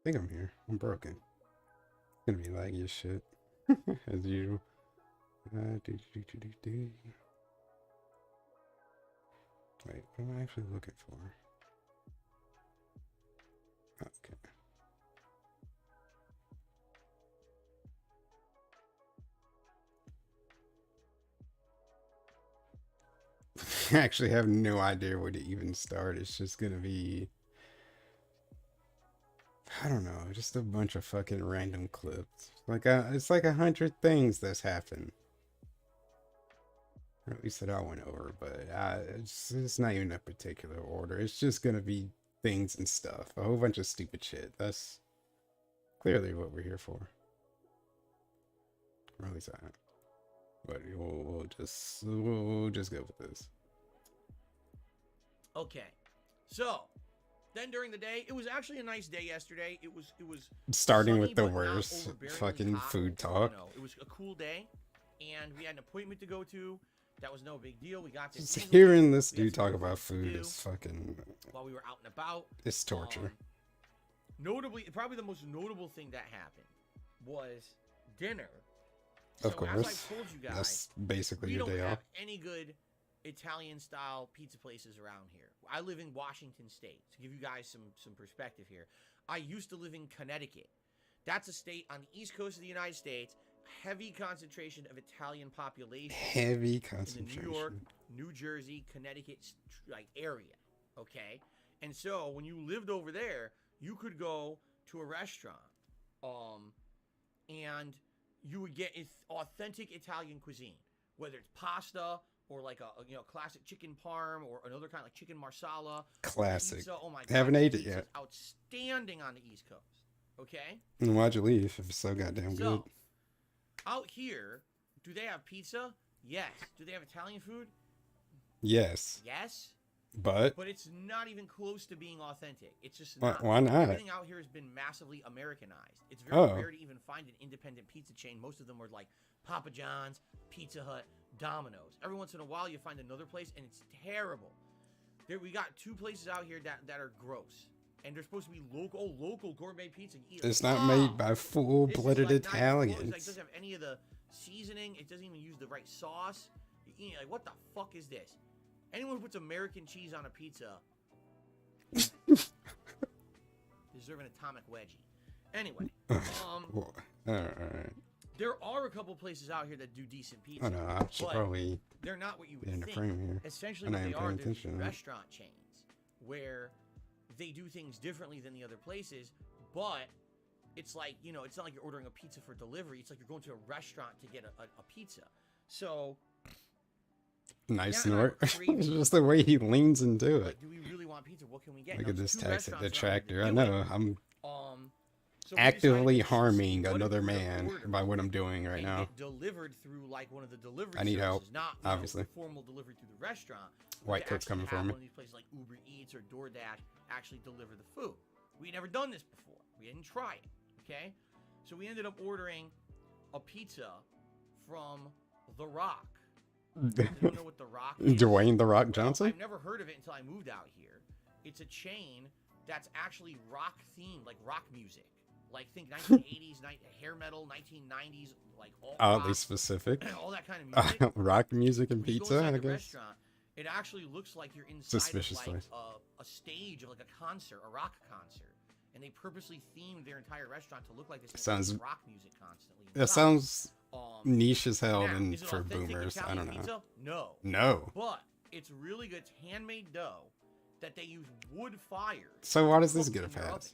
think I'm here. I'm broken. It's gonna be laggy as shit. As usual. Wait, what am I actually looking for? Okay. I actually have no idea where to even start. It's just gonna be, I don't know, just a bunch of fucking random clips. It's like 100 things that's happened. Or at least that I went over, but it's not even a particular order. It's just gonna be things and stuff. A whole bunch of stupid shit. That's clearly what we're here for. Or at least I am. But we'll just go with this. Okay, so then during the day, it was actually a nice day yesterday. It was starting sunny, with the but not worst overbearingly fucking hot. food talk. No, it was a cool day, and we had an appointment to go to. That was no big deal. We got there Just easily. hearing this We had dude some talk good about things to food do is fucking, while we were out and about. it's torture. Notably, probably the most notable thing that happened was dinner. Of So, course. as I told you guys, That's basically we your don't day have off. any good Italian-style pizza places around here. I live in Washington State. To give you guys some perspective here, I used to live in Connecticut. That's a state on the east coast of the United States. Heavy concentration of Italian population. Heavy In the concentration. New York, New Jersey, Connecticut like area. Okay, and so when you lived over there, you could go to a restaurant, and you would get authentic Italian cuisine, whether it's pasta or like a classic chicken parm or another kind of like chicken marsala. Classic. Pizza. Oh my god, Haven't ate it pizza's yet. outstanding on the East Coast. Okay, And why'd you leave if it's so goddamn good? so out here, do they have pizza? Yes. Do they have Italian food? Yes. Yes. But But it's not even close to being authentic. It's just why, not. why not? Everything out here has been massively Americanized. It's very Oh. rare to even find an independent pizza chain. Most of them are like Papa John's, Pizza Hut, Domino's. Every once in a while, you find another place, and it's terrible. We got two places out here that are gross, and they're supposed to be local gourmet pizza. You eat It's like, not made by this is full-blooded like not even close. Italians. Like, it doesn't have any of the seasoning. It doesn't even use the right sauce. You eat like, what the fuck is this? Anyone who puts American cheese on a pizza deserve an atomic wedgie. Anyway, Well, alright. there are a couple places out here that do decent pizza. Oh no, I should but probably they're not what you get in would the think. frame here. Essentially, I'm what not they even are, paying they're these attention. restaurant chains where they do things differently than the other places, but it's like, it's not like you're ordering a pizza for delivery. It's like you're going to a restaurant to get a pizza. So, Nice Yeah, snort. I'm craving- It's just the way he leans into like, it. do we really want pizza? What can we get? Look Now, at there's this two text at restaurants around here Detractor. I that do know, it. I'm So we actively decided to harming see what another if we man ordered by what I'm doing right and now. get delivered through like one of the delivery I need help, services, not obviously. formal delivery through the restaurant. but White to coat's actually coming for have me. One of these places like Uber Eats or DoorDash actually deliver the food. We never done this before. We didn't try it. Okay, so we ended up ordering a pizza from The Rock. I don't know what The Rock is. Dwayne The Rock Well, Johnson? I've never heard of it until I moved out here. It's a chain that's actually rock themed, like rock music. Like think 1980s, hair metal, 1990s, like all Oddly rock, specific. all that kind of music. Rock music and When you go pizza, inside I the guess. restaurant, it actually looks like you're inside Suspicious of like place. a stage of like a concert, a rock concert. And they purposely themed their entire restaurant to look like this. Sounds- rock music constantly. That inside. sounds Um, niche as hell now, and is it for authentic boomers. I Italian don't know. Pizza? No. No. But it's really good. It's handmade dough that they use wood fires. So why does this cook get a in their pass? oven.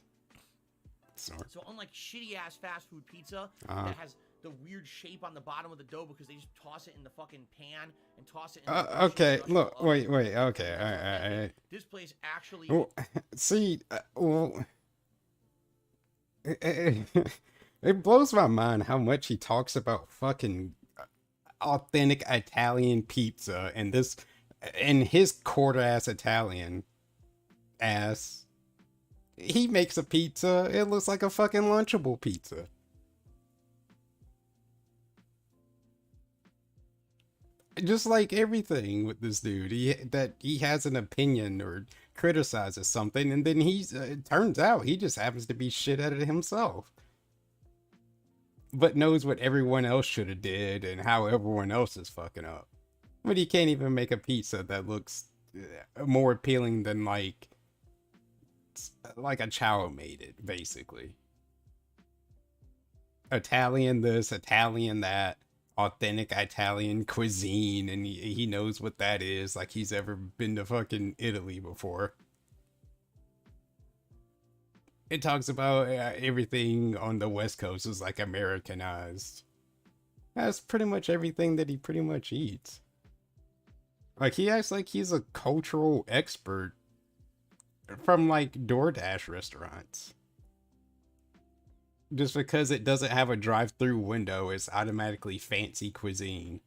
Snort. So unlike shitty ass fast food pizza Uh-huh. that has the weird shape on the bottom of the dough because they just toss it in the fucking pan and toss it in the Okay, shitty look, industrial oven. wait, okay, alright. This place actually Well, see, well, it blows my mind how much he talks about fucking authentic Italian pizza and this, and his quarter ass Italian ass. He makes a pizza, it looks like a fucking Lunchable pizza. Just like everything with this dude, he has an opinion or criticizes something, and then it turns out he just happens to be shit at it himself, but knows what everyone else should have did and how everyone else is fucking up. But he can't even make a pizza that looks more appealing than like a child made it, basically. Italian this, Italian that, authentic Italian cuisine, and he knows what that is, like he's ever been to fucking Italy before. It talks about everything on the West Coast is like Americanized. That's pretty much everything that he pretty much eats. Like he acts like he's a cultural expert from like DoorDash restaurants. Just because it doesn't have a drive-through window, it's automatically fancy cuisine.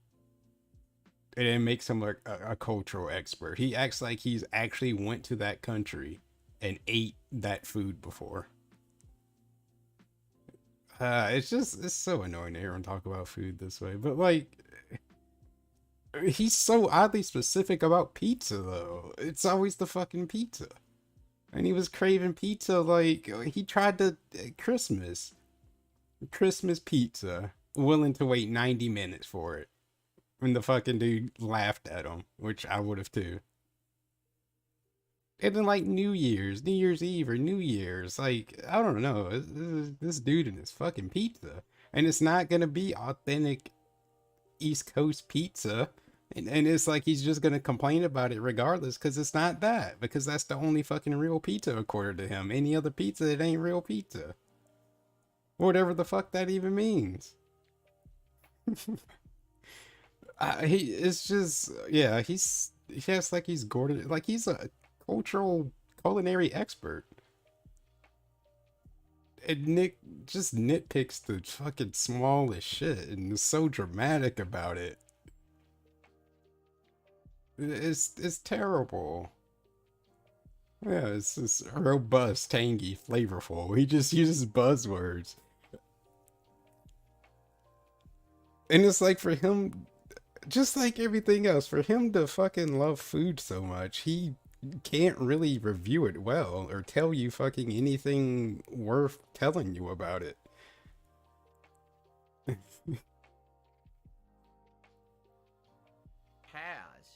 And it makes him a cultural expert. He acts like he's actually went to that country and ate that food before. It's so annoying to hear him talk about food this way. But like, he's so oddly specific about pizza though. It's always the fucking pizza. And he was craving pizza like he tried to Christmas pizza, willing to wait 90 minutes for it. And the fucking dude laughed at him, which I would have too. And then like New Year's Eve or New Year's, like, I don't know, this dude and his fucking pizza. And it's not gonna be authentic East Coast pizza. And it's like he's just gonna complain about it regardless, because it's not that. Because that's the only fucking real pizza according to him. Any other pizza, it ain't real pizza. Whatever the fuck that even means. It's just, yeah, he acts like he's Gordon, like he's a cultural culinary expert. And Nick just nitpicks the fucking smallest shit and is so dramatic about it. It's terrible. Yeah, it's just robust, tangy, flavorful. He just uses buzzwords. And it's like for him, just like everything else, for him to fucking love food so much, he can't really review it well or tell you fucking anything worth telling you about it. Has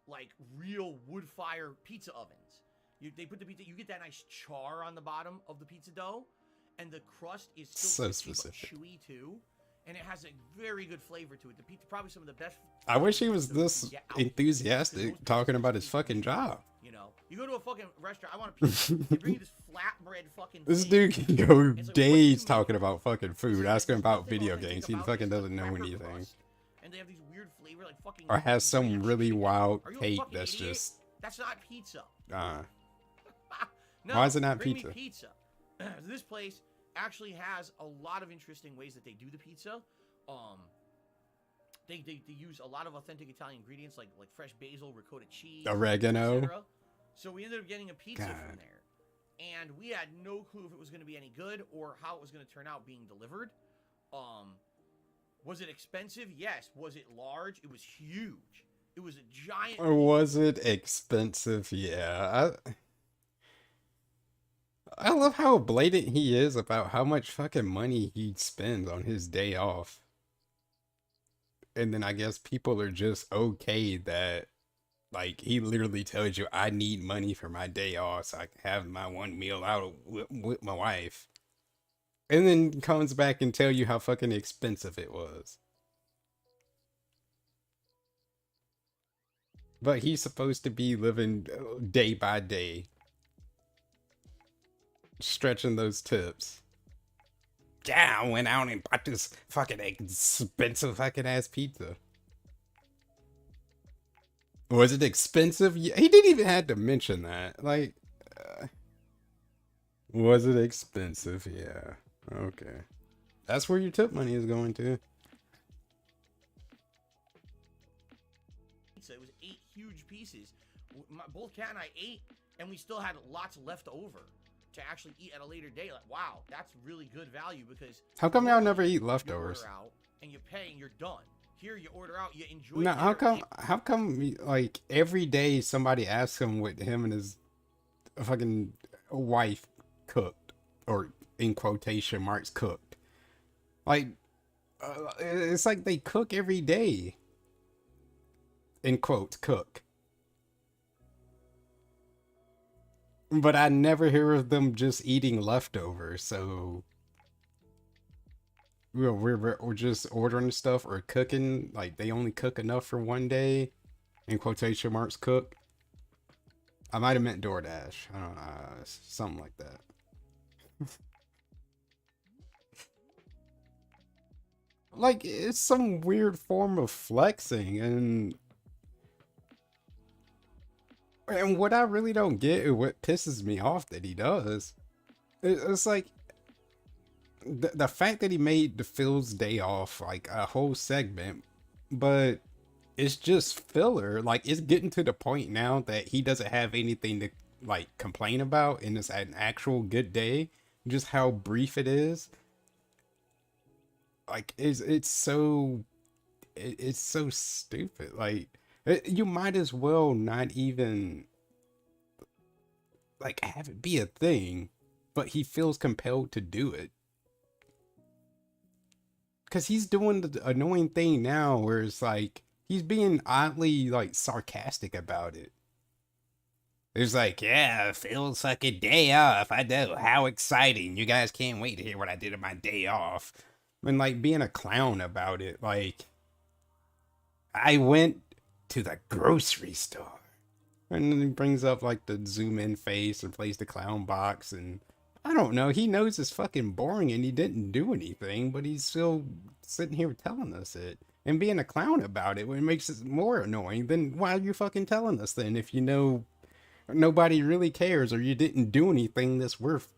like real wood fire pizza ovens. They put the pizza, you get that nice char on the bottom of the pizza dough, and the crust is still So specific. chewy too, and it has a very good flavor to it. The pizza, probably some of the best. I wish he was this enthusiastic talking about his fucking job. You know, you go to a fucking restaurant, I want a pizza. They bring you this flatbread fucking This thing. dude can go It's like, days what talking do you about fucking food. Ask him about video games. He fucking doesn't know anything. And they have these weird flavor, like fucking. Or has some ranch really chicken. wild Are you a cake fucking that's idiot? just That's not pizza. No, why is it not bring pizza? Me pizza. This place actually has a lot of interesting ways that they do the pizza. They use a lot of authentic Italian ingredients like fresh basil, ricotta cheese, Oregano. etc. So we ended up getting a pizza God. from there, and we had no clue if it was going to be any good or how it was going to turn out being delivered. Was it expensive? Yes. Was it large? It was huge. It was a giant. Or was it expensive? Yeah. I love how blatant he is about how much fucking money he spends on his day off. And then I guess people are just okay that, like, he literally tells you, I need money for my day off so I can have my one meal out with my wife. And then comes back and tell you how fucking expensive it was. But he's supposed to be living day by day. Stretching those tips. Yeah, I went out and bought this fucking expensive fucking ass pizza. Was it expensive? Yeah, he didn't even have to mention that. Like, was it expensive? Yeah. Okay. That's where your tip money is going to. It was 8 huge pieces. Both Kat and I ate, and we still had lots left over to actually eat at a later day. Like, wow, that's really good value because How come y'all never eat you leftovers? order out and you're paying, you're you're done. Here, you order out, you enjoy. No, dinner. how come, like, every day somebody asks him what him and his fucking wife cooked, or in quotation marks cooked. Like, it's like they cook every day. In quotes, cook. But I never hear of them just eating leftovers, so we're just ordering stuff or cooking. Like, they only cook enough for one day. In quotation marks, cook. I might have meant DoorDash. I don't know, something like that. Like, it's some weird form of flexing, and what I really don't get, and what pisses me off that he does, it's like the fact that he made the Phil's day off like a whole segment, but it's just filler. Like, it's getting to the point now that he doesn't have anything to like complain about, and it's an actual good day. Just how brief it is. Like, it's so stupid. Like, you might as well not even like have it be a thing, but he feels compelled to do it because he's doing the annoying thing now where it's like he's being oddly like sarcastic about it. It's like, yeah, it feels like a day off. I know, how exciting. You guys can't wait to hear what I did on my day off. And like being a clown about it. Like, I went to the grocery store. And then he brings up like the zoom in face and plays the clown box. And I don't know. He knows it's fucking boring and he didn't do anything, but he's still sitting here telling us it. And being a clown about it, it makes it more annoying. Then why are you fucking telling us then if you know nobody really cares or you didn't do anything that's worth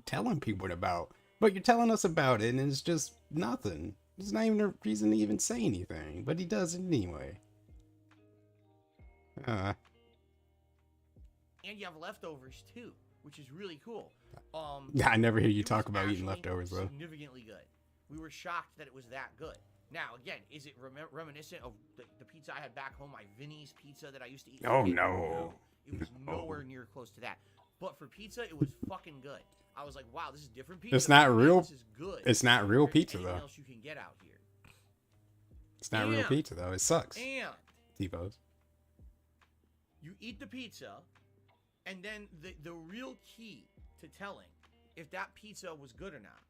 telling people about? But you're telling us about it and it's just nothing. There's not even a reason to even say anything, but he does it anyway. And you have leftovers too, which is really cool. Yeah, I never hear you talk about eating leftovers though. Significantly good. We were shocked that it was that good. Now, again, is it reminiscent of the pizza I had back home, my Vinny's pizza that I used to eat? Oh no. It was nowhere near close to that. But for pizza, it was fucking good. I was like, wow, this is different pizza. It's not real. This is good. It's not real pizza though. Else you can get out here. It's not real pizza though. It sucks. And T-Bo's. You eat the pizza, and then the real key to telling if that pizza was good or not,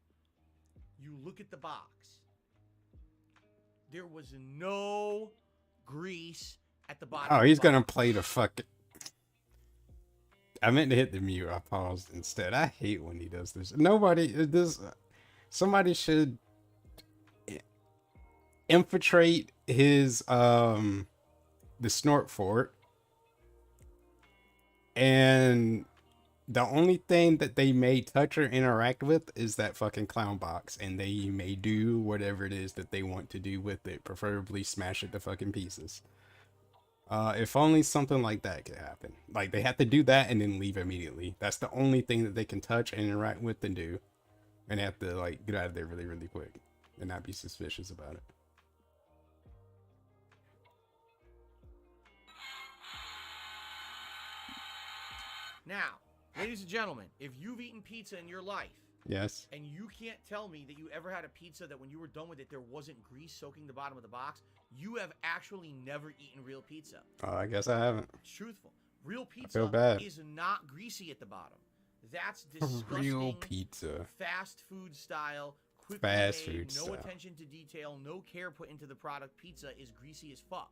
you look at the box. There was no grease at the bottom. Oh, he's gonna play the fucking. I meant to hit the mute. I paused instead. I hate when he does this. Somebody should infiltrate his the snort fort, and the only thing that they may touch or interact with is that fucking clown box, and they may do whatever it is that they want to do with it, preferably smash it to fucking pieces. If only something like that could happen. Like, they have to do that and then leave immediately. That's the only thing that they can touch and interact with and do. And they have to, like, get out of there really, really quick and not be suspicious about it. Now, ladies and gentlemen, if you've eaten pizza in your life, yes, and you can't tell me that you ever had a pizza that when you were done with it, there wasn't grease soaking the bottom of the box, you have actually never eaten real pizza. I guess I haven't. It's truthful. Real pizza is not greasy at the bottom. That's disgusting. Real pizza. Fast food style. Quickly Fast made, food no style. attention to detail, no care put into the product. Pizza is greasy as fuck.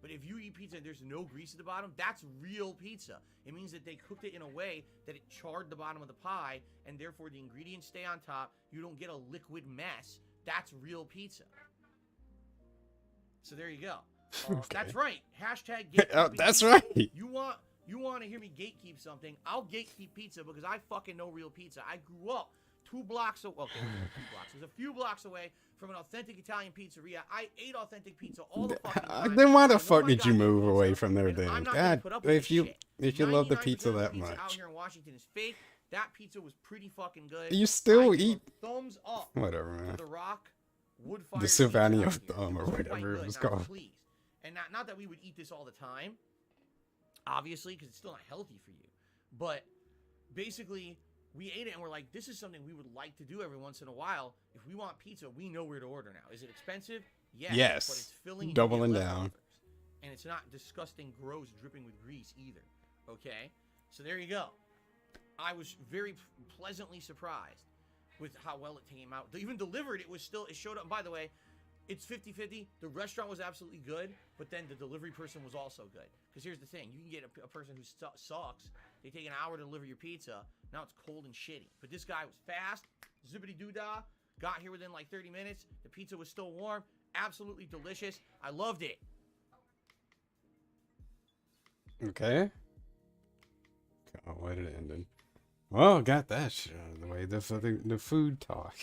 But if you eat pizza and there's no grease at the bottom, that's real pizza. It means that they cooked it in a way that it charred the bottom of the pie, and therefore the ingredients stay on top. You don't get a liquid mess. That's real pizza. So there you go. Okay. That's right. Hashtag gatekeeping. That's pizza. right. You want to hear me gatekeep something? I'll gatekeep pizza because I fucking know real pizza. I grew up 2 blocks away. Okay, 2 blocks. It was a few blocks away from an authentic Italian pizzeria. I ate authentic pizza all the fucking time. Then why the fuck did you move away from there then? I'm not God, put up with if you love the 99% pizza of the that pizza much. out here in Washington is fake. That pizza was pretty fucking good. You still I give eat a thumbs up. Whatever, To man. The Rock wood-fired The pizza Sylvania out of here. Thumb, or It was quite whatever it good, was and I was called. pleased. And not that we would eat this all the time, obviously, because it's still not healthy for you. But basically, we ate it and we're like, this is something we would like to do every once in a while. If we want pizza, we know where to order now. Is it expensive? Yes. Yes. But it's filling and Doubling you get down. leftovers. And it's not disgusting, gross, dripping with grease either. Okay? So there you go. I was very pleasantly surprised with how well it came out. Even delivered, it showed up. And by the way, it's 50-50. The restaurant was absolutely good, but then the delivery person was also good. Because here's the thing. You can get a person who sucks. They take an hour to deliver your pizza. Now it's cold and shitty. But this guy was fast. Zippity-doo-dah. Got here within like 30 minutes. The pizza was still warm. Absolutely delicious. I loved it. Okay. Oh, why did it end in? Well, got that shit out of the way. The food talk.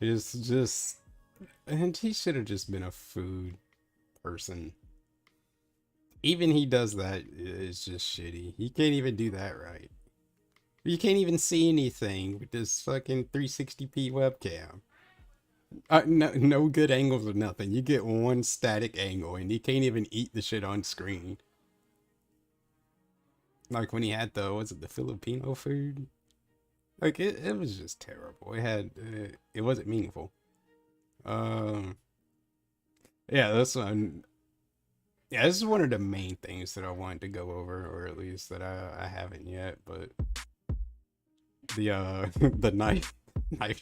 It's just, and he should have just been a food person. Even he does that, it's just shitty. He can't even do that right. You can't even see anything with this fucking 360p webcam. No good angles or nothing. You get one static angle and you can't even eat the shit on screen. Like when he had the Filipino food? Like it was just terrible. It wasn't meaningful. Yeah, this one. Yeah, this is one of the main things that I wanted to go over, or at least that I haven't yet, but the the knife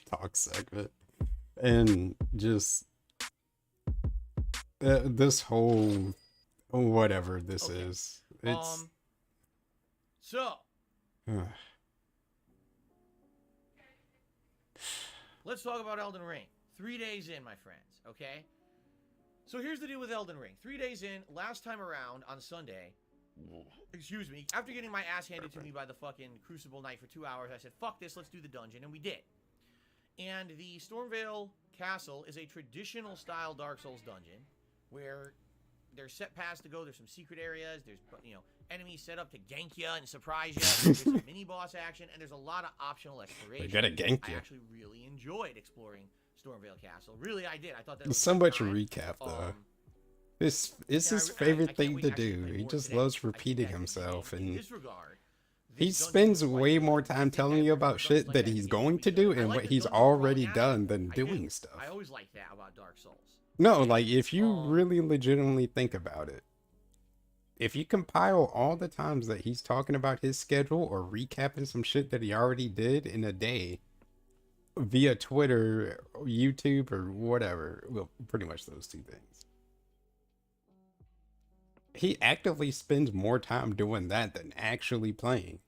talk segment. And just this whole whatever this is. It's so let's talk about Elden Ring. 3 days in, my friends, okay? So here's the deal with Elden Ring. 3 days in, last time around on Sunday, excuse me, after getting my ass handed to me by the fucking Crucible Knight for 2 hours, I said, fuck this, let's do the dungeon, and we did. And the Stormvale Castle is a traditional style Dark Souls dungeon where there's set paths to go, there's some secret areas, there's, enemies set up to gank you and surprise you, there's some mini boss action, and there's a lot of optional exploration. They gotta gank you. I actually really enjoyed exploring Stormvale Castle. Really, I did. I thought that was was so much time. recap though. This is his favorite thing to do. He just loves repeating himself, and in this regard, he spends way more time telling you about shit that he's going to do and what he's already done than doing stuff. I always like that about Dark Souls. No, like if you really legitimately think about it, if you compile all the times that he's talking about his schedule or recapping some shit that he already did in a day via Twitter, YouTube, or whatever, well, pretty much those two things, he actively spends more time doing that than actually playing.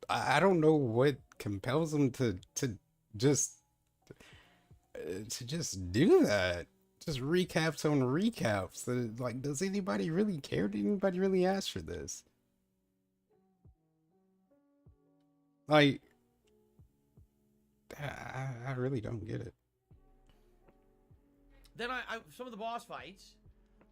I don't know what compels him to just do that. Just recaps on recaps. Like, does anybody really care? Did anybody really ask for this? Like, I really don't get it. Then some of the boss fights,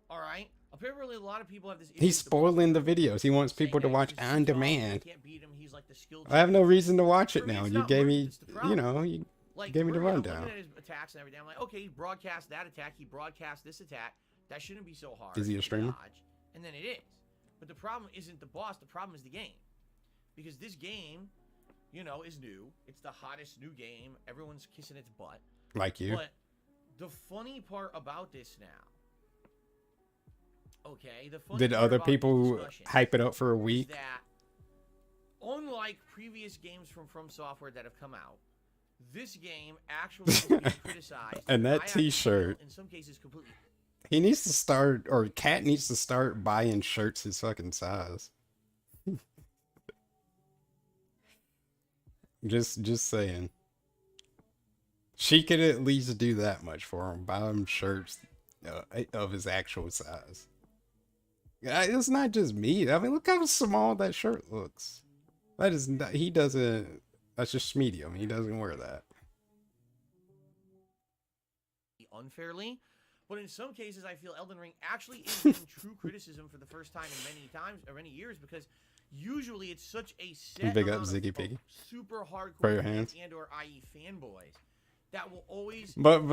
all right. Apparently, a lot of people have this. He's spoiling the videos. He wants people to watch on demand. Can't beat him. He's like the skilled. I have no reason to watch it For me, now. it's You not gave worth me, it, it's the problem. you know, you Like, gave me the I'm rundown. looking at his attacks and everything. I'm like, okay, he broadcast that attack. He broadcast this attack. That shouldn't be so hard. Is he a to streamer? dodge. And then it is. But the problem isn't the boss. The problem is the game. Because this game, you know, is new. It's the hottest new game. Everyone's kissing its butt. Like you. But the funny part about this now. Okay, the funny Did part other about people this discussion hype it up for a is week? that unlike previous games from Software that have come out, this game actually is being criticized. And that I actually t-shirt. feel, in some cases, completely. He needs to start, or Cat needs to start buying shirts his fucking size. just saying. She could at least do that much for him. Buy him shirts of his actual size. It's not just me. I mean, look how small that shirt looks. That is not, he doesn't. That's just medium. He doesn't wear that. Unfairly, But in some cases, I feel Elden Ring actually is getting true criticism for the first time in many years, because usually it's such a set Big up amount Ziggy of Piggy. super Throw hardcore your fans hands. and or i.e. fanboys that will always. But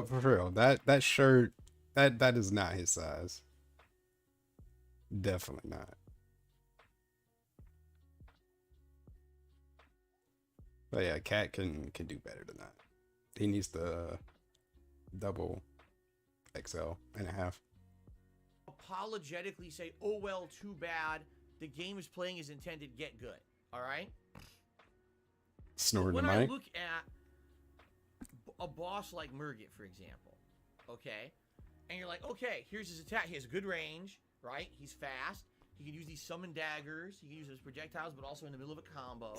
for real, that shirt, that is not his size. Definitely not. But yeah, Cat can do better than that. He needs the double XL.5. Apologetically say, oh well, too bad. The game is playing as intended. Get good. All right. Snoring When the I mic. look at a boss like Murgit, for example, okay, and you're like, okay, here's his attack. He has a good range, right? He's fast. He can use these summon daggers. He can use his projectiles, but also in the middle of a combo.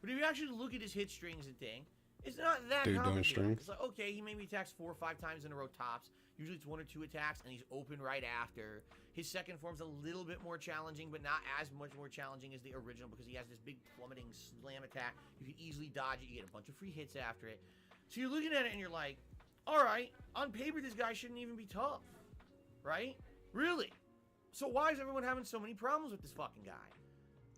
But if you actually look at his hit strings and thing, it's not that Dude doing complicated. strings. It's like, okay, he maybe attacks 4 or 5 times in a row tops. Usually it's 1 or 2 attacks, and he's open right after. His second form's a little bit more challenging, but not as much more challenging as the original, because he has this big plummeting slam attack. You can easily dodge it. You get a bunch of free hits after it. So you're looking at it and you're like, all right, on paper this guy shouldn't even be tough, right? Really? So why is everyone having so many problems with this fucking guy?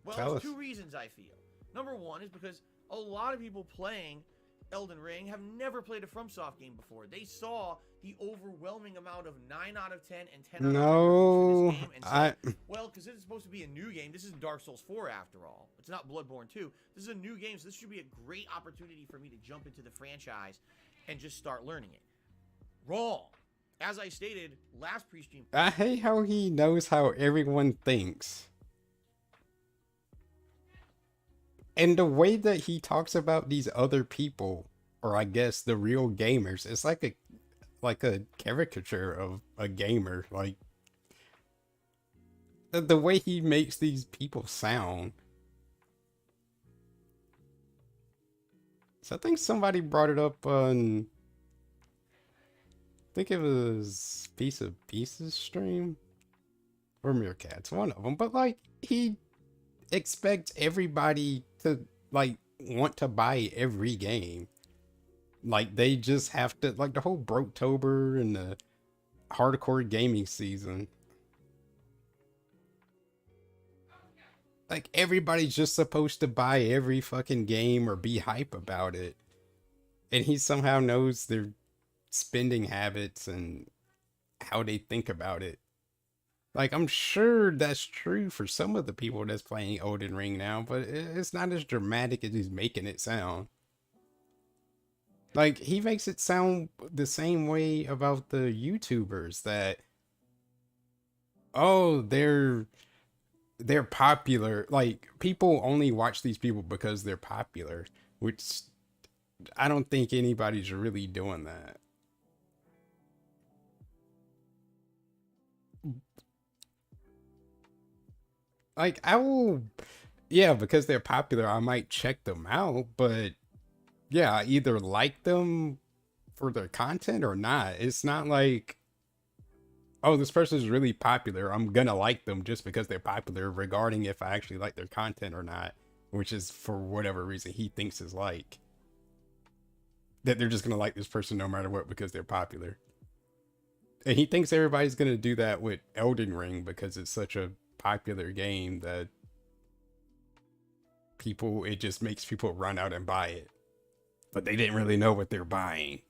Well, there's 2 reasons I feel. Number 1 is because a lot of people playing Elden Ring have never played a FromSoft game before. They saw the overwhelming amount of 9 out of 10 and 10 out of 10 reviews for this game and said, well, because it's supposed to be a new game. This isn't Dark Souls 4 after all. It's not Bloodborne 2. This is a new game, so this should be a great opportunity for me to jump into the franchise and just start learning it. Wrong. As I stated last pre-stream, I hate how he knows how everyone thinks. And the way that he talks about these other people, or I guess the real gamers, it's like a caricature of a gamer. Like the way he makes these people sound. So I think somebody brought it up on, I think it was Piece of Pieces stream or Meerkats, one of them. But like he expects everybody to like want to buy every game. Like they just have to, like the whole Broketober and the hardcore gaming season. Like everybody's just supposed to buy every fucking game or be hype about it. And he somehow knows their spending habits and how they think about it. Like, I'm sure that's true for some of the people that's playing Elden Ring now, but it's not as dramatic as he's making it sound. Like, he makes it sound the same way about the YouTubers that, oh, they're popular. Like, people only watch these people because they're popular, which I don't think anybody's really doing that. Like, I will, yeah, because they're popular, I might check them out, but yeah, I either like them for their content or not. It's not like, oh, this person's really popular, I'm gonna like them just because they're popular, regarding if I actually like their content or not, which is for whatever reason he thinks is like. That they're just gonna like this person no matter what because they're popular. And he thinks everybody's gonna do that with Elden Ring because it's such a popular game that people, it just makes people run out and buy it. But they didn't really know what they're buying.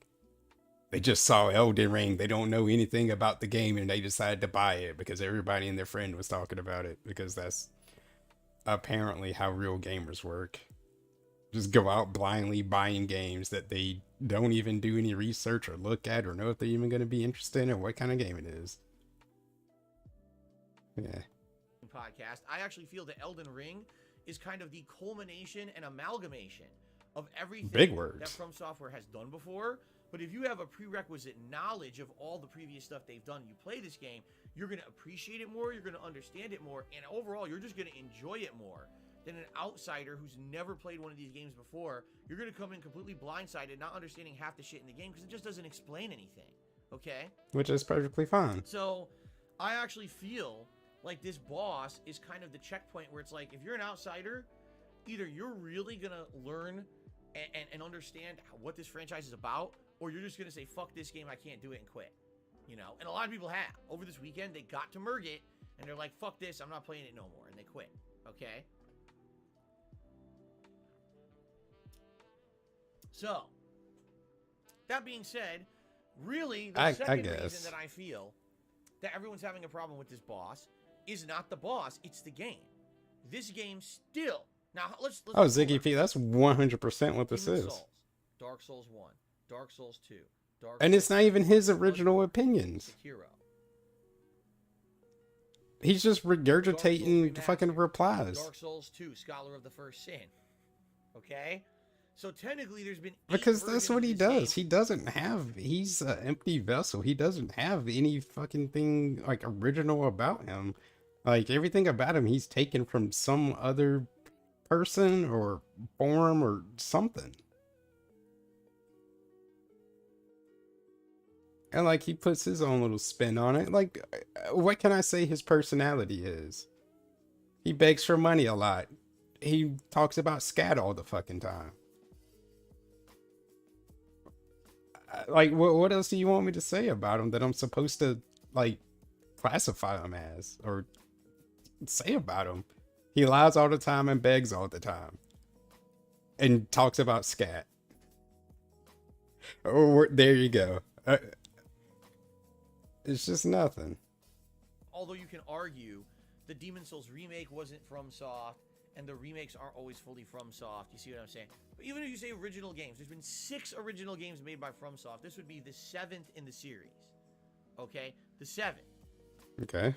They just saw Elden Ring. They don't know anything about the game and they decided to buy it because everybody and their friend was talking about it, because that's apparently how real gamers work. Just go out blindly buying games that they don't even do any research or look at or know if they're even going to be interested in or what kind of game it is. Yeah. Podcast, I actually feel that Elden Ring is kind of the culmination and amalgamation of everything Big words that From Software has done before. But if you have a prerequisite knowledge of all the previous stuff they've done, you play this game, you're going to appreciate it more, you're going to understand it more, and overall, you're just going to enjoy it more than an outsider who's never played one of these games before. You're going to come in completely blindsided, not understanding half the shit in the game because it just doesn't explain anything, okay? Which is perfectly fine. So, I actually feel like this boss is kind of the checkpoint where it's like, if you're an outsider, either you're really going to learn and understand what this franchise is about, or you're just going to say, fuck this game, I can't do it, and quit. You know, and a lot of people have. Over this weekend, they got to Murget, and they're like, fuck this, I'm not playing it no more, and they quit. Okay? So, that being said, really, the second reason that I feel that everyone's having a problem with this boss is not the boss, it's the game. This game still... Now, let's oh, Ziggy P, that's 100% what this is. Souls, Dark Souls 1, Dark Souls 2, Dark and Souls it's not even his original opinions. Sekiro. He's just regurgitating the fucking replies. Dark Souls 2, Scholar of the First Sin. Okay? So technically there's been because that's what he does. He doesn't have, he's an empty vessel. He doesn't have any fucking thing like original about him. Like everything about him he's taken from some other person or form or something. And like he puts his own little spin on it. Like, what can I say his personality is? He begs for money a lot. He talks about scat all the fucking time. Like, what else do you want me to say about him that I'm supposed to, like, classify him as? Or say about him? He lies all the time and begs all the time. And talks about scat. Oh, there you go. It's just nothing. Although you can argue the Demon Souls remake wasn't FromSoft, and the remakes aren't always fully FromSoft. You see what I'm saying? But even if you say original games, there's been 6 original games made by FromSoft. This would be the 7th in the series. Okay? The 7th. Okay.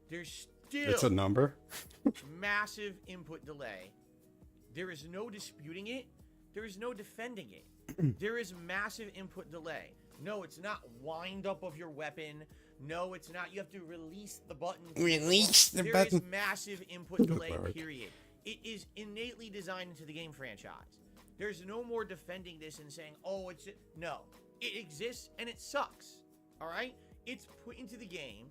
There's still... It's a number. massive input delay. There is no disputing it. There is no defending it. There is massive input delay. No, it's not wind up of your weapon. No, it's not. You have to release the button. Release the button. There is massive input delay, period. It is innately designed into the game franchise. There's no more defending this and saying, oh, it's... No. It exists, and it sucks. All right? It's put into the game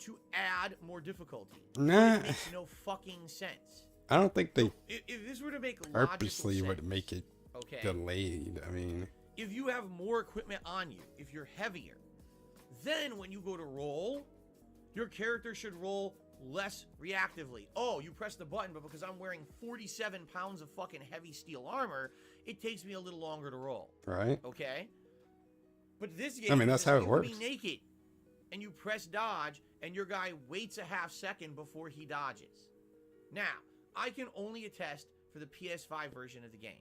to add more difficulty. Nah. It makes no fucking sense. I don't think they if this were to make purposely sense, would make it delayed. I mean... If you have more equipment on you, if you're heavier, then when you go to roll, your character should roll less reactively. Oh, you press the button, but because I'm wearing 47 pounds of fucking heavy steel armor, it takes me a little longer to roll. Right. Okay? But this game, I mean, that's how it works. You be naked, and you press dodge, and your guy waits a half second before he dodges. Now, I can only attest for the PS5 version of the game.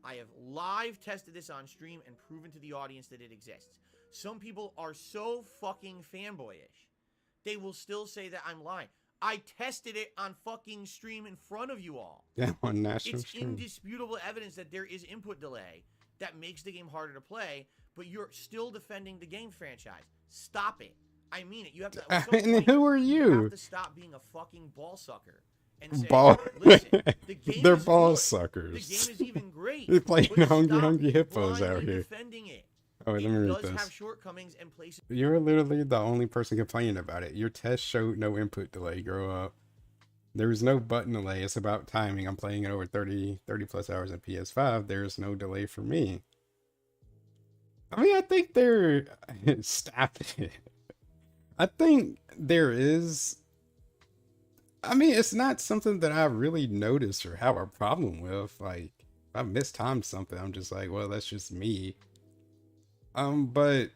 I have live tested this on stream and proven to the audience that it exists. Some people are so fucking fanboyish. They will still say that I'm lying. I tested it on fucking stream in front of you all. Yeah, on national stream. It's indisputable evidence that there is input delay that makes the game harder to play, but you're still defending the game franchise. Stop it. I mean it. You have to. And who are you? You have to stop being a fucking ball sucker. And say, listen, the game they're is ball good. suckers. The game is even great. They're playing hungry hippos out here. Defending it. Oh, wait, let me read does this. Have shortcomings and places. You're literally the only person complaining about it. Your test showed no input delay. Grow up. There is no button delay. It's about timing. I'm playing it over 30 plus hours on PS5. There's no delay for me. I mean, I think they're... Stop it. I think there is... I mean, it's not something that I really notice or have a problem with. Like, if I mistimed something, I'm just like, well, that's just me. But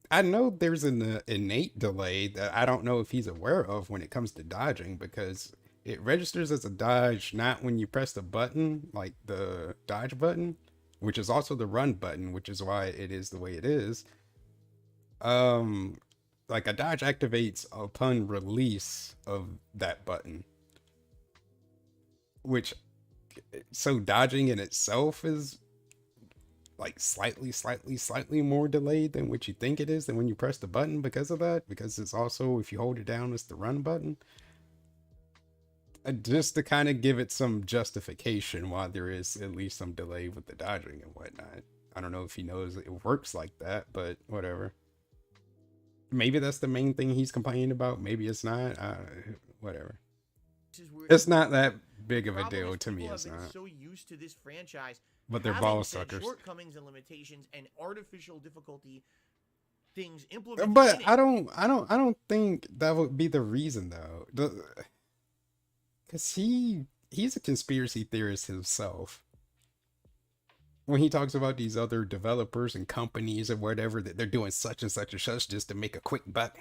I know there's an innate delay that I don't know if he's aware of when it comes to dodging, because it registers as a dodge not when you press the button, like the dodge button, which is also the run button, which is why it is the way it is. Like a dodge activates upon release of that button, which, so dodging in itself is like slightly more delayed than what you think it is than when you press the button because of that, because it's also, if you hold it down, it's the run button. Just to kind of give it some justification why there is at least some delay with the dodging and whatnot. I don't know if he knows it works like that, but whatever. Maybe that's the main thing he's complaining about. Maybe it's not. Whatever. It's not that big of a deal to me. It's not. So used to this franchise, but they're ball suckers. Shortcomings and limitations and artificial difficulty things implemented But in it. I don't think that would be the reason though. Because he's a conspiracy theorist himself. When he talks about these other developers and companies or whatever that they're doing such and such and such just to make a quick buck,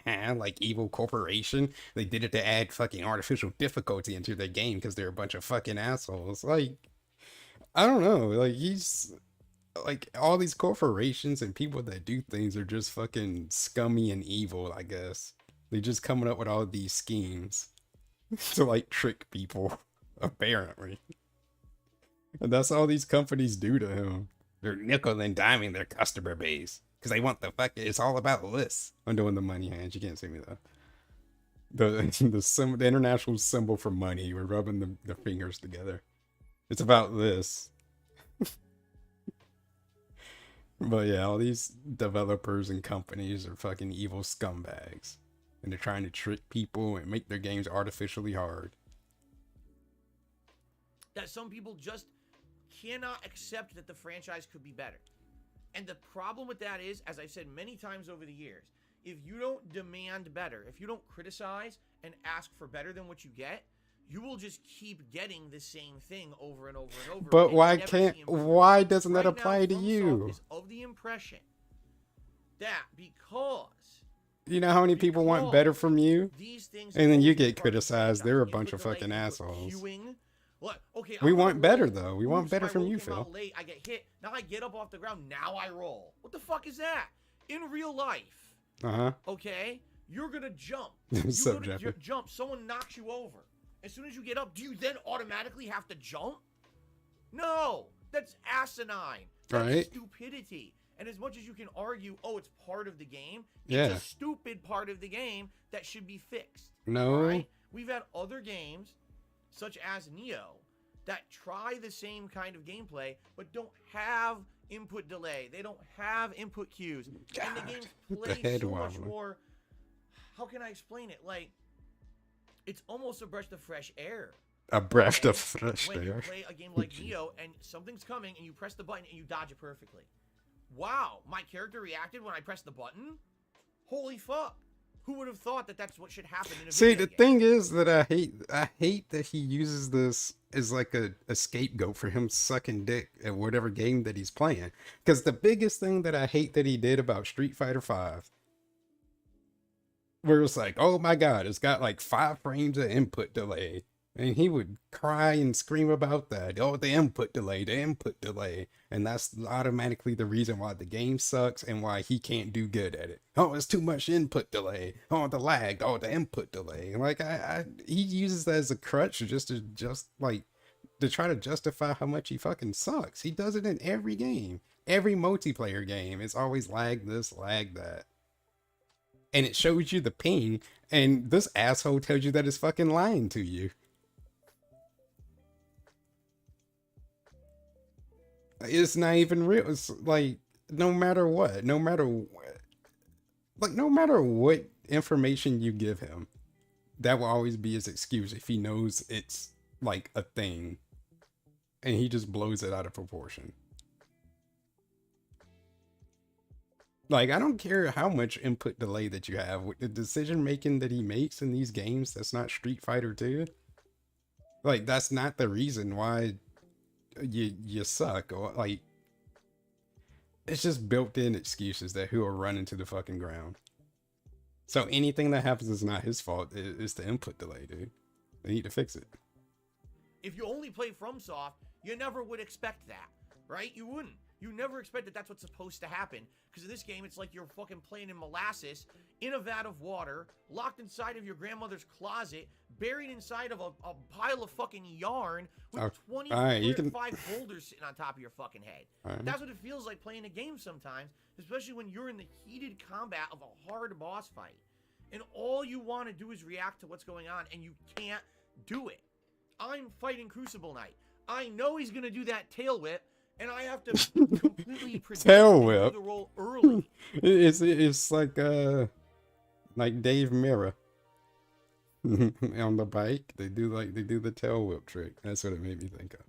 like evil corporation, they did it to add fucking artificial difficulty into their game because they're a bunch of fucking assholes. Like, I don't know. Like, he's like all these corporations and people that do things are just fucking scummy and evil, I guess. They just coming up with all these schemes to like trick people, apparently. And that's all these companies do to him. They're nickel and diming their customer base because they want the fuck. It's all about lists. I'm doing the money hands. You can't see me though. The international symbol for money. We're rubbing the fingers together. It's about this. But yeah, all these developers and companies are fucking evil scumbags, and they're trying to trick people and make their games artificially hard. That some people just cannot accept that the franchise could be better. And the problem with that is, as I've said many times over the years, if you don't demand better, if you don't criticize and ask for better than what you get, you will just keep getting the same thing over and over and over. But and why doesn't that right apply now, to you? Is of the impression that because you know how many people want better from you? These things and then you get criticized. They're a bunch of fucking assholes. What? Okay, we want better though. We want better from you, Phil. Late, I get hit. Now I get up off the ground. Now I roll. What the fuck is that? In real life. Okay, you're gonna jump. You're gonna jump. Someone knocks you over. As soon as you get up, do you then automatically have to jump? No, that's asinine. That's stupidity. And as much as you can argue, oh, it's part of the game, it's a stupid part of the game that should be fixed. No. Right? We've had other games, such as Neo, that try the same kind of gameplay, but don't have input delay. They don't have input cues. God, and the games play so much more. How can I explain it? Like, it's almost a breath of fresh air. A breath of fresh air. When you play a game like Neo and something's coming and you press the button and you dodge it perfectly. Wow, my character reacted when I pressed the button? Holy fuck. Who would have thought that that's what should happen in a video game? Thing is that I hate that he uses this as like a scapegoat for him sucking dick at whatever game that he's playing. Because the biggest thing that I hate that he did about Street Fighter V, where it's like, oh my god, it's got like 5 frames of input delay. And he would cry and scream about that. Oh, the input delay, the input delay. And that's automatically the reason why the game sucks and why he can't do good at it. Oh, it's too much input delay. Oh, the lag. Oh, the input delay. Like, he uses that as a crutch to try to justify how much he fucking sucks. He does it in every game. Every multiplayer game. It's always lag this, lag that. And it shows you the ping. And this asshole tells you that it's fucking lying to you. It's not even real. It's like no matter what information you give him, that will always be his excuse if he knows it's like a thing, and he just blows it out of proportion. Like, I don't care how much input delay that you have with the decision making that he makes in these games. That's not Street Fighter 2. Like, that's not the reason why you suck. Or like, it's just built-in excuses that he'll run into the fucking ground. So anything that happens is not his fault. It's the input delay, dude. They need to fix it. If you only play FromSoft, you never would expect that, right? You wouldn't. You never expect that that's what's supposed to happen. Because in this game, it's like you're fucking playing in molasses, in a vat of water, locked inside of your grandmother's closet, buried inside of a pile of fucking yarn with 25 boulders sitting on top of your fucking head. That's what it feels like playing a game sometimes, especially when you're in the heated combat of a hard boss fight. And all you want to do is react to what's going on, and you can't do it. I'm fighting Crucible Knight. I know he's going to do that tail whip, and I have to completely predict the roll early. It's like Dave Mirra on the bike. They do the tail whip trick. That's what it made me think of.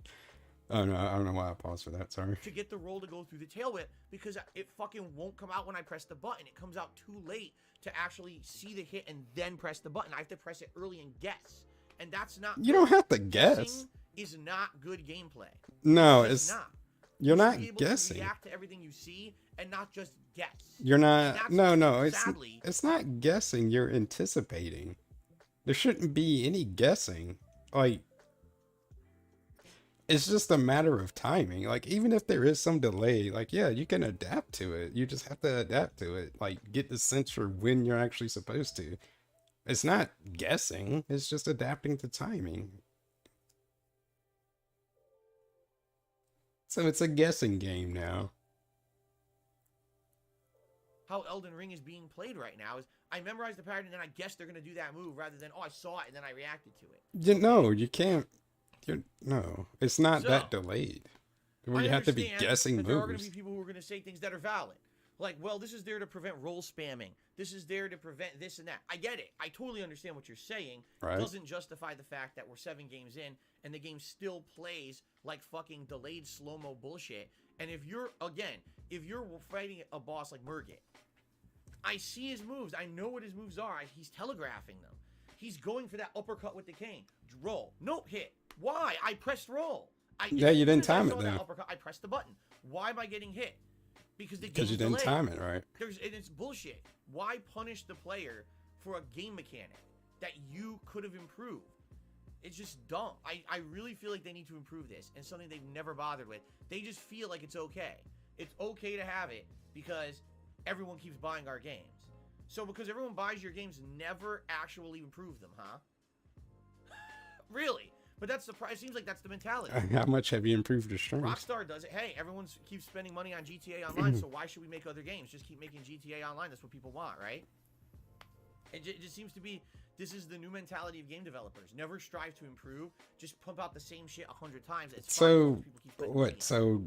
Oh no, I don't know why I paused for that. Sorry. to get the roll to go through the tail whip because it fucking won't come out when I press the button. It comes out too late to actually see the hit and then press the button. I have to press it early and guess. And that's not You don't have to guessing guess. is not good gameplay. No, It's it's not. you're You should not be able guessing. to react to everything you see and not just guess. You're And not. that's, No, sadly, it's not guessing. You're anticipating. There shouldn't be any guessing. Like, it's just a matter of timing. Like, even if there is some delay, like, yeah, you can adapt to it. You just have to adapt to it. Like, get the sense for when you're actually supposed to. It's not guessing. It's just adapting to timing. So it's a guessing game now. how Elden Ring is being played right now is I memorized the pattern and then I guess they're going to do that move rather than, oh, I saw it and then I reacted to it. No, you can't. No, it's not So, that delayed. Where you I have to be understand guessing that there are going to moves. be people who are going to say things that are valid. Like, well, this is there to prevent roll spamming. This is there to prevent this and that. I get it. I totally understand what you're saying. Right. It doesn't justify the fact that we're 7 games in and the game still plays like fucking delayed slow-mo bullshit. And if you're fighting a boss like Murgit, I see his moves. I know what his moves are. He's telegraphing them. He's going for that uppercut with the cane. Roll. Nope, hit. Why? I pressed roll. Yeah, you didn't time it then. though. I pressed the button. Why am I getting hit? Because the Because game's you didn't delayed. time it right. It's bullshit. Why punish the player for a game mechanic that you could have improved? It's just dumb. I really feel like they need to improve this, and something they've never bothered with. They just feel like it's okay. It's okay to have it because everyone keeps buying our games. So because everyone buys your games, never actually improve them, huh? Really? But that's the it seems like that's the mentality. How much have you improved your strength? Rockstar does it. Hey, everyone keeps spending money on GTA Online, so why should we make other games? Just keep making GTA Online. That's what people want, right? It just seems to be, this is the new mentality of game developers. Never strive to improve. Just pump out the same shit 100 times. It's So, people keep spending money on what? it. So,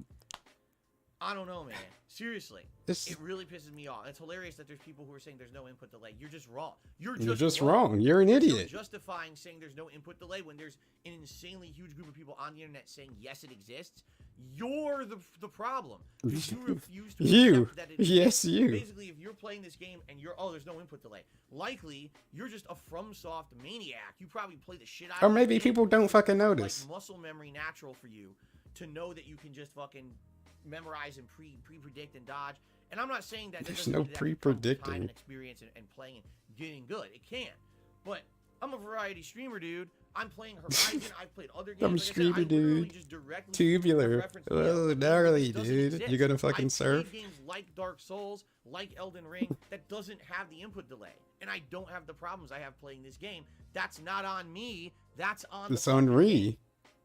I don't know, man. Seriously. this, It really pisses me off. It's hilarious that there's people who are saying there's no input delay. You're just wrong. you're just wrong. You're an idiot. You're justifying saying there's no input delay when there's an insanely huge group of people on the internet saying yes, it exists. You're the problem. Because you refuse to You. accept that it Yes, you. Basically, if you're playing this game and there's no input delay, likely you're just a FromSoft maniac. You probably play the shit out Or of maybe the game. people don't fucking notice. Like muscle memory natural for you to know that you can just fucking memorize and pre-predict and dodge. And I'm not saying that There's doesn't no mean that comes with pre-predicting. time and experience and playing and getting good. It can. But I'm a variety streamer, dude. I'm playing Horizon. I've played other games. I'm a Like I said, streamer, I literally dude. just directly Tubular. reference Oh, it gnarly, doesn't dude. exist. You gonna fucking I've surf? played games like Dark Souls, like Elden Ring, that doesn't have the input delay. And I don't have the problems I have playing this game. That's not on me. That's on It's the on fucking Re. game.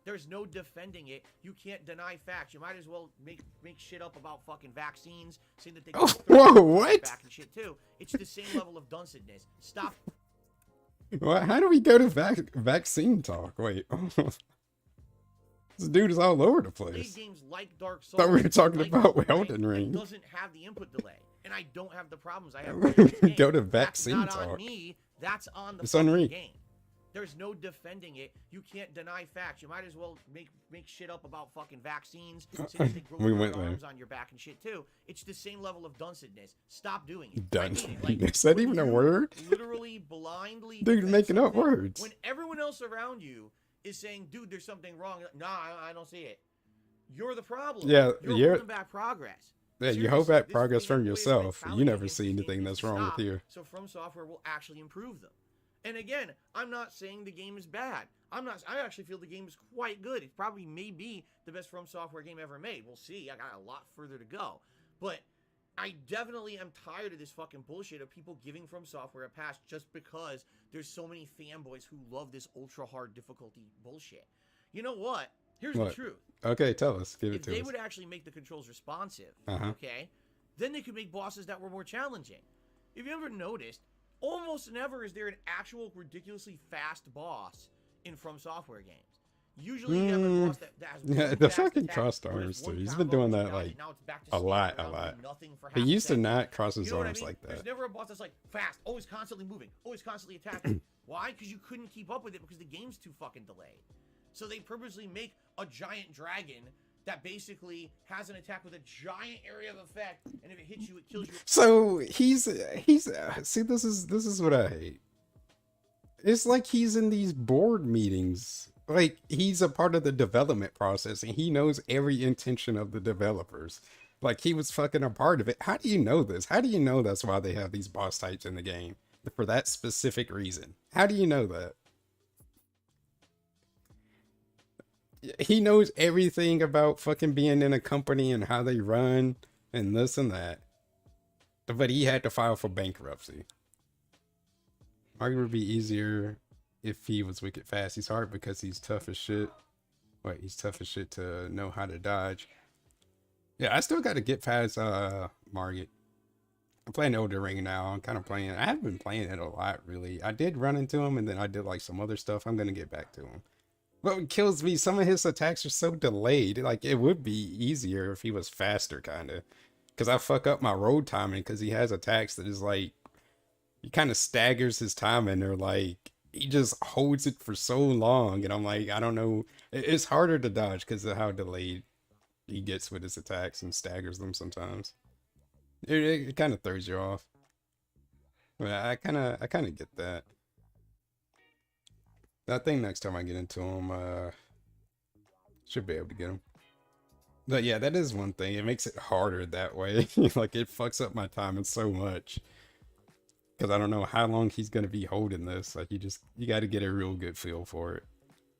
There's no defending it. You can't deny facts. You might as well make shit up about fucking vaccines, saying that they Oh, can whoa, what? back and shit too. It's the same level of dunceedness. Stop. What? How do we go to vaccine talk? Wait. This dude is all over the Play place. games like Dark Souls. Thought we were talking like about Elden Ring. It doesn't have the input delay, and I don't have the problems I have. With this game. Go to That's vaccine not on talk. me. That's on the It's on fucking Re. game. There's no defending it. You can't deny facts. You might as well make shit up about fucking vaccines. Say that they grow We your went there. arms on your back and shit too. It's the same level of dunceedness. Stop doing it. I mean it. Like, Is that when even a you word? Literally blindly. Dude, defend making up something, words. When everyone else around you is saying, "Dude, there's something wrong." Nah, I don't see it. You're the problem. Yeah, you're you're- holding back progress. Yeah, you Seriously, hope at this progress is the from way yourself. mentality You never against see these anything games that's to wrong with stop, you. So From Software will actually improve them. And again, I'm not saying the game is bad. I actually feel the game is quite good. It probably may be the best From Software game ever made. We'll see. I got a lot further to go. But I definitely am tired of this fucking bullshit of people giving From Software a pass just because there's so many fanboys who love this ultra hard difficulty bullshit. You know what? Here's the What? truth. Okay, tell us. Give If it to they us. would actually make the controls responsive, Uh-huh. okay, then they could make bosses that were more challenging. If you ever noticed, almost never is there an actual ridiculously fast boss in From Software games. Usually you have a boss that has Yeah, one the fast fucking attack, crossed where it's arms, one too. He's been combo, doing you that, got it, like, now it's back to a standing lot. around, nothing for He half a used to second. not cross his You know what I arms mean? like There's that. never a boss that's like fast, always constantly moving, always constantly attacking. Why? Because you couldn't keep up with it because the game's too fucking delayed. So they purposely make a giant dragon that basically has an attack with a giant area of effect, and if it hits you, it kills you. So he's see, this is what I hate. It's like he's in these board meetings. Like he's a part of the development process and he knows every intention of the developers. Like he was fucking a part of it. How do you know this? How do you know that's why they have these boss types in the game? For that specific reason. How do you know that? He knows everything about fucking being in a company and how they run and this and that. But he had to file for bankruptcy. Arguably would be easier if he was wicked fast. He's hard because he's tough as shit. Wait, he's tough as shit to know how to dodge. Yeah, I still got to get past Margit. I'm playing Elden Ring now. I'm kind of playing. I haven't been playing it a lot, really. I did run into him, and then I did like some other stuff. I'm gonna get back to him. What kills me, some of his attacks are so delayed. Like it would be easier if he was faster, kind of. Because I fuck up my road timing because he has attacks that is like, he kind of staggers his timing, or like he just holds it for so long, and I'm like, I don't know. It's harder to dodge because of how delayed he gets with his attacks and staggers them sometimes. It kind of throws you off. But I kind of get that. I think next time I get into him, should be able to get him. But yeah, that is one thing. It makes it harder that way. Like it fucks up my timing so much. Because I don't know how long he's gonna be holding this. Like you got to get a real good feel for it.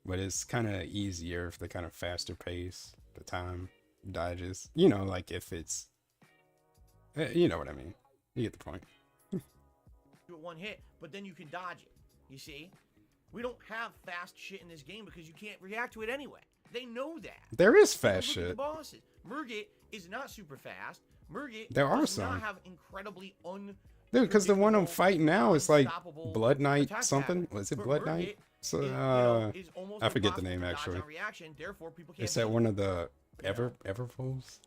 But it's kind of easier if the kind of faster pace, the time dodges. You know, like if it's, you know what I mean. You get the point. Do it one hit, but then you can dodge it. You see, we don't have fast shit in this game because you can't react to it anyway. They know that. There is fast shit. The bosses. Murgit is not super fast. Murgit there are does some. not have incredibly Dude, because the one I'm fighting now is like Blood Knight something. Was it Blood Knight? So I forget the name actually. It's that one of the Everfolds.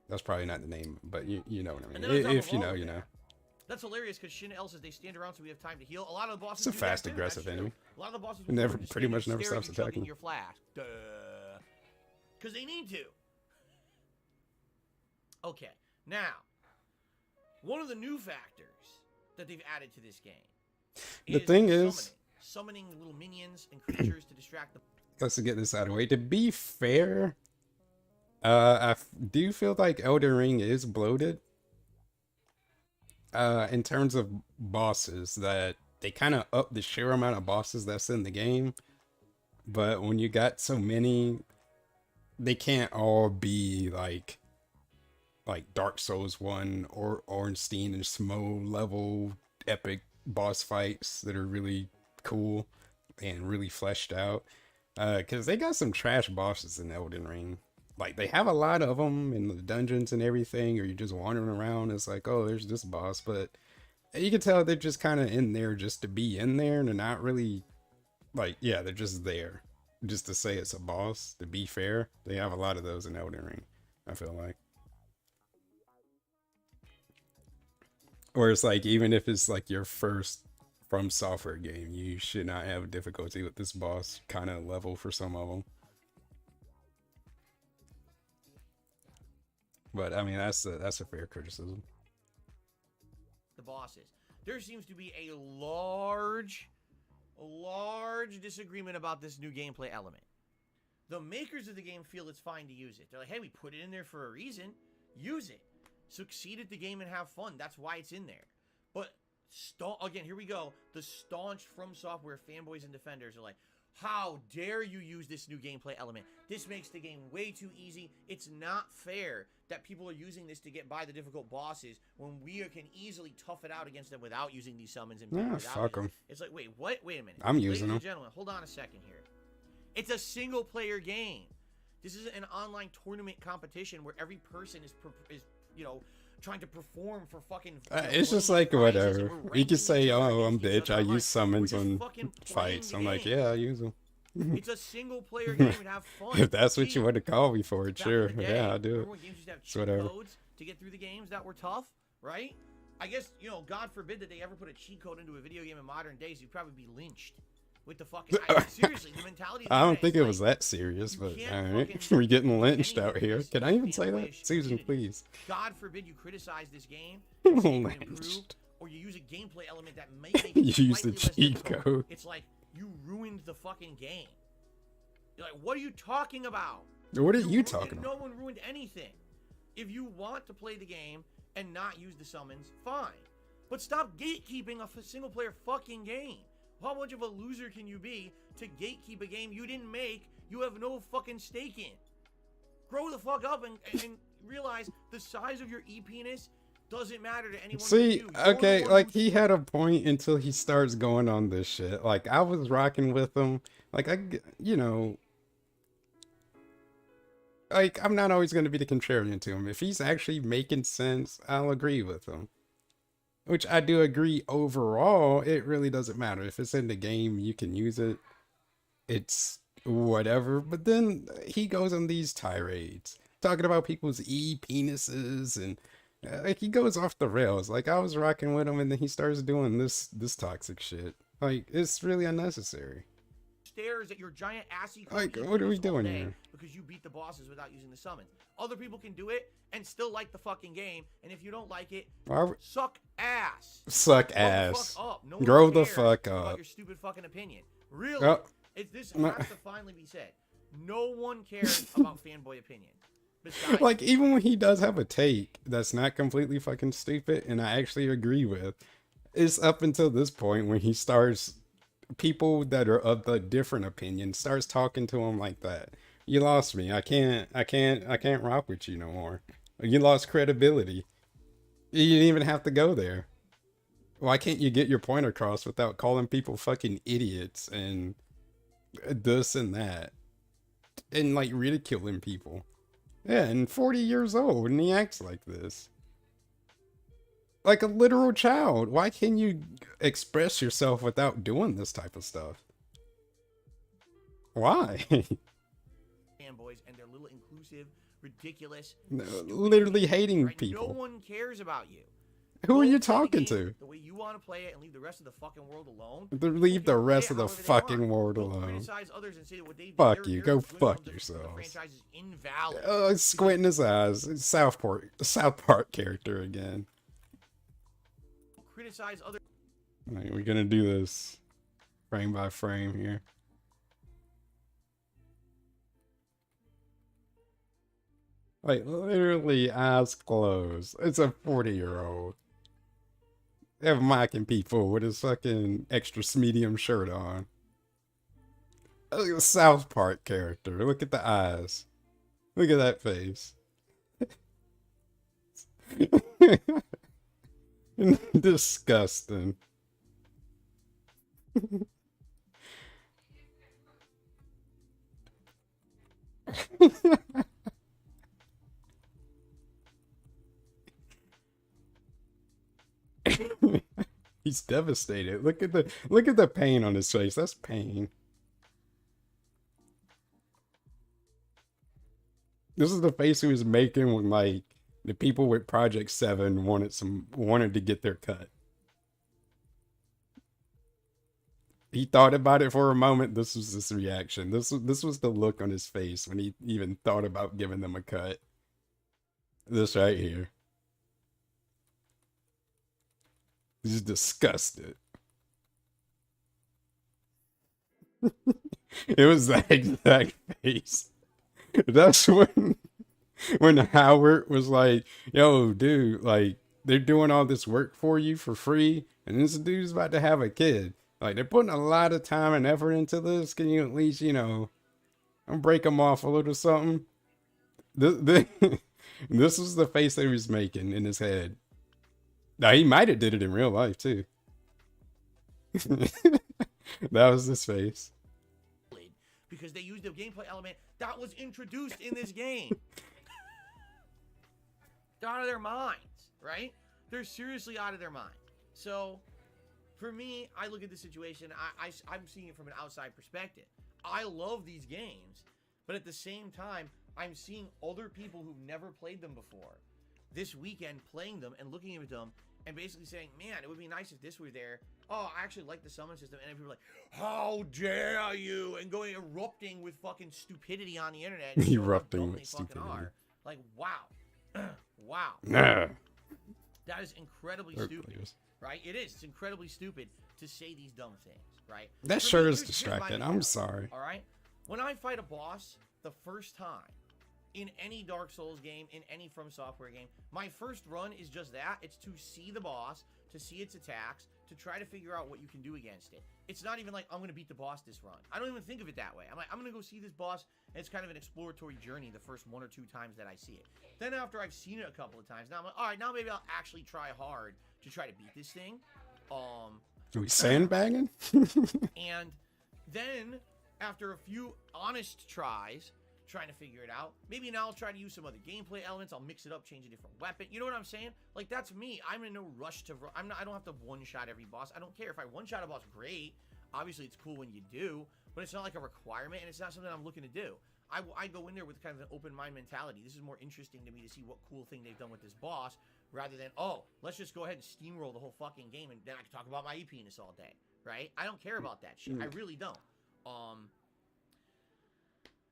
That's probably not the name, but you know what I mean. If you know, you know. That's hilarious because Shin L says they stand around so we have time to heal. A lot of the bosses. It's a fast, aggressive enemy. A lot of the bosses pretty much never stops attacking. Your flash, because they need to. Okay, now one of the new factors that they've added to this game. The thing is, summoning little minions and creatures to distract them. Let's get this out of the way. To be fair, I do feel like Elden Ring is bloated. In terms of bosses, that they kind of up the sheer amount of bosses that's in the game, but when you got so many, they can't all be like Dark Souls 1 or Ornstein and Smo level epic boss fights that are really cool and really fleshed out, because they got some trash bosses in Elden Ring. Like, they have a lot of them in the dungeons and everything, or you're just wandering around. It's like, oh, there's this boss. But you can tell they're just kind of in there just to be in there. And they're not really, like, yeah, they're just there. Just to say it's a boss, to be fair. They have a lot of those in Elden Ring, I feel like. Or it's like, even if it's like your first From Software game, you should not have difficulty with this boss kind of level for some of them. But I mean, that's a fair criticism. The bosses. There seems to be a large disagreement about this new gameplay element. The makers of the game feel it's fine to use it. They're like, hey, we put it in there for a reason. Use it. Succeed at the game and have fun. That's why it's in there. But again, here we go. The staunch From Software fanboys and defenders are like, how dare you use this new gameplay element? This makes the game way too easy. It's not fair that people are using this to get by the difficult bosses when we can easily tough it out against them without using these summons and yeah, fuck them. It's like, wait, what? Wait a minute. I'm using them. Ladies and gentlemen, hold on a second here. It's a single player game. This isn't an online tournament competition where every person is you know, trying to perform for fucking. It's just like whatever. You can say, "Oh, I'm bitch. I use summons on fights." I'm like, "Yeah, I use them." It's a single player game and have fun. If that's what you want to call me for it, sure. Yeah, I do it. Games used to have it's whatever. Codes to get through the games that were tough, right? I guess, you know, God forbid that they ever put a cheat code into a video game in modern days. You'd probably be lynched. with the fucking seriously, the mentality of the I don't internet think is it like, was that serious, you but can't alright. fucking We're getting do lynched anything out with here. this Can I even fan say the way that? it should be Susan, treated. please. God forbid you criticize this game and say it can improve, Lynched. or you use a gameplay element that may make You it use the slightly less cheat difficult. code. It's like you ruined the fucking game. You're like, what are you talking about? What are you talking No about? one ruined anything. If you want to play the game and not use the summons, fine. But stop gatekeeping a single player fucking game. How much of a loser can you be to gatekeep a game you didn't make, you have no fucking stake in? Grow the fuck up and realize the size of your e-penis doesn't matter to anyone. See, but you. okay, like he had a point until he starts going on this shit. Like I was rocking with him. Like you know, like I'm not always going to be the contrarian to him. If he's actually making sense, I'll agree with him. Which I do agree overall, it really doesn't matter. If it's in the game, you can use it. It's whatever. But then he goes on these tirades, talking about people's e-penises and like he goes off the rails. Like I was rocking with him and then he starts doing this toxic shit. Like it's really unnecessary. Stares at your giant assy Like what are we doing here? Because you beat the bosses without using the summons. Other people can do it and still like the fucking game, and if you don't like it, suck ass. Suck Grow ass. the fuck up. No one Grow the cares fuck about up. your stupid fucking opinion. Really? This No. has to finally be said. No one cares about fanboy opinion. Besides, Like even when he does have a take that's not completely fucking stupid and I actually agree with, it's up until this point when he starts people that are of the different opinion starts talking to him like that. You lost me. I can't rock with you no more. You lost credibility. You didn't even have to go there. Why can't you get your point across without calling people fucking idiots and this and that and like ridiculing people? Yeah, and 40 years old and he acts like this. Like a literal child. Why can't you express yourself without doing this type of stuff? Why? fanboys and their little inclusive, ridiculous, literally hating right? people. No one cares about you. Who are Go you play the talking game to? the way you want to play it and leave the rest of the fucking world alone. Leave the rest of the However they fucking want. world Don't alone. criticize others and say that what they did, Fuck their you. Go criticism fuck of the yourselves. franchise is invalid. Squinting his eyes. South Park character again. Criticize others. Alright, we're gonna do this frame by frame here. Like literally eyes closed. It's a 40-year-old. They're mocking people with his fucking extra medium shirt on. Look at the South Park character. Look at the eyes. Look at that face. Disgusting. He's devastated. Look at the pain on his face. That's pain. This is the face he was making when like the people with Project 7 wanted to get their cut. He thought about it for a moment. This was his reaction. This was the look on his face when he even thought about giving them a cut. This right here. He's disgusted. It was that exact face. That's when Howard was like, yo, dude, like, they're doing all this work for you for free, and this dude's about to have a kid. Like, they're putting a lot of time and effort into this. Can you at least, you know, break them off a little something? This was the face that he was making in his head. Now, he might have did it in real life, too. That was his face. Because they used a gameplay element that was introduced in this game. They're out of their minds, right? They're seriously out of their mind. So, for me, I look at the situation, I'm seeing it from an outside perspective. I love these games, but at the same time, I'm seeing other people who've never played them before this weekend playing them and looking at them and basically saying, man, it would be nice if this were there oh, I actually like the summon system, and people are like, how dare you, and going erupting with fucking stupidity on the internet. And Erupting with stupidity. Like, wow. Wow. Nah. That is incredibly stupid, right? It is. It's incredibly stupid to say these dumb things, right? That sure is distracting. I'm sorry. All right? When I fight a boss the first time in any Dark Souls game, in any From Software game, my first run is just that. It's to see the boss, to see its attacks, to try to figure out what you can do against it. It's not even like, I'm going to beat the boss this run. I don't even think of it that way. I'm like, I'm going to go see this boss, and it's kind of an exploratory journey the first 1 or 2 times that I see it. Then after I've seen it a couple of times, now I'm like, all right, now maybe I'll actually try hard to try to beat this thing. Are we sandbagging? And then, after a few honest tries, trying to figure it out, maybe now I'll try to use some other gameplay elements. I'll mix it up, change a different weapon. You know what I'm saying? Like, that's me. I'm in no rush to... I don't have to one-shot every boss. I don't care. If I one-shot a boss, great. Obviously, it's cool when you do, but it's not like a requirement, and it's not something I'm looking to do. I go in there with kind of an open mind mentality. This is more interesting to me to see what cool thing they've done with this boss, rather than, oh, let's just go ahead and steamroll the whole fucking game, and then I can talk about my penis all day, right? I don't care about that shit. I really don't.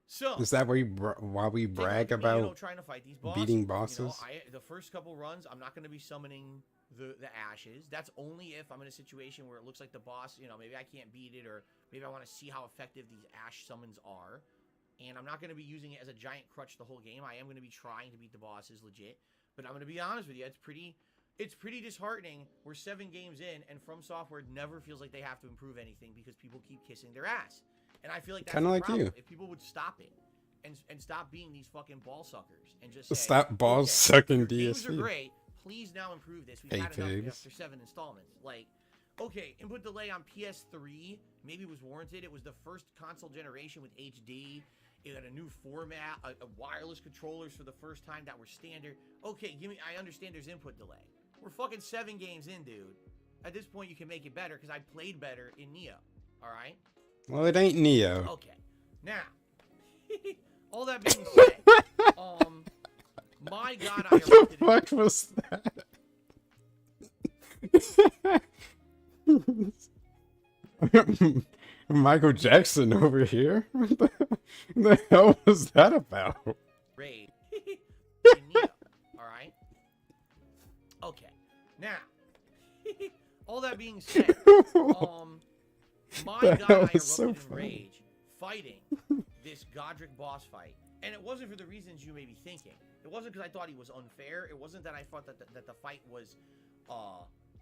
So is that why we brag about trying to fight these bosses, beating bosses? The first couple runs, I'm not going to be summoning the ashes. That's only if I'm in a situation where it looks like the boss, maybe I can't beat it, or maybe I want to see how effective these ash summons are. And I'm not going to be using it as a giant crutch the whole game. I am going to be trying to beat the bosses legit. But I'm going to be honest with you, it's pretty disheartening. We're 7 games in, and From Software never feels like they have to improve anything because people keep kissing their ass. And I feel like that's kind of like problem. If people would stop it and stop being these fucking ball suckers and just say, stop ball sucking DSP. Games are great. Please now improve this. We've had enough after 7 installments. Like, okay, input delay on PS3 maybe was warranted. It was the first console generation with HD. It had a new format, a wireless controllers for the first time that were standard. Okay, I understand there's input delay. We're fucking 7 games in, dude. At this point, you can make it better because I played better in Neo. All right? Well, it ain't Neo. Okay. Now, all that being said, my God, I erupted. What the fuck was that? Michael Jackson over here? What the hell was that about? Raid. In Neo. Alright? Okay. Now, all that being said, my God, I erupted in rage fighting this Godric boss fight. And it wasn't for the reasons you may be thinking. It wasn't because I thought he was unfair. It wasn't that I thought that the fight was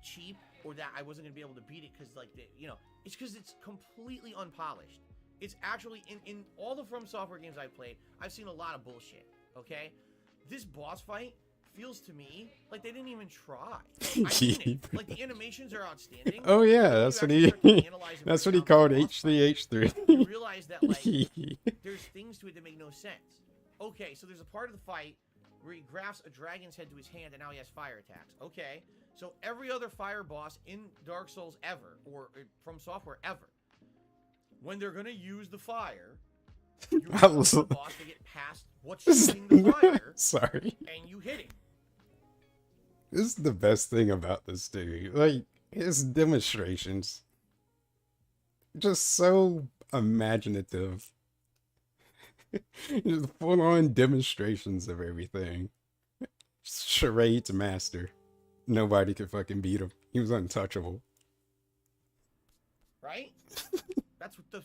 cheap, or that I wasn't gonna be able to beat it because, like, it's because it's completely unpolished. It's actually in all the From Software games I've played, I've seen a lot of bullshit. Okay, this boss fight feels to me like they didn't even try. I mean it. Like, the animations are outstanding. Oh yeah, that's what he called H3H3. You realize that, like, there's things to it that make no sense. Okay, so there's a part of the fight where he grafts a dragon's head to his hand and now he has fire attacks. Okay, so every other fire boss in Dark Souls ever, or From Software ever, when they're gonna use the fire, you use the boss to get past what's shooting the fire. Sorry. And you hit it. This is the best thing about this dude. Like, his demonstrations. Just so imaginative. Just full-on demonstrations of everything. Charades master. Nobody could fucking beat him. He was untouchable. Right?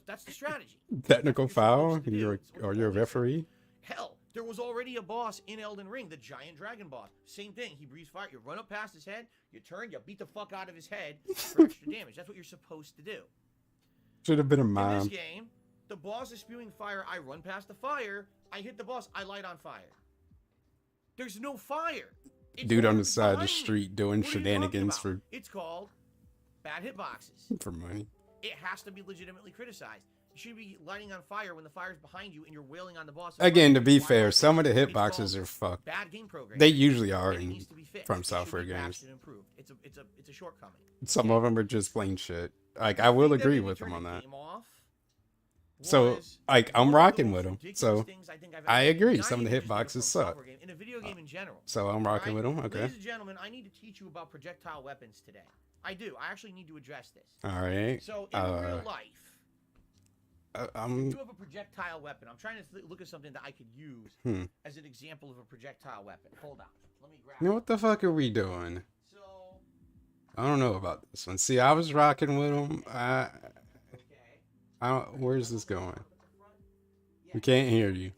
That's the strategy. Technical foul? You're a referee? Hell, there was already a boss in Elden Ring, the giant dragon boss. Same thing. He breathes fire. You run up past his head, you turn, you beat the fuck out of his head for extra damage. That's what you're supposed to do. Should have been a mime. In this game, the boss is spewing fire. I run past the fire. I hit the boss. I light on fire. There's no fire. It's dude on the side of the street doing shenanigans for... It's called bad hitboxes. For money. It has to be legitimately criticized. You should be lighting on fire when the fire's behind you and you're wailing on the boss. Again, to be fair, some of the hitboxes are fucked. Bad game programming. They usually are in From Software games. It's a shortcoming. Some of them are just plain shit. Like, I will agree with them on that. So, like, I'm rocking with them. So, I agree. Some of the hitboxes suck. In a video game in general. So, I'm rocking with them. Okay. Ladies and gentlemen, I need to teach you about projectile weapons today. I do. I actually need to address this. All right. So in real life, I'm. you do have a projectile weapon. I'm trying to look at something that I could use as an example of a projectile weapon. Hold on. Let me grab You know what the fuck are we doing? So. I don't know about this one. See, I was rocking with him. I don't. Where's this going? We can't hear you.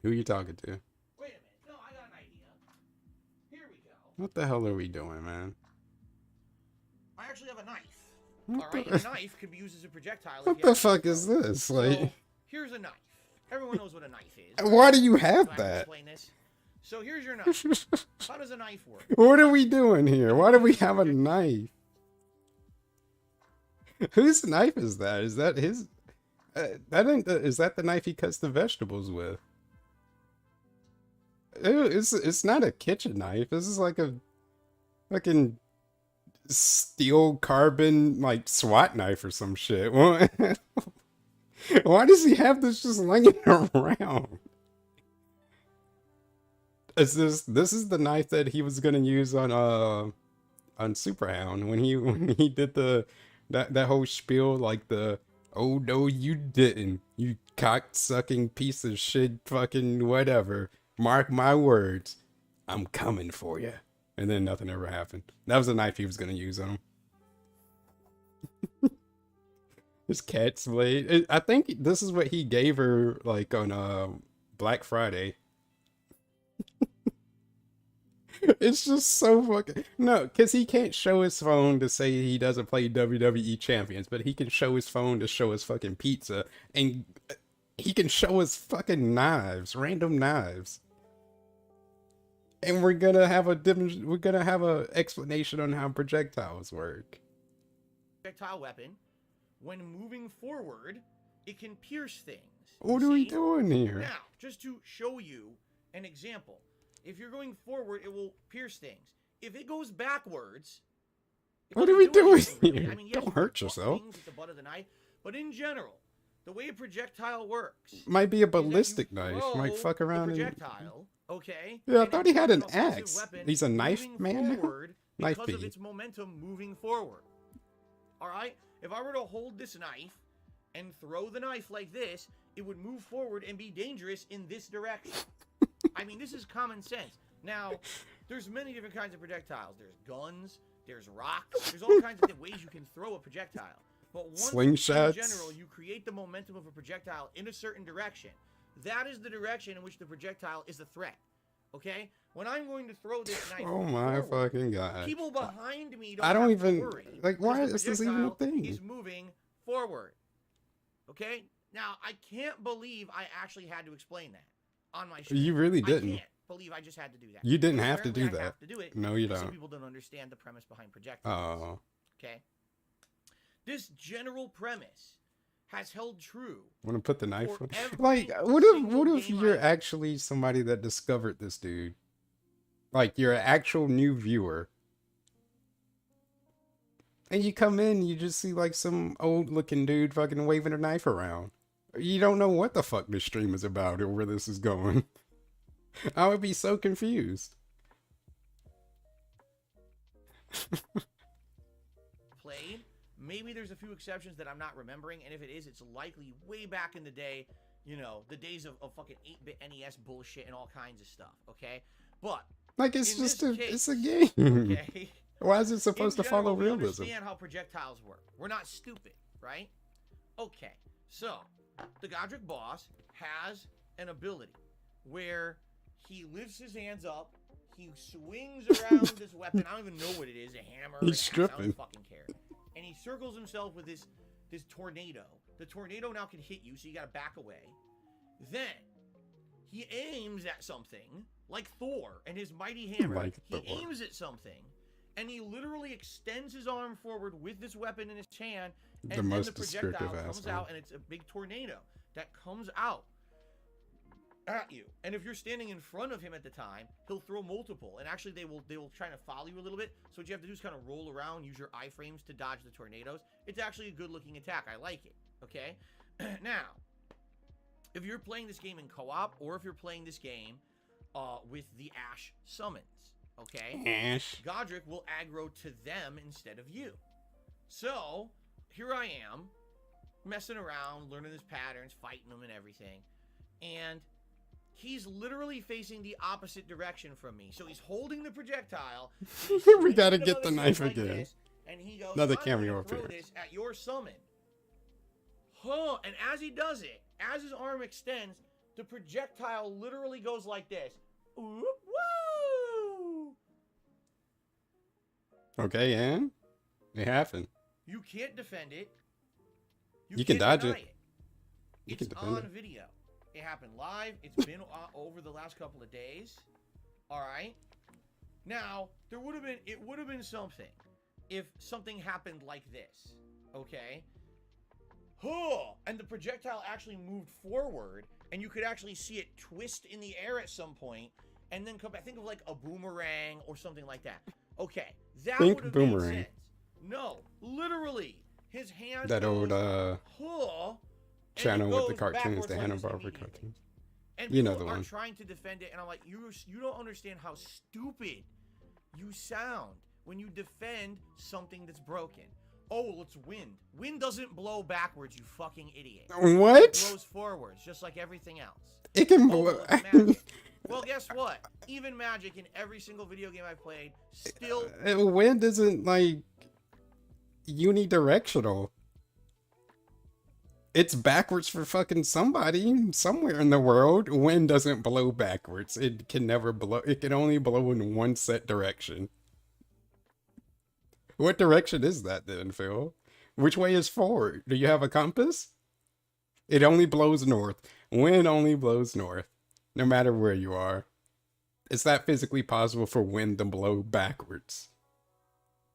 Who are you talking to? Wait a minute. No, I got an idea. Here we go. What the hell are we doing, man? I actually have a knife. Alright, a knife could be used as a projectile. What the fuck is this? Like, so, here's a knife. Everyone knows what a knife is. Why do you have So I that? explain this. So here's your knife. How does a knife work? What are we doing here? Why do we have a knife? Whose knife is that? Is that his? That ain't. Is that the knife he cuts the vegetables with? Ew, it's not a kitchen knife. This is like a fucking steel carbon like SWAT knife or some shit. Why does he have this just laying around? Is this is the knife that he was gonna use on Superhound when he did that whole spiel, like the oh no you didn't, you cock-sucking piece of shit, fucking whatever, mark my words, I'm coming for you, and then nothing ever happened. That was the knife he was gonna use on him. His cat's blade. I think this is what he gave her like on Black Friday. It's just so fucking no, because he can't show his phone to say he doesn't play WWE champions, but he can show his phone to show his fucking pizza, and he can show his fucking knives, random knives. And we're gonna have a explanation on how projectiles work. Projectile weapon, when moving forward, it can pierce things. What are we doing here? Now, just to show you an example. If you're going forward, it will pierce things. If it goes backwards, what are we doing really. here? I mean, yes, don't hurt yourself. Things with the butt of the knife, but in general, the way a projectile works might be a ballistic knife. Might fuck around the and projectile. Okay. Yeah, I thought he had an offensive axe. weapon He's a knife man. Knife because of bee. its momentum moving forward. All right. If I were to hold this knife and throw the knife like this, it would move forward and be dangerous in this direction. I mean, this is common sense. Now, there's many different kinds of projectiles. There's guns, there's rocks, there's all kinds of ways you can throw a projectile. But once, Slingshots. in general, you create the momentum of a projectile in a certain direction, that is the direction in which the projectile is a threat. Okay? When I'm going to throw this knife Oh my forward, fucking god. people behind me I don't have even to worry like why because is the this even a projectile thing? is moving forward. Okay? Now, I can't believe I actually had to explain that on my show. You really didn't. I can't believe I just had to do that. You didn't But have to do apparently I that. have to do it. No, you Some don't. people don't understand the premise behind projectiles. Oh. Okay? This general premise has held true. Want to put the knife For on? every Like, what if single game you're I've- actually somebody that discovered this dude? Like, you're an actual new viewer. And you come in, you just see like some old looking dude fucking waving a knife around. You don't know what the fuck this stream is about or where this is going. I would be so confused. Played. Maybe there's a few exceptions that I'm not remembering, and if it is, it's likely way back in the day, you know, the days of fucking 8-bit NES bullshit and all kinds of stuff, okay? But Like, it's in just this it's a case, game. okay? Why is it supposed to follow we realism? understand how projectiles work. We're not stupid, right? Okay, so the Godric boss has an ability where he lifts his hands up, he swings around this weapon. I don't even know what it is, a hammer. He's an axe, I stripping. don't fucking care. And he circles himself with this tornado. The tornado now can hit you, so you gotta back away. Then he aims at something like Thor and his mighty hammer. Like he Thor. aims at something, and he literally extends his arm forward with this weapon in his hand, and The then most the projectile descriptive comes asshole. out, and it's a big tornado that comes out at you. And if you're standing in front of him at the time, he'll throw multiple, and actually they will try to follow you a little bit. So what you have to do is kind of roll around, use your iframes to dodge the tornadoes. It's actually a good looking attack. I like it. Okay. Now, if you're playing this game in co-op, or if you're playing this game with the Ash summons, Okay? Ash. Godric will aggro to them instead of you. So, here I am, messing around, learning his patterns, fighting them and everything. And he's literally facing the opposite direction from me. So he's holding the projectile. We gotta get the knife like again. this, and he goes, Another I'm cameo gonna throw appearance. this at your summon. Huh. And as he does it, as his arm extends, the projectile literally goes like this. Whoop, woo! Okay, and it happened. You can't defend it. You can can't dodge deny it. You It's can defend on it. video. It happened live. It's been over the last couple of days. All right. Now, it would have been something if something happened like this. Okay. Huh. And the projectile actually moved forward, and you could actually see it twist in the air at some point, and then come back. Think of like a boomerang or something like that. Okay. That Think would have boomerang. made sense. No, literally, his hand. That old huh, channel with the goes cartoons, backwards the like this Hanna-Barbera immediately. cartoons. And You know people the are one. trying to defend it, and I'm like, you don't understand how stupid you sound when you defend something that's broken. Oh, well, it's wind. Wind doesn't blow backwards, you fucking idiot. It What? blows forwards, just like everything else. It can Oh, blow. well, it's magic. Well, guess what? Even magic in every single video game I've played still. Wind isn't like unidirectional. It's backwards for fucking somebody somewhere in the world. Wind doesn't blow backwards. It can never blow. It can only blow in one set direction. What direction is that then, Phil? Which way is forward? Do you have a compass? It only blows north. Wind only blows north, no matter where you are. Is that physically possible for wind to blow backwards?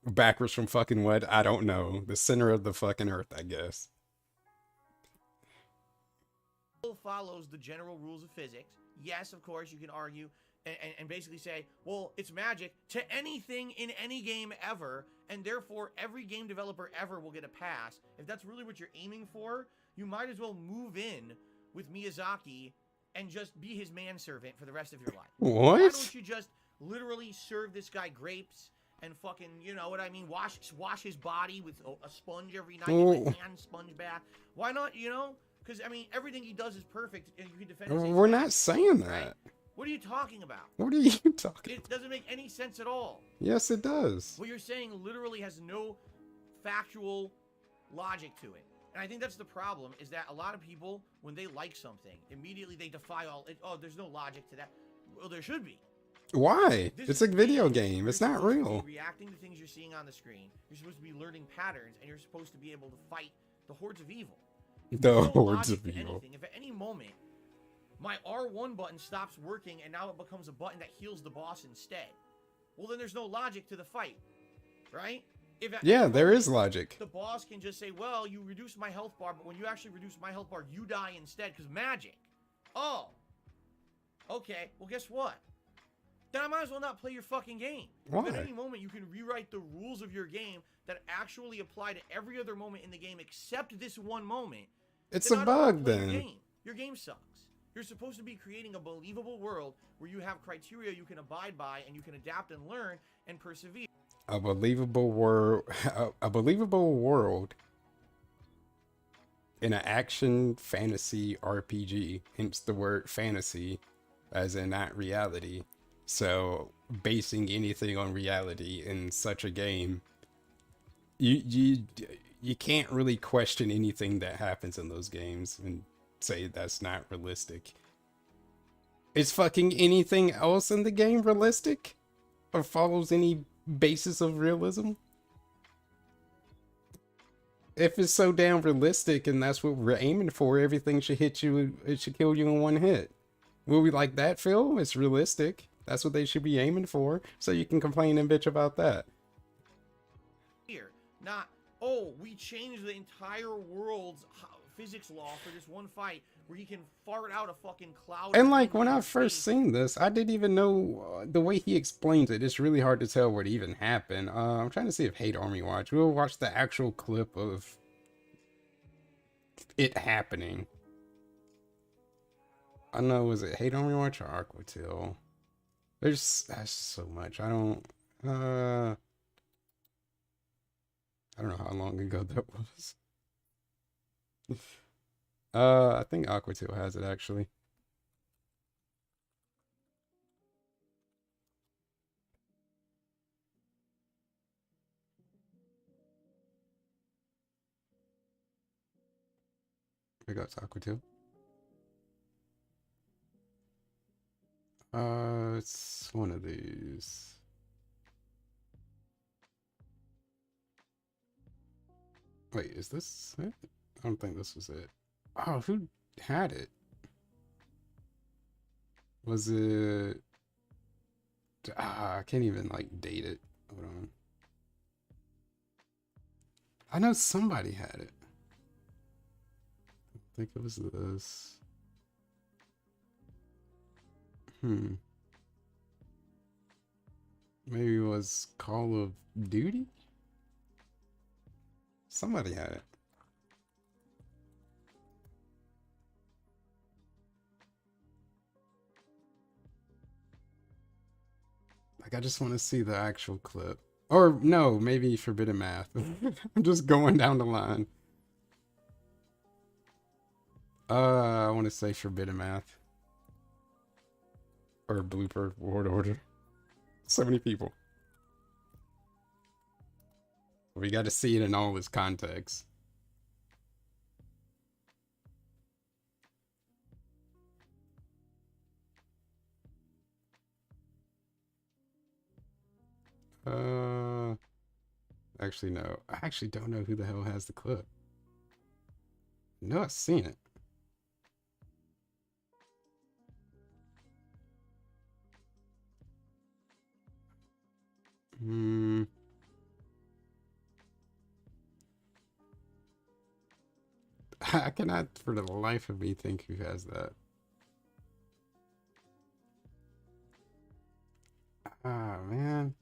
Backwards from fucking what? I don't know. The center of the fucking earth, I guess. Follows the general rules of physics. Yes, of course, you can argue and basically say, well, it's magic to anything in any game ever, and therefore every game developer ever will get a pass. If that's really what you're aiming for, you might as well move in with Miyazaki and just be his manservant for the rest of your life. What? Why don't you just literally serve this guy grapes and fucking, you know what I mean, wash his body with a sponge every night, and a hand sponge bath? Why not, you know? Because, I mean, everything he does is perfect, and you can defend his We're not attack, saying that. right? What are you talking about? What are you talking It about? doesn't make any sense at all. Yes, it does. What you're saying literally has no factual logic to it. And I think that's the problem, is that a lot of people, when they like something, immediately they defy all, oh, there's no logic to that. Well, there should be. Why? This It's is a video real. game. You're It's not supposed to real. be reacting to things you're seeing on the screen. You're supposed to be learning patterns, and you're supposed to be able to fight the hordes of evil. The There's no hordes logic of to evil. anything. If at any moment my R1 button stops working and now it becomes a button that heals the boss instead, well, then there's no logic to the fight, right? If at Yeah, any there moment is logic. the boss can just say, well, you reduce my health bar, but when you actually reduce my health bar, you die instead because magic. Oh. Okay, well, guess what? Then I might as well not play your fucking game. Why? If at any moment you can rewrite the rules of your game that actually apply to every other moment in the game except this one moment, It's then a I don't wanna bug play your then. game. Your game sucks. You're supposed to be creating a believable world where you have criteria you can abide by and you can adapt and learn and persevere. A believable world. A believable world in an action fantasy RPG. Hence the word fantasy, as in not reality. So basing anything on reality in such a game, you can't really question anything that happens in those games and say that's not realistic. Is fucking anything else in the game realistic? Or follows any basis of realism? If it's so damn realistic and that's what we're aiming for, everything should hit you, it should kill you in one hit. Will we like that, Phil? It's realistic. That's what they should be aiming for. So you can complain and bitch about that. Here, not, oh, we changed the entire world's physics law for this one fight where he can fart out a fucking cloud. And of like wind when in I your first face. seen this, I didn't even know the way he explains it. It's really hard to tell what even happened. I'm trying to see if Hate Army Watch. We'll watch the actual clip of it happening. I know, was it Hate Army Watch or Aquatil? That's so much. I don't know how long ago that was. I think Aquatail has it actually. I got Aquatail. It's one of these. Wait, is this it? I don't think this was it. Oh, who had it? Was it? I can't even like date it. Hold on. I know somebody had it. I think it was this. Maybe it was Call of Duty? Somebody had it. Like, I just want to see the actual clip. Or, no, maybe Forbidden Math. I'm just going down the line. I want to say Forbidden Math. Or Blooper Ward Order. So many people. We got to see it in all its context. Actually, no. I actually don't know who the hell has the clip. No, I've seen it. I cannot for the life of me think who has that. Ah, man.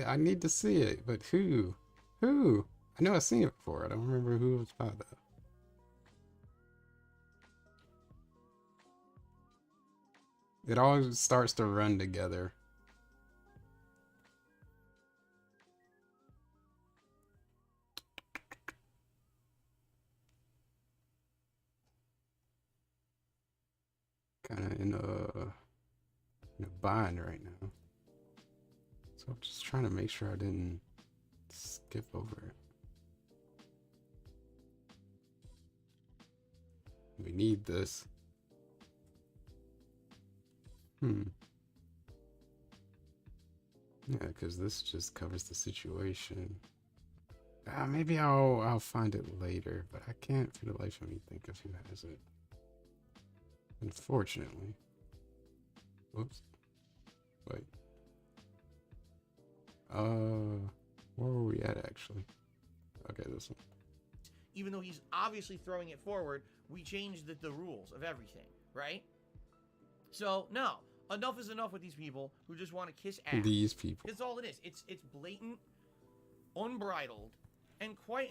I need to see it, but who? Who? I know I've seen it before. I don't remember who it was by though. It all starts to run together. Kind of in a bind right now. So I'm just trying to make sure I didn't skip over it. We need this. Yeah, because this just covers the situation. Maybe I'll find it later, but I can't for the life of me think of who has it. Unfortunately. Whoops. Wait. Where were we at actually? Okay, this one. Even though he's obviously throwing it forward, we changed the rules of everything, right? So, no. Enough is enough with these people who just want to kiss ass. These people. That's all it is. It's blatant, unbridled, and quite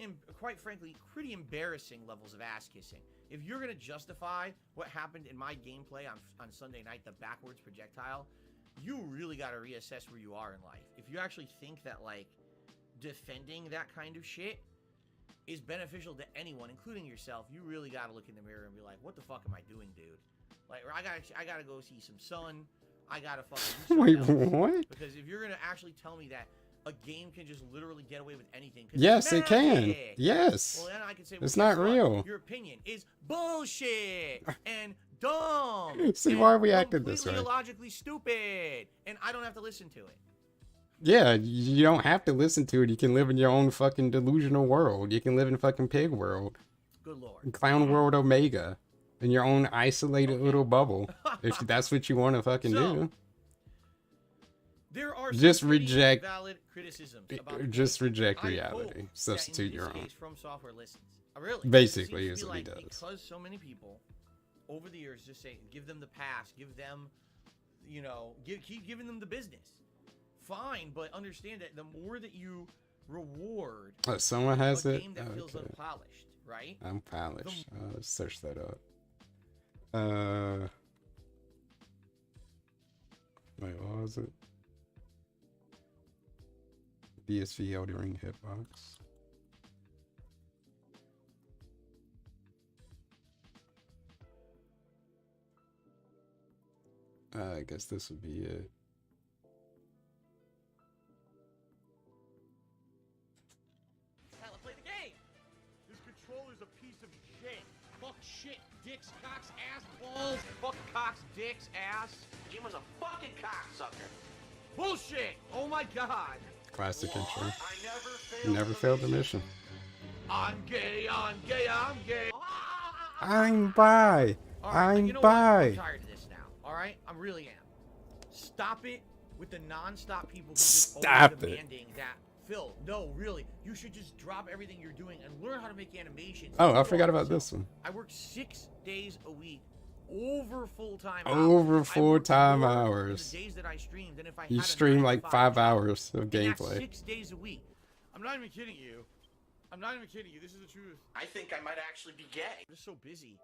frankly, pretty embarrassing levels of ass kissing. If you're going to justify what happened in my gameplay on Sunday night, the backwards projectile, you really got to reassess where you are in life. If you actually think that, like, defending that kind of shit is beneficial to anyone, including yourself, you really got to look in the mirror and be like, what the fuck am I doing, dude? Like, I gotta go see some sun. I gotta fucking do Wait, something else. what? Because if you're gonna actually tell me that a game can just literally get away with anything, yes, it can. Yes. Well, then I can say, well, it's not real. Your opinion is bullshit and dumb. See and why we acted this way? Completely illogically stupid, and I don't have to listen to it. Yeah, you don't have to listen to it. You can live in your own fucking delusional world. You can live in fucking pig world. Good lord. Clown world Omega. In your own isolated little bubble. If that's what you want to fucking do. There are just reject valid criticisms about just reject reality. Substitute your own. From Software listens. Really. Basically is what he does. Because so many people over the years just say, give them the pass, give them, you know, keep giving them the business. Fine, but understand that the more that you reward someone has a it. game that feels unpolished, right? Unpolished. Let's search that up. Wait, what was it? DSP Elden Ring hitbox. I guess this would be it. Hell, play the game! This controller's a piece of shit. Fuck shit, dicks, cocks, ass, balls. Fuck cocks, dicks, ass. Jim was a fucking cocksucker. Bullshit! Oh my god! Classic intro. I Never failed the mission. I'm gay, I'm gay, I'm gay. I'm bi. Alright, I'm you know bi. what? I'm tired of this now. Alright? I really am. Stop it with the non-stop people who just Stop always demanding that. Phil, no, really. You should just drop everything you're doing and learn how to make animations. Oh, I forgot about this one. I work 6 days a week. Over full-time hours. The days that I streamed, and if I You had a stream 9 to like 5 5 job, hours of and that's gameplay. 6 days a week. I'm not even kidding you. I'm not even kidding you. This is the truth. I think I might actually be gay. I'm just so busy.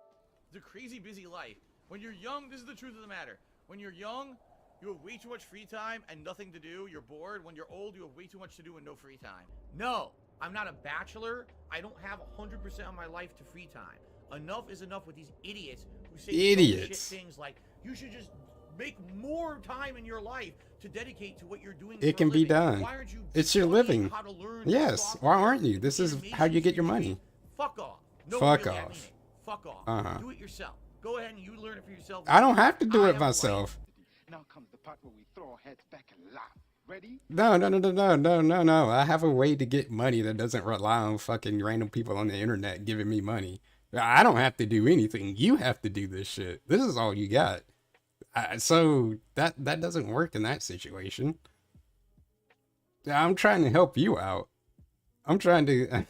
It's a crazy busy life. When you're young, this is the truth of the matter. When you're young, you have way too much free time and nothing to do. You're bored. When you're old, you have way too much to do and no free time. No, I'm not a bachelor. I don't have 100% of my life to free time. Enough is enough with these idiots who say shit things like, you should just make more time in your life to dedicate to what you're doing. It can be done. Why aren't you It's your living. how to learn Yes. Why aren't you? This is how you get your money. Fuck off. No, Fuck really, I off. mean it. Fuck off. Do it yourself. Go ahead and you learn it for yourself. I don't have to do I it have a life. myself. Now comes the part where we throw our heads back and laugh. Ready? No. I have a way to get money that doesn't rely on fucking random people on the internet giving me money. I don't have to do anything. You have to do this shit. This is all you got. So that doesn't work in that situation. I'm trying to help you out. I'm trying to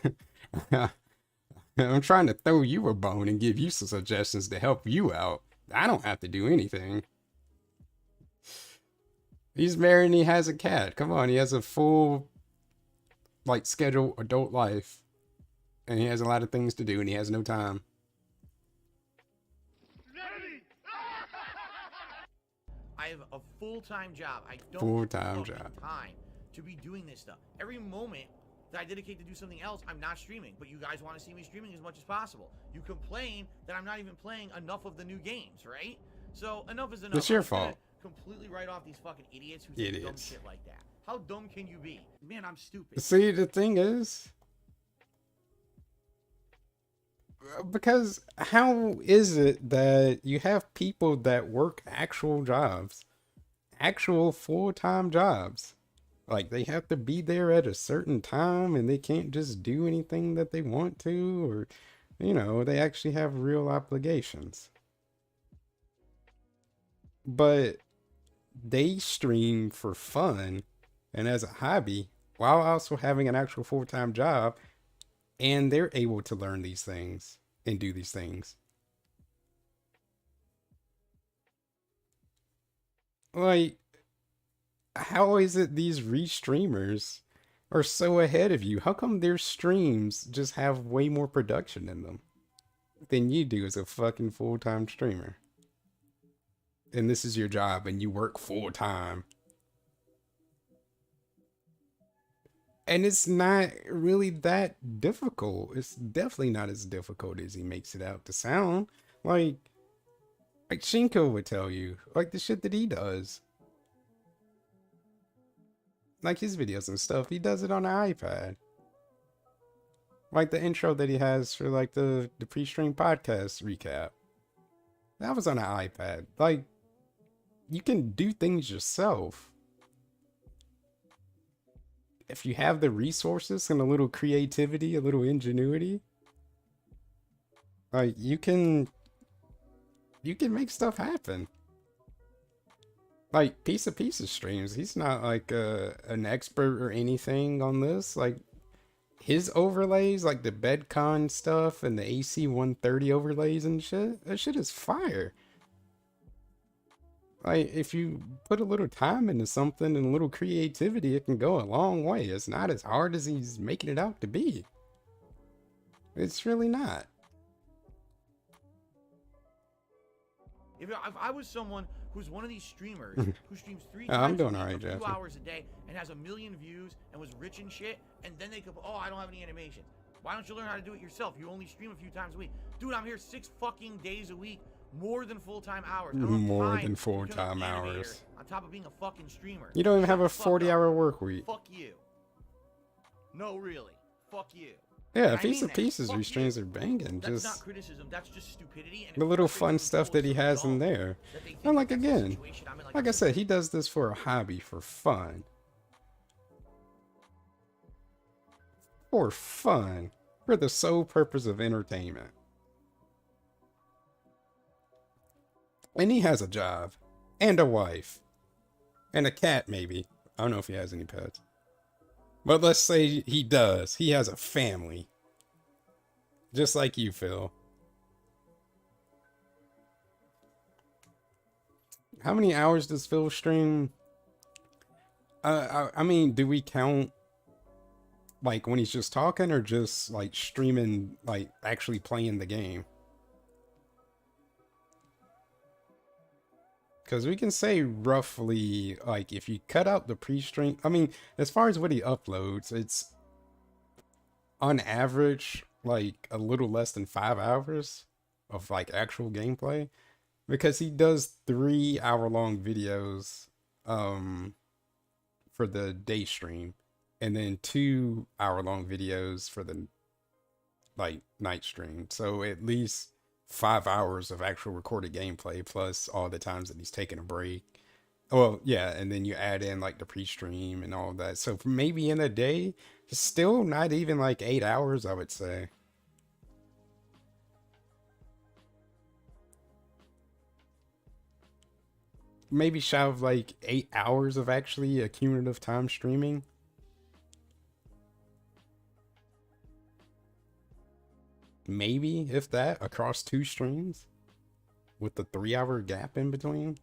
I'm trying to throw you a bone and give you some suggestions to help you out. I don't have to do anything. He's married and he has a cat. Come on, he has a full, like, scheduled adult life. And he has a lot of things to do and he has no time. I have a full-time job. I don't Full-time have job. time to be doing this stuff. Every moment that I dedicate to do something else, I'm not streaming. But you guys want to see me streaming as much as possible. You complain that I'm not even playing enough of the new games, right? So enough is enough. It's your I'm just gonna fault. Completely write off these fucking idiots who say dumb shit like that. How dumb can you be? Man, I'm stupid. See, the thing is, because how is it that you have people that work actual jobs, actual full-time jobs? Like, they have to be there at a certain time and they can't just do anything that they want to, or, you know, they actually have real obligations. But they stream for fun and as a hobby while also having an actual full-time job, and they're able to learn these things and do these things. Like, how is it these re-streamers are so ahead of you? How come their streams just have way more production in them than you do as a fucking full-time streamer? And this is your job and you work full-time. And it's not really that difficult. It's definitely not as difficult as he makes it out to sound. Like Shinko would tell you, like the shit that he does. Like his videos and stuff, he does it on an iPad. Like the intro that he has for like the pre-stream podcast recap. That was on an iPad. Like, you can do things yourself. If you have the resources and a little creativity, a little ingenuity, like you can make stuff happen. Like Piece of Pieces streams, he's not like an expert or anything on this. Like his overlays, like the Bedcon stuff and the AC 130 overlays and shit, that shit is fire. Like, if you put a little time into something and a little creativity, it can go a long way. It's not as hard as he's making it out to be. It's really not. If I was someone who's one of these streamers who streams 3 Oh, times I'm doing a week alright, for 2 Jeffrey. hours a day and has 1 million views and was rich and shit, and then they could, oh, I don't have any animations. Why don't you learn how to do it yourself? You only stream a few times a week. Dude, I'm here 6 fucking days a week, more than full-time hours. I don't have More time than to become an full-time animator hours. on top of being a fucking streamer. You don't even have a Shut the fuck 40-hour up. work week. Fuck you. No, really. Fuck you. Yeah, And I Piece mean of that. Pieces Fuck streams you. are banging. That's Just not criticism. That's just stupidity. And the it little frustrates fun me stuff people that he so has in dumb there. that they think And like that that's the again, situation I'm in. like I said, he does this for a hobby, for fun. For fun. For the sole purpose of entertainment. And he has a job. And a wife. And a cat, maybe. I don't know if he has any pets. But let's say he does. He has a family. Just like you, Phil. How many hours does Phil stream? I mean, do we count like when he's just talking or just like streaming, like actually playing the game? Because we can say roughly, like, if you cut out the pre-stream, I mean, as far as what he uploads, it's on average, like, a little less than 5 hours of, like, actual gameplay. Because he does 3-hour-long videos, for the day stream. And then 2-hour-long videos for the, like, night stream. So at least 5 hours of actual recorded gameplay plus all the times that he's taking a break. Well, yeah, and then you add in like the pre-stream and all that. So maybe in a day, it's still not even like 8 hours, I would say. Maybe shy of like 8 hours of actually accumulative time streaming. Maybe, if that, across 2 streams with the 3-hour gap in between.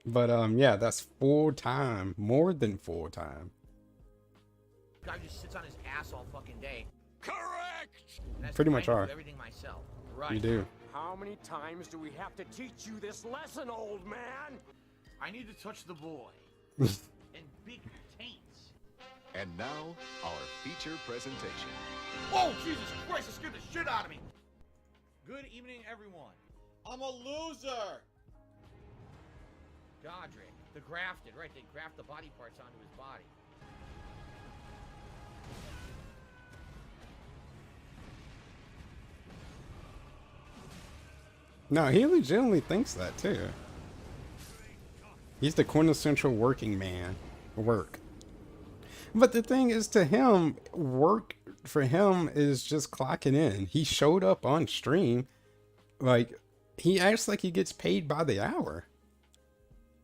But yeah, that's full time, more than full time. Guy just sits on his ass all fucking day. Correct! And that's Pretty fine much to are. do everything myself. Right. You do. How many times do we have to teach you this lesson, old man? I need to touch the boy. And big taints. And now, our feature presentation. Oh, Jesus Christ, that scared the shit out of me. Good evening, everyone. I'm a loser. Godric, the grafted, right? They graft the body parts onto his body. No, he legitimately thinks that too. He's the quintessential working man. Work. But the thing is, to him, work for him is just clocking in. He showed up on stream. Like, he acts like he gets paid by the hour.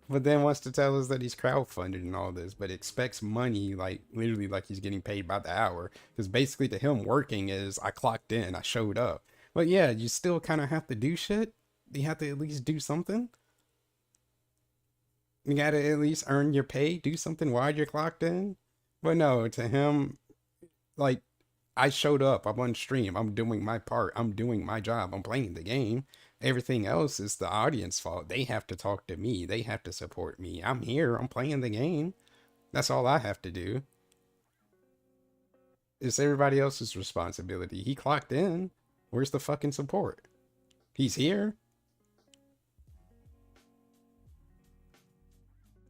But then wants to tell us that he's crowdfunded and all this, but expects money, like, literally like he's getting paid by the hour. Because basically to him, working is, I clocked in, I showed up. But yeah, you still kind of have to do shit. You have to at least do something. You gotta at least earn your pay, do something while you're clocked in. But no, to him, like, I showed up, I'm on stream, I'm doing my part, I'm doing my job, I'm playing the game. Everything else is the audience fault. They have to talk to me, they have to support me. I'm here, I'm playing the game. That's all I have to do. It's everybody else's responsibility. He clocked in. Where's the fucking support? He's here.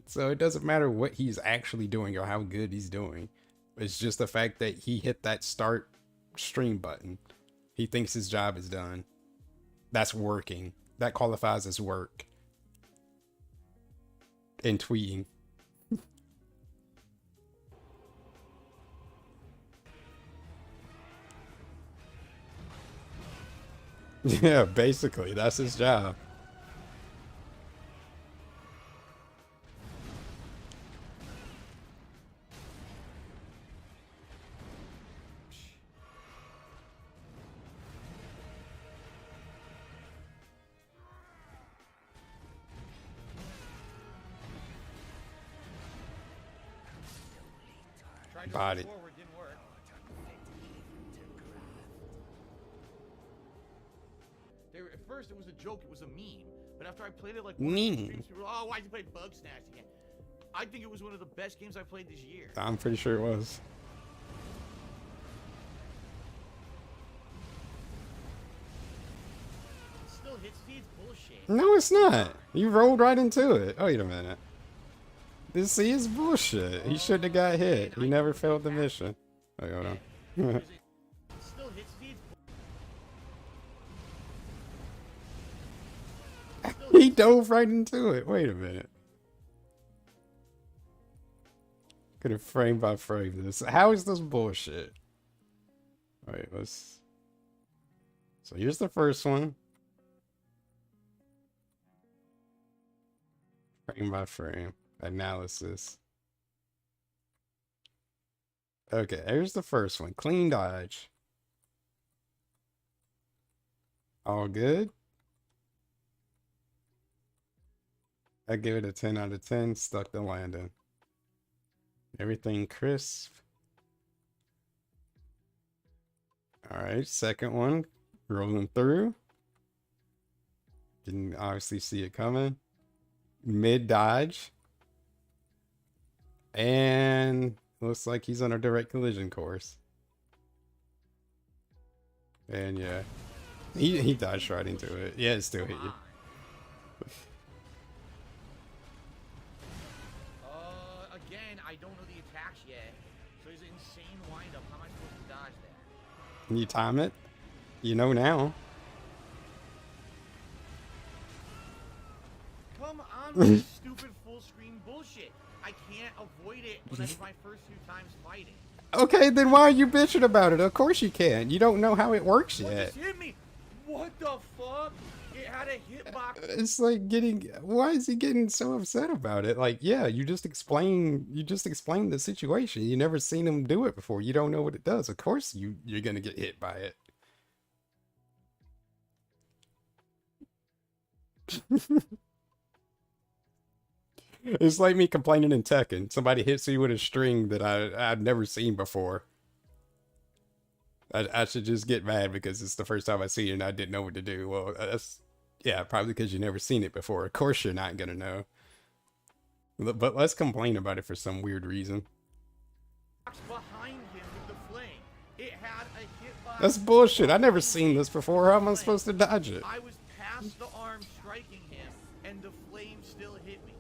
So it doesn't matter what he's actually doing or how good he's doing. It's just the fact that he hit that start stream button. He thinks his job is done. That's working. That qualifies as work. And tweeting. Yeah, basically, that's his job. Tried to Body. roll forward, didn't work. There first it was a joke, it was a meme. But after I played it like Meme. streams, people were, oh, why'd you play Bug Snatch again? I think it was one of the best games I played this year. I'm pretty sure it was. It still hit speed's bullshit. No, it's not. You rolled right into it. Wait a minute. This is bullshit. He shouldn't have got hit. He never failed the mission. Wait, hold on. It still hit speed's He dove right into it. Wait a minute. Could have frame by frame this. How is this bullshit? Wait, let's. So here's the first one. Frame by frame analysis. Okay, here's the first one. Clean dodge. All good. I give it a 10 out of 10. Stuck the landing. Everything crisp. Alright, second one. Rolling through. Didn't obviously see it coming. Mid dodge. And looks like he's on a direct collision course. And yeah. He dodged right into it. Yeah, it still hit you. Again, I don't know the attacks yet. So there's an insane windup. How am I supposed to dodge that? Can you time it? You know now. Come on with this stupid full screen bullshit. I can't avoid it when that's my first few times fighting. Okay, then why are you bitching about it? Of course you can. You don't know how it works What yet. just hit me? What the fuck? It had a hitbox. It's like getting. Why is he getting so upset about it? Like, yeah, you just explained the situation. You never seen him do it before. You don't know what it does. Of course you're gonna get hit by it. It's like me complaining in Tekken. Somebody hits me with a string that I've never seen before. I should just get mad because it's the first time I see it and I didn't know what to do. Well, that's, yeah, probably because you've never seen it before. Of course you're not gonna know. But let's complain about it for some weird reason. Behind him with the flame. It had a hitbox. That's bullshit. I never seen this before. How am I supposed to dodge it? I was past the arm striking him, and the flame still hit me.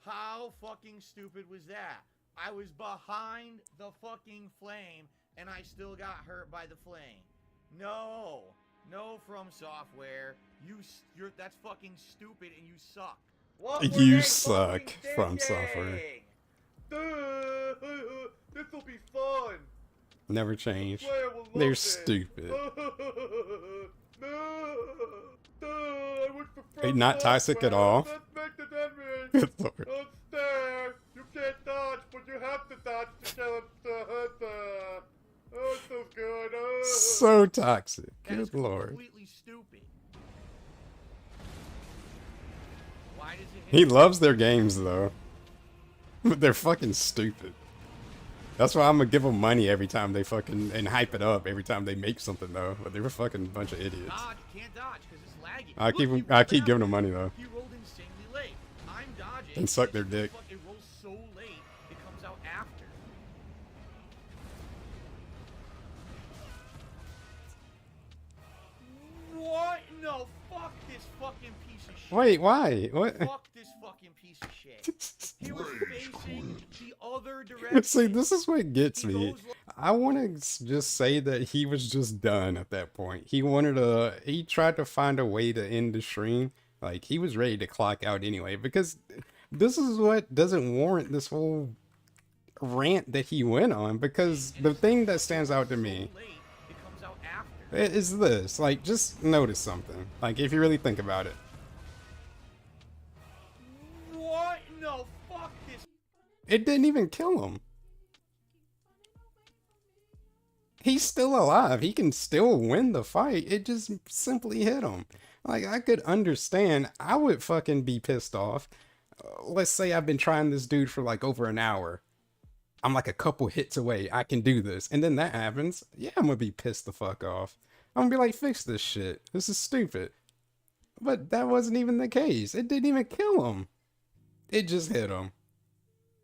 How fucking stupid was that? I was behind the fucking flame, and I still got hurt by the flame. No, From Software, you're that's fucking stupid, and you suck. What were You they suck, fucking From Software. thinking? This'll be fun. Never change. Player will love They're it. stupid. I work for Hey, From not toxic at Software. all. Let's make the damage. Good lord. Don't stare. You can't dodge, but you have to dodge to kill it. Oh, it's so good. So toxic. That is Good lord. completely stupid. Why does it hit He loves their games though. But they're fucking stupid. That's why I'm gonna give them money every time they fucking and hype it up every time they make something though. But they're a fucking bunch of idiots. dodge? Can't dodge because it's laggy. I Look, keep he rolled I keep out. giving them money though. He rolled insanely late. I'm dodging. And suck it's their just dick. It rolls so late, it comes out after. What? No, fuck this fucking piece of shit. Wait, why? What? Fuck this fucking piece of shit. He was facing the other direction. See, this is what gets He me. goes like- I want to just say that he was just done at that point. He tried to find a way to end the stream. Like, he was ready to clock out anyway, because this is what doesn't warrant this whole rant that he went on, because the thing that stands out to me So late, it comes out after. is this. Like, just notice something. Like, if you really think about it. What? No, fuck this. It didn't even kill him. He's still alive. He can still win the fight. It just simply hit him. Like, I could understand. I would fucking be pissed off. Let's say I've been trying this dude for like over an hour. I'm like a couple hits away. I can do this. And then that happens. Yeah, I'm gonna be pissed the fuck off. I'm gonna be like, fix this shit. This is stupid. But that wasn't even the case. It didn't even kill him. It just hit him.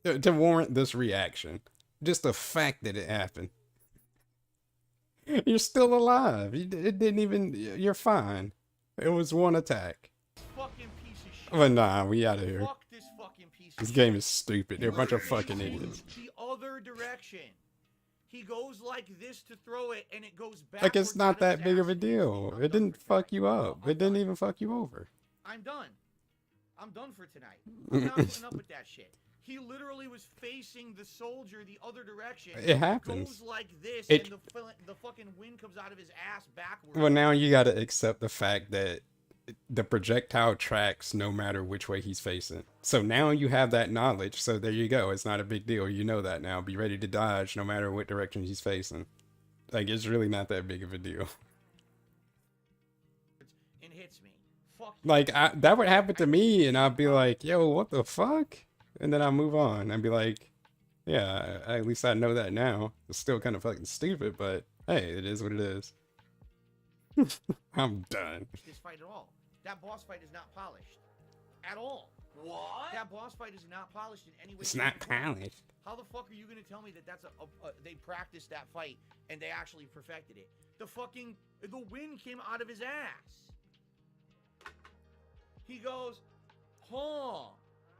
To warrant this reaction. Just the fact that it happened. You're still alive. It didn't even... You're fine. It was one attack. Fucking piece of shit. But nah, we out of here. Fuck this fucking piece of This shit. game is stupid. They're a bunch of fucking He idiots. goes the other direction. He goes like this to throw it, and it goes back. Like, it's not that big of a deal. It didn't fuck you up. It didn't even fuck you over. I'm done. I'm done for tonight. I'm not putting up with that shit. He literally was facing the soldier the other direction. It happens. Goes like this, It- and the fucking wind comes out of his ass backwards. Well, now you gotta accept the fact that the projectile tracks no matter which way he's facing. So now you have that knowledge. So there you go. It's not a big deal. You know that now. Be ready to dodge no matter what direction he's facing. Like, it's really not that big of a deal. And hits me. Fuck you. Like, that would happen to me, and I'd be like, yo, what the fuck? And then I move on. I'd be like, yeah, at least I know that now. It's still kind of fucking stupid, but hey, it is what it is. I'm done. This fight at all. That boss fight is not polished. At all. What? That boss fight is not polished in any way. It's shape, not or form. polished. How the fuck are you gonna tell me that that's they practiced that fight and they actually perfected it? The wind came out of his ass. He goes, huh,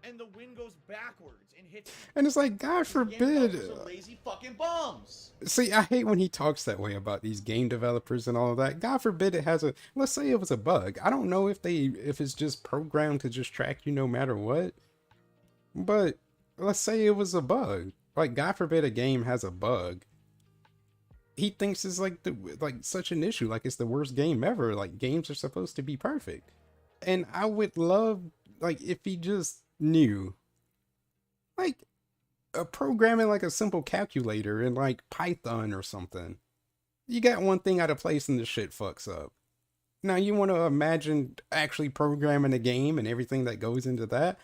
and the wind goes backwards and hits me. And it's like, God forbid. Some lazy fucking bums. See, I hate when he talks that way about these game developers and all of that. God forbid it has a, let's say it was a bug. I don't know if it's just programmed to just track you no matter what. But let's say it was a bug. Like, God forbid a game has a bug. He thinks it's like such an issue. Like, it's the worst game ever. Like, games are supposed to be perfect. And I would love, like, if he just knew, like, programming like a simple calculator in like Python or something. You got one thing out of place and the shit fucks up. Now you want to imagine actually programming a game and everything that goes into that,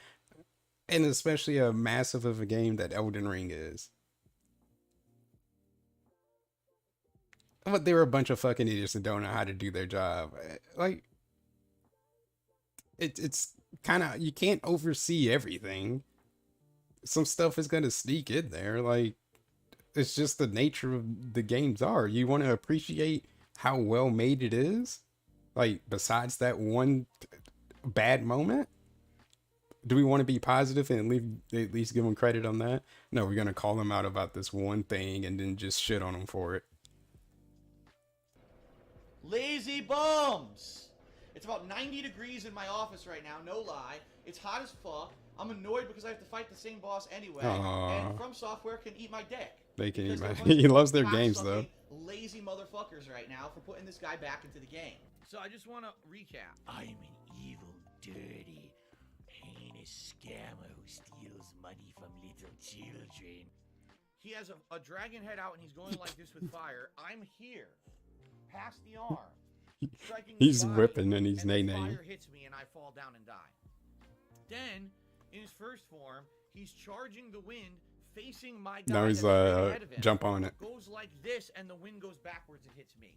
and especially a massive of a game that Elden Ring is. But they're a bunch of fucking idiots that don't know how to do their job. Like, it's kind of, you can't oversee everything. Some stuff is gonna sneak in there. Like, it's just the nature of the games are. You want to appreciate how well made it is. Like, besides that one bad moment, do we want to be positive and at least give them credit on that? No, we're gonna call them out about this one thing and then just shit on them for it. Lazy bums. It's about 90 degrees in my office right now, no lie. It's hot as fuck. I'm annoyed because I have to fight the same boss anyway. Aww. And From Software can eat my dick. They can eat Because my. they're a bunch He of loves their cocksucking, games though. Lazy motherfuckers right now for putting this guy back into the game. So I just want to recap. I'm an evil, dirty, heinous scammer who steals money from little children. He has a dragon head out and he's going like this with fire. I'm here, past the arm. He's the body, whipping and he's and the nay-naying. fire hits me and I fall down and die. Then, in his first form, he's charging the wind, facing my guy. Now he's that's right ahead of him. jump on it. Goes like this, and the wind goes backwards and hits me.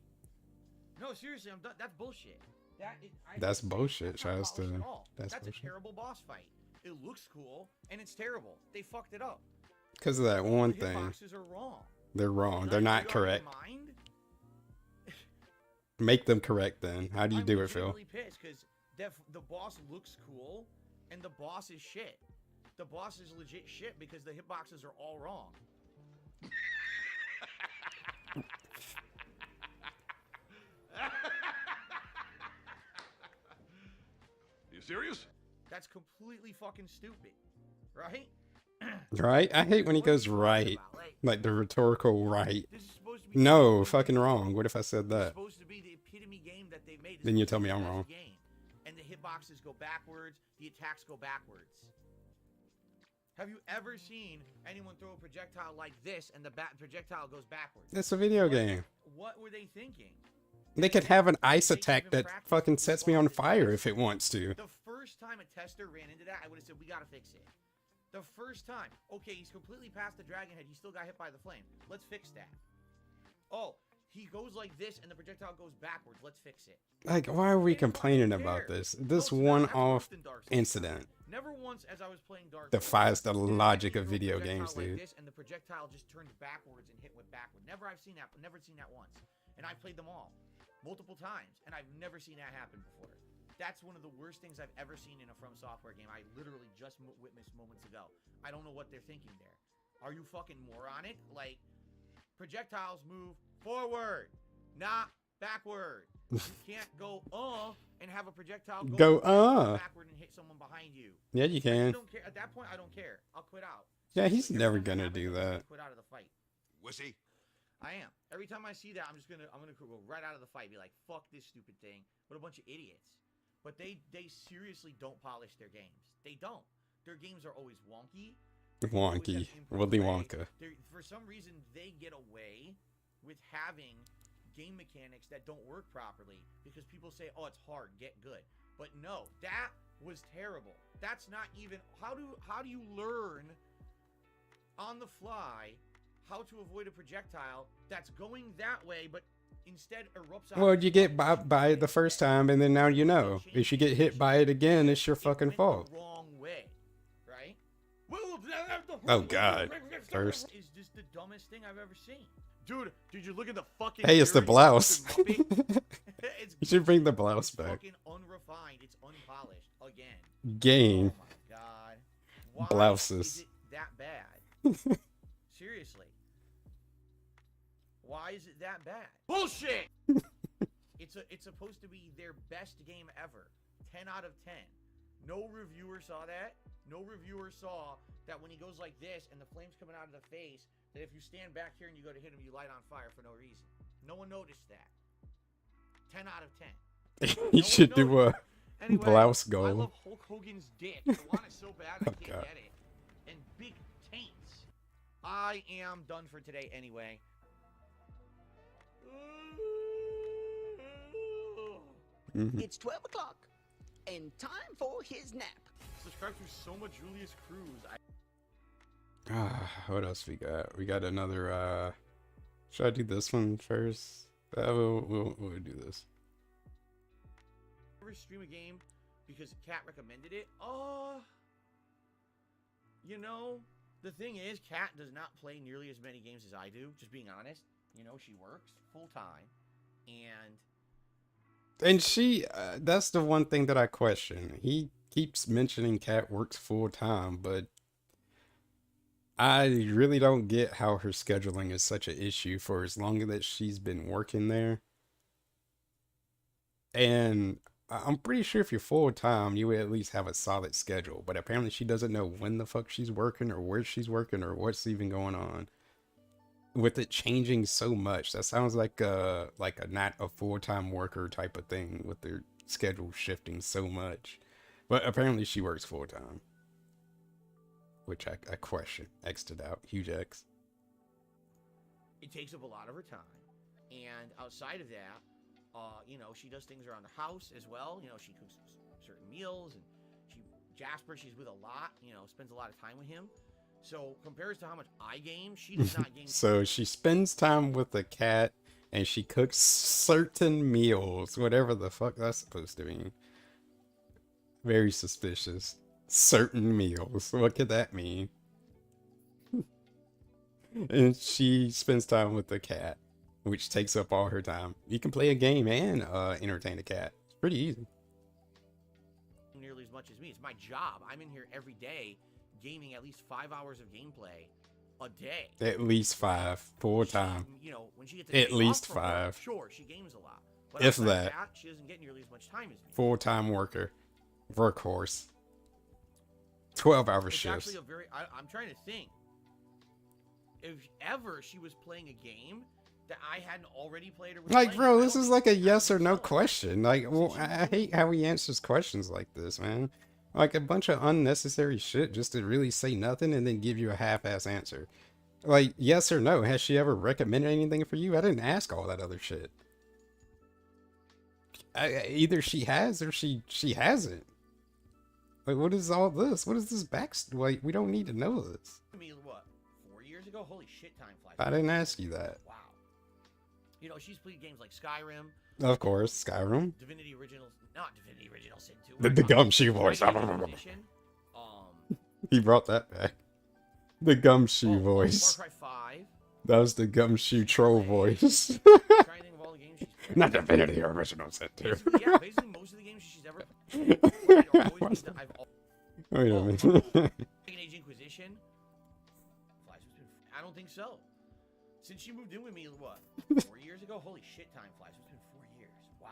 No, seriously, I'm done. That's bullshit. That's bullshit, That's not Shasta. polished at all. That's That's a bullshit. terrible boss fight. It looks cool, and it's terrible. They fucked it up. Because of that one The thing. hitboxes are wrong. They're wrong. None They're of not you are correct. in mind? Make them correct then. How do you I'm do it, Phil? legitimately pissed because the boss looks cool, and the boss is shit. The boss is legit shit because the hitboxes are all wrong. You serious? That's completely fucking stupid, right? Right? I hate when he What are goes you talking right. about? Like, Like the rhetorical right. this is supposed to be No, fucking wrong. What if I said It's that? supposed to be the epitome game that they made. It's Then you supposed tell to me be I'm the best wrong. Game. And the hitboxes go backwards, the attacks go backwards. Have you ever seen anyone throw a projectile like this and the projectile goes backwards? It's a video game. What were they thinking? They could have an ice They attack even that practiced fucking with sets me on bosses. fire if it wants to. The first time a tester ran into that, I would have said, we gotta fix it. The first time. Okay, he's completely past the dragon head. He still got hit by the flame. Let's fix that. Oh, he goes like this and the projectile goes backwards. Let's fix it. Like, why are we complaining about this? This one-off incident Never once as I was playing Dark defies the Souls, logic did of I see video a projectile games, like dude. this and the projectile just turned backwards and hit went backward. Never I've seen that, but never seen that once. And I've played them all multiple times, and I've never seen that happen before. That's one of the worst things I've ever seen in a From Software game. I literally just witnessed moments ago. I don't know what they're thinking there. Are you fucking moronic? Like, projectiles move forward, not backward. You can't go and have a projectile go backward and hit someone behind you. Yeah, you can. I don't care. At that point, I don't care. I'll quit out. Yeah, he's Every never time gonna that do happens, that. Quit out of the fight. Wussy. I am. Every time I see that, I'm gonna go right out of the fight. Be like, fuck this stupid thing. What a bunch of idiots. But they seriously don't polish their games. They don't. Their games are always wonky. Wonky. Willy Wonka. For some reason, they get away with having game mechanics that don't work properly because people say, oh, it's hard, get good. But no, that was terrible. That's not even... How do you learn on the fly how to avoid a projectile that's going that way, but instead erupts out? Well, you get by it the first time, and then now you know. If you get hit by it again, it's your fucking fault. The wrong way, right? Oh, God. First. Is just the dumbest thing I've ever seen. Dude, did you look at the fucking... Hey, it's the blouse. You You should bring the blouse back. Fucking unrefined. It's unpolished. Again. Game. Oh my god. Why Blouses. is it that bad? Seriously. Why is it that bad? Bullshit! It's supposed to be their best game ever. 10 out of 10. No reviewer saw that. No reviewer saw that when he goes like this and the flames coming out of the face, that if you stand back here and you go to hit him, you light on fire for no reason. No one noticed that. 10 out of 10. You should do a Anyway, blouse I goal. love Hulk Hogan's dick. I want it so bad I Oh, can't God. get it. And big taints. I am done for today anyway. Mhm. It's 12 o'clock, and time for his nap. Subscribe to so much Julius Cruz. What else we got? We got another, should I do this one first? We'll do this. Never stream a game because Kat recommended it. You know, the thing is, Kat does not play nearly as many games as I do. Just being honest. You know, she works full time, And she, that's the one thing that I question. He keeps mentioning Kat works full time, but I really don't get how her scheduling is such an issue for as long as she's been working there. And I'm pretty sure if you're full time, you would at least have a solid schedule. But apparently she doesn't know when the fuck she's working or where she's working or what's even going on. With it changing so much, that sounds like a not a full-time worker type of thing with their schedule shifting so much. But apparently she works full-time. Which I question. X'd it out. Huge X. it takes up a lot of her time. And outside of that, you know, she does things around the house as well. You know, she cooks certain meals, and Jasper, she's with a lot. You know, spends a lot of time with him. So compares to how much I game, she does not game. So she spends time with the cat, and she cooks certain meals, whatever the fuck that's supposed to mean. Very suspicious. Certain meals. What could that mean? And she spends time with the cat, which takes up all her time. You can play a game and entertain a cat. It's pretty easy. Nearly as much as me. It's my job. I'm in here every day gaming at least 5 hours of gameplay a day. At least 5 full time. You know, when she gets At least 5. Sure, she games a lot. But If outside of that. she doesn't get nearly as much time as me. Full-time worker. Workhorse. 12-hour It's shifts. actually a very... I'm trying to think. If ever she was playing a game that I hadn't already played or was Like, playing, bro, I this don't is think like a I would yes or no tell her. question. Like, well, I hate how he answers questions like this, man. Like a bunch of unnecessary shit just to really say nothing and then give you a half-ass answer. Like, yes or no, has she ever recommended anything for you? I didn't ask all that other shit. Either she has or she hasn't. Like, what is all this? What is this Like, we don't need to know this. I mean, what, 4 years ago? Holy shit, time flies. I didn't ask you that. Wow. You know, she's played games like Skyrim, Of course, Skyrim. Divinity Original, not Divinity Original Sin 2. The gumshoe voice. He brought that back. The gumshoe voice. Far Cry 5. That was the gumshoe troll voice. Trying to think of all the games she's played. Not Divinity Original Sin 2. Basically most of the games she's ever played are always games that I've Wait a minute. Dragon Age Inquisition. I don't think so. Since she moved in with me, what, 4 years ago? Holy shit, time flies. It's been 4 years. Wow.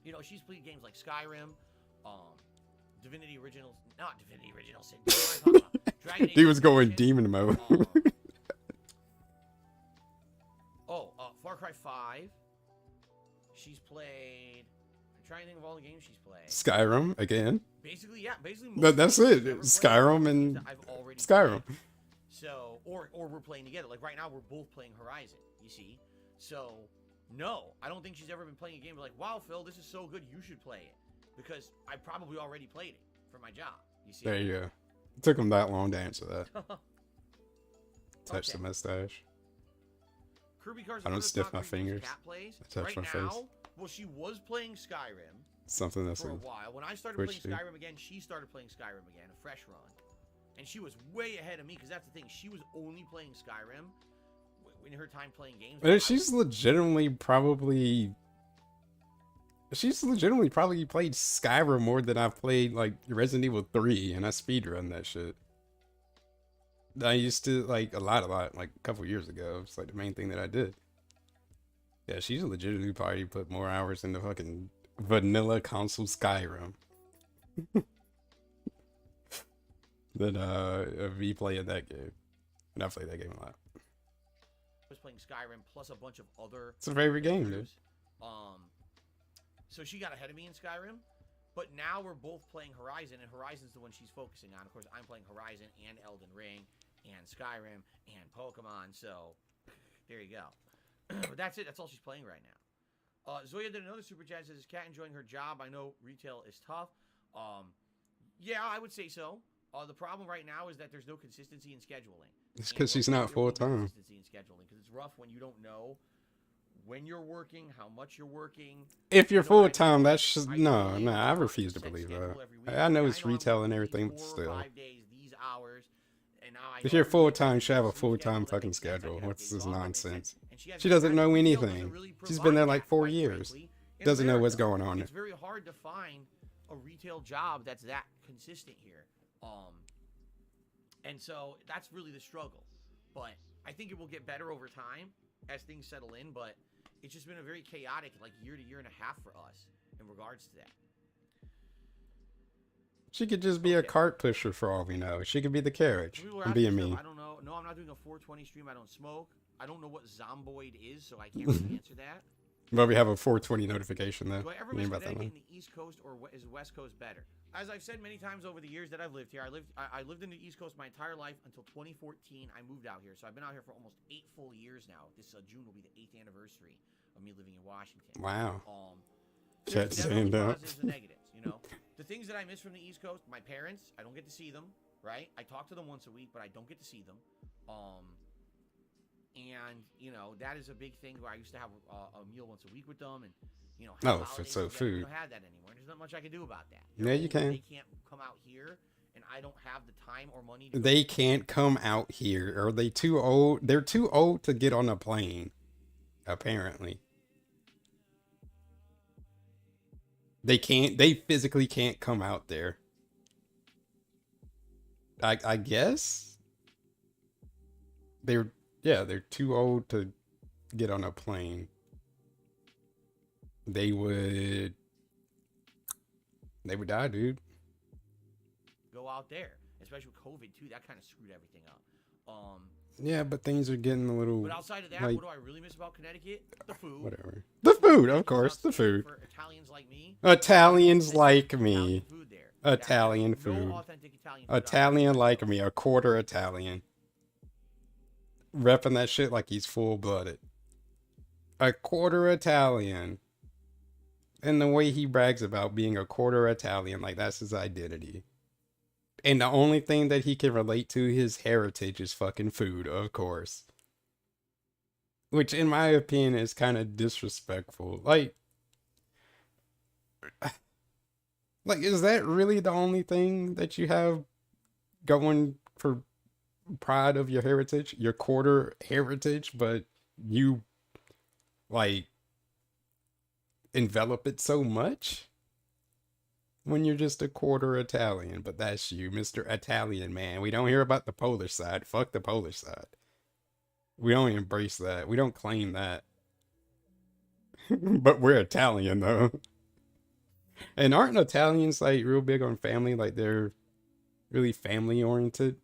You know, she's played games like Skyrim, Divinity Original, not Divinity Original Sin. Dragon Age He was going Inquisition, demon mode. Far Cry 5. She's played. I'm trying to think of all the games she's played. Skyrim again. Basically, yeah. Basically, That's it. Skyrim and Skyrim. Played. So, or we're playing together. Like right now, we're both playing Horizon. You see. So, no, I don't think she's ever been playing a game like, wow, Phil, this is so good, you should play it, because I probably already played it for my job. You see. There you go. It took him that long to answer that. Touch Okay. the mustache. Kirby Cars I don't Versus stiff not my Kirby fingers. Cat plays. I touch right my now, face. well, she was playing Skyrim Something that's for a while. When I started Twitch, playing dude. Skyrim again, she started playing Skyrim again, a fresh run. And she was way ahead of me, because that's the thing. She was only playing Skyrim in her time playing games. She's legitimately probably played Skyrim more than I've played like Resident Evil 3, and I speedrun that shit. I used to like a lot, like a couple years ago. It's like the main thing that I did. Yeah, she's legitimately probably put more hours into fucking vanilla console Skyrim than me playing that game. And I played that game a lot. I was playing Skyrim plus a bunch of other. It's a favorite game, dude. So she got ahead of me in Skyrim, but now we're both playing Horizon, and Horizon's the one she's focusing on. Of course, I'm playing Horizon and Elden Ring and Skyrim and Pokemon. So there you go. But that's it. That's all she's playing right now. Zoya did another super chat. Says, "Is Kat enjoying her job? I know retail is tough." Yeah, I would say so. The problem right now is that there's no consistency in scheduling. It's because she's not full time. Consistency in scheduling, because it's rough when you don't know when you're working, how much you're working. If you're You know full what I time, mean? that's just no. Ideally, I work refuse to set believe schedule that. every week. I know I'm it's retail and working everything, but 4 or still. 5 days, these hours, and now I If know you're every full week time, I should have a have full time that fucking makes sense. I schedule. can have What's days this off, that makes nonsense? sense. And She doesn't know retail anything. doesn't really She's been there provide like that, 4 quite years. frankly, in Doesn't know what's America. going on. It's very hard to find a retail job that's that consistent here. And so that's really the struggle. But I think it will get better over time as things settle in, but it's just been a very chaotic like year to year and a half for us in regards to that. She could just be a cart pusher for all we know. She could be the carriage. People were I'm asking being stuff. mean. I don't know. No, I'm not doing a 420 stream. I don't smoke. I don't know what Zomboid is, so I can't really answer that. But we have a 420 notification though. Do I ever You miss ain't about that Connecticut one. in the East Coast, or is West Coast better? As I've said many times over the years that I've lived here, I lived in the East Coast my entire life until 2014. I moved out here, so I've been out here for almost 8 full years now. This June will be the 8th anniversary of me living in Washington. Wow. There's Chat definitely saying that. positives and negatives, you know. The things that I miss from the East Coast, my parents, I don't get to see them, right? I talk to them once a week, but I don't get to see them. And you know, that is a big thing where I used to have a meal once a week with them, and you know, have Oh, holidays so together. We food. don't have that anymore. There's not much I can do about that. Yeah, you older, can. They can't come out here, and I don't have the time or money to They can't come out here. Are they too old? They're too old to get on a plane. Apparently. They can't. They physically can't come out there. I guess. They're too old to get on a plane. They would die, dude. go out there, especially with COVID too. That kind of screwed everything up. Yeah, but things are getting a little. But outside of that, like, what do I really miss about Connecticut? The food. Whatever. The food, of course. The food. For Italians like me. Italians like me. Italian food there. Italian There's food. No authentic Italian food. Italian like me. A quarter Italian. Repping that shit like he's full blooded. A quarter Italian. And the way he brags about being a quarter Italian, like that's his identity. And the only thing that he can relate to his heritage is fucking food, of course. Which, in my opinion, is kind of disrespectful. Like, is that really the only thing that you have going for pride of your heritage? Your quarter heritage, but you, like, envelop it so much? When you're just a quarter Italian, but that's you, Mr. Italian man. We don't hear about the Polish side. Fuck the Polish side. We don't embrace that. We don't claim that. But we're Italian though. And aren't Italians like real big on family? Like they're really family oriented.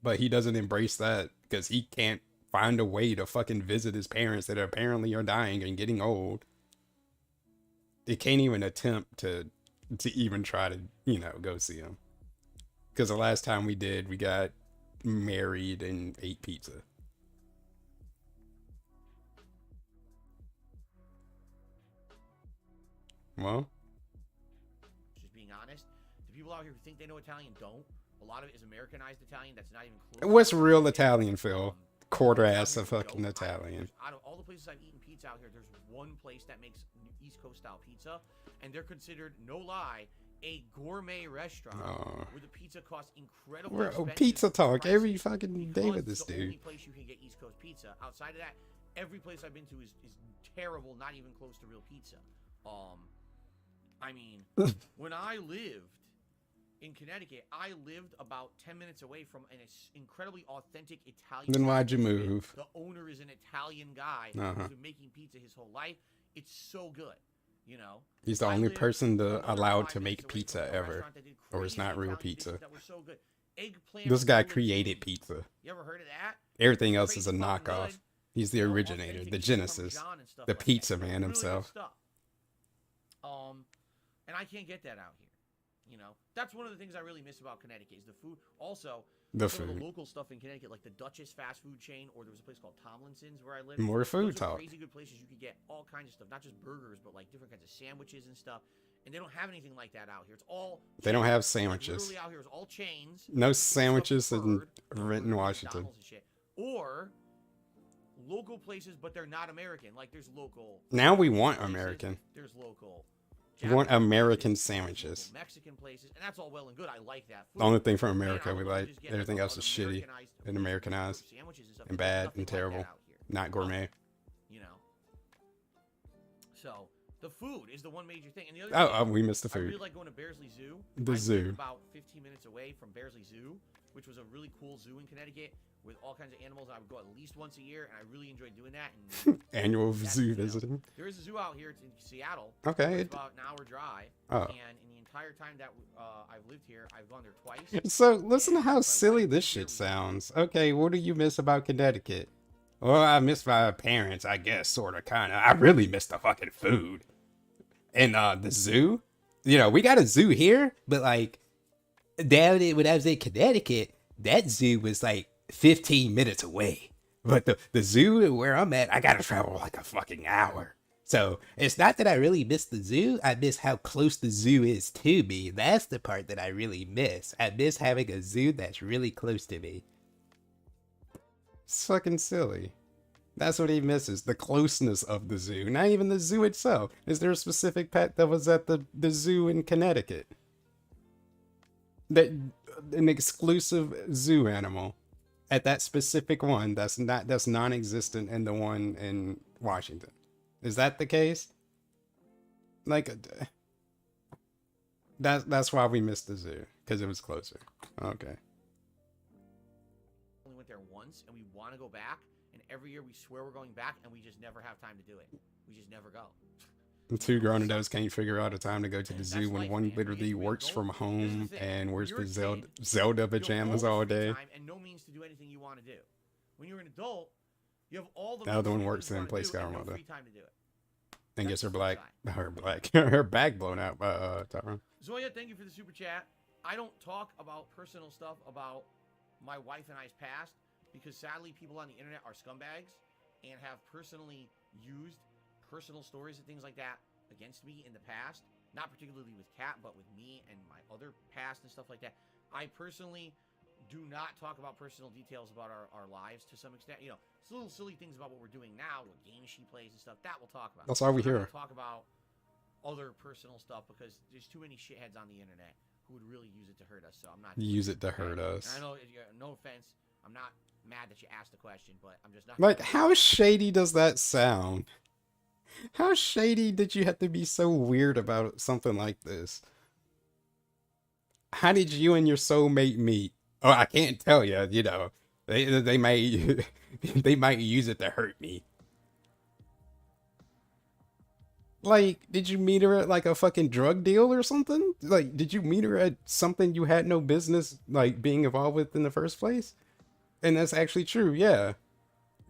But he doesn't embrace that because he can't find a way to fucking visit his parents that apparently are dying and getting old. He can't even attempt to even try to, you know, go see him. Because the last time we did, we got married and ate pizza. Well, Just being honest, the people out here who think they know Italian don't. A lot of it is Americanized Italian that's not even close. what's real Italian, Phil? Quarter Out ass here of who fucking don't. Italian. Out of all the places I've eaten pizza out here, there's one place that makes East Coast style pizza, and they're considered, no lie, a gourmet restaurant where the pizza costs incredibly We're expensive pizza for the talk price every fucking day because with this it's the only dude. place you can get East Coast pizza. Outside of that, every place I've been to is terrible, not even close to real pizza. I mean, when I lived in Connecticut, I lived about 10 minutes away from an incredibly authentic Italian. Then why'd you restaurant. move? The owner is an Italian guy who's been making pizza his whole life. It's so good, you know. He's the I only lived person another allowed 5 to make minutes away pizza from a ever. restaurant that did Or it's crazy not real Italian pizza. dishes that were so good. Eggplant This guy rigatoni. created pizza. You ever heard of that? Everything else is a Crazy fucking knockoff. good. He's the You know, originator, authentic the pizza genesis, Parmesan and stuff the like that. pizza man Really good himself. stuff. And I can't get that out here. You know, that's one of the things I really miss about Connecticut is the food. Also, The some of food. the local stuff in Connecticut, like the Duchess fast food chain, or there was a place called Tomlinson's where I lived. More food Those are talk. crazy good places. You could get all kinds of stuff, not just burgers, but like different kinds of sandwiches and stuff. And they don't have anything like that out here. It's all They don't have chains. sandwiches. Literally out here is all chains. No Stuff sandwiches in preferred, like Renton, Burger, Washington. McDonald's and shit. Or local places, but they're not American. Like there's local. Now we want places, American. There's local. We want Japanese American places, there's sandwiches. local Mexican places, and that's all well and good. I like that food. The only thing from Man, America I we would love to like. just get, Everything like, else is shitty and Americanized sandwiches and stuff. and There's bad nothing and like that terrible. out here. Not gourmet. You know. So the food is the one major thing, and the other. Oh, thing, we missed the I really food. like going to Bearsley Zoo. The I zoo. live about 15 minutes away from Bearsley Zoo, which was a really cool zoo in Connecticut with all kinds of animals. I would go at least once a year, and I really enjoyed doing that. And Annual that's, zoo you know, visiting. there is a zoo out here. It's in Seattle. Okay. It's about an hour drive. Oh. And in the entire time that I've lived here, I've gone there twice. So listen to how My silly wife this is here. shit sounds. Okay, what do you miss about Connecticut? Well, I miss my parents, I guess, sort of, kind of. I really miss the fucking food. And the zoo? You know, we got a zoo here, but like, down when I was in Connecticut, that zoo was like 15 minutes away. But the zoo where I'm at, I gotta travel like a fucking hour. So it's not that I really miss the zoo. I miss how close the zoo is to me. That's the part that I really miss. I miss having a zoo that's really close to me. It's fucking silly. That's what he misses. The closeness of the zoo. Not even the zoo itself. Is there a specific pet that was at the zoo in Connecticut? That an exclusive zoo animal at that specific one that's non-existent in the one in Washington. Is that the case? Like, that's why we missed the zoo, because it was closer. Okay. Only went there once, and we want to go back. And every year we swear we're going back, and we just never have time to do it. We just never go. The two grown adults can't figure out a time to go to the That's zoo when life, one man. literally We works from don't- home here's the thing. and wears You're a the kid, Zelda you have pajamas all all the free day. time and no means to do anything you want to do. When you're an adult, you have all the The other means one to do works what you in wanna Place do and Skyrim no all day. free time to do it. And That's gets her the flip black, her back blown out by Tyrone. Zoya, thank you for the super chat. I don't talk about personal stuff about my wife and I's past because sadly people on the internet are scumbags and have personally used personal stories and things like that against me in the past, not particularly with Kat, but with me and my other past and stuff like that. I personally do not talk about personal details about our lives to some extent. You know, it's little silly things about what we're doing now, what games she plays and stuff. That we'll talk about. That's all we We're not hear. gonna talk about other personal stuff because there's too many shitheads on the internet who would really use it to hurt us. So I'm not Use it to hurt us. And I know, no offense, I'm not mad that you asked the question, but I'm just not. Like, how shady does that sound? How shady did you have to be so weird about something like this? How did you and your soulmate meet? Oh, I can't tell you. You know, they might they might use it to hurt me. Like, did you meet her at like a fucking drug deal or something? Like, did you meet her at something you had no business like being involved with in the first place? And that's actually true, yeah.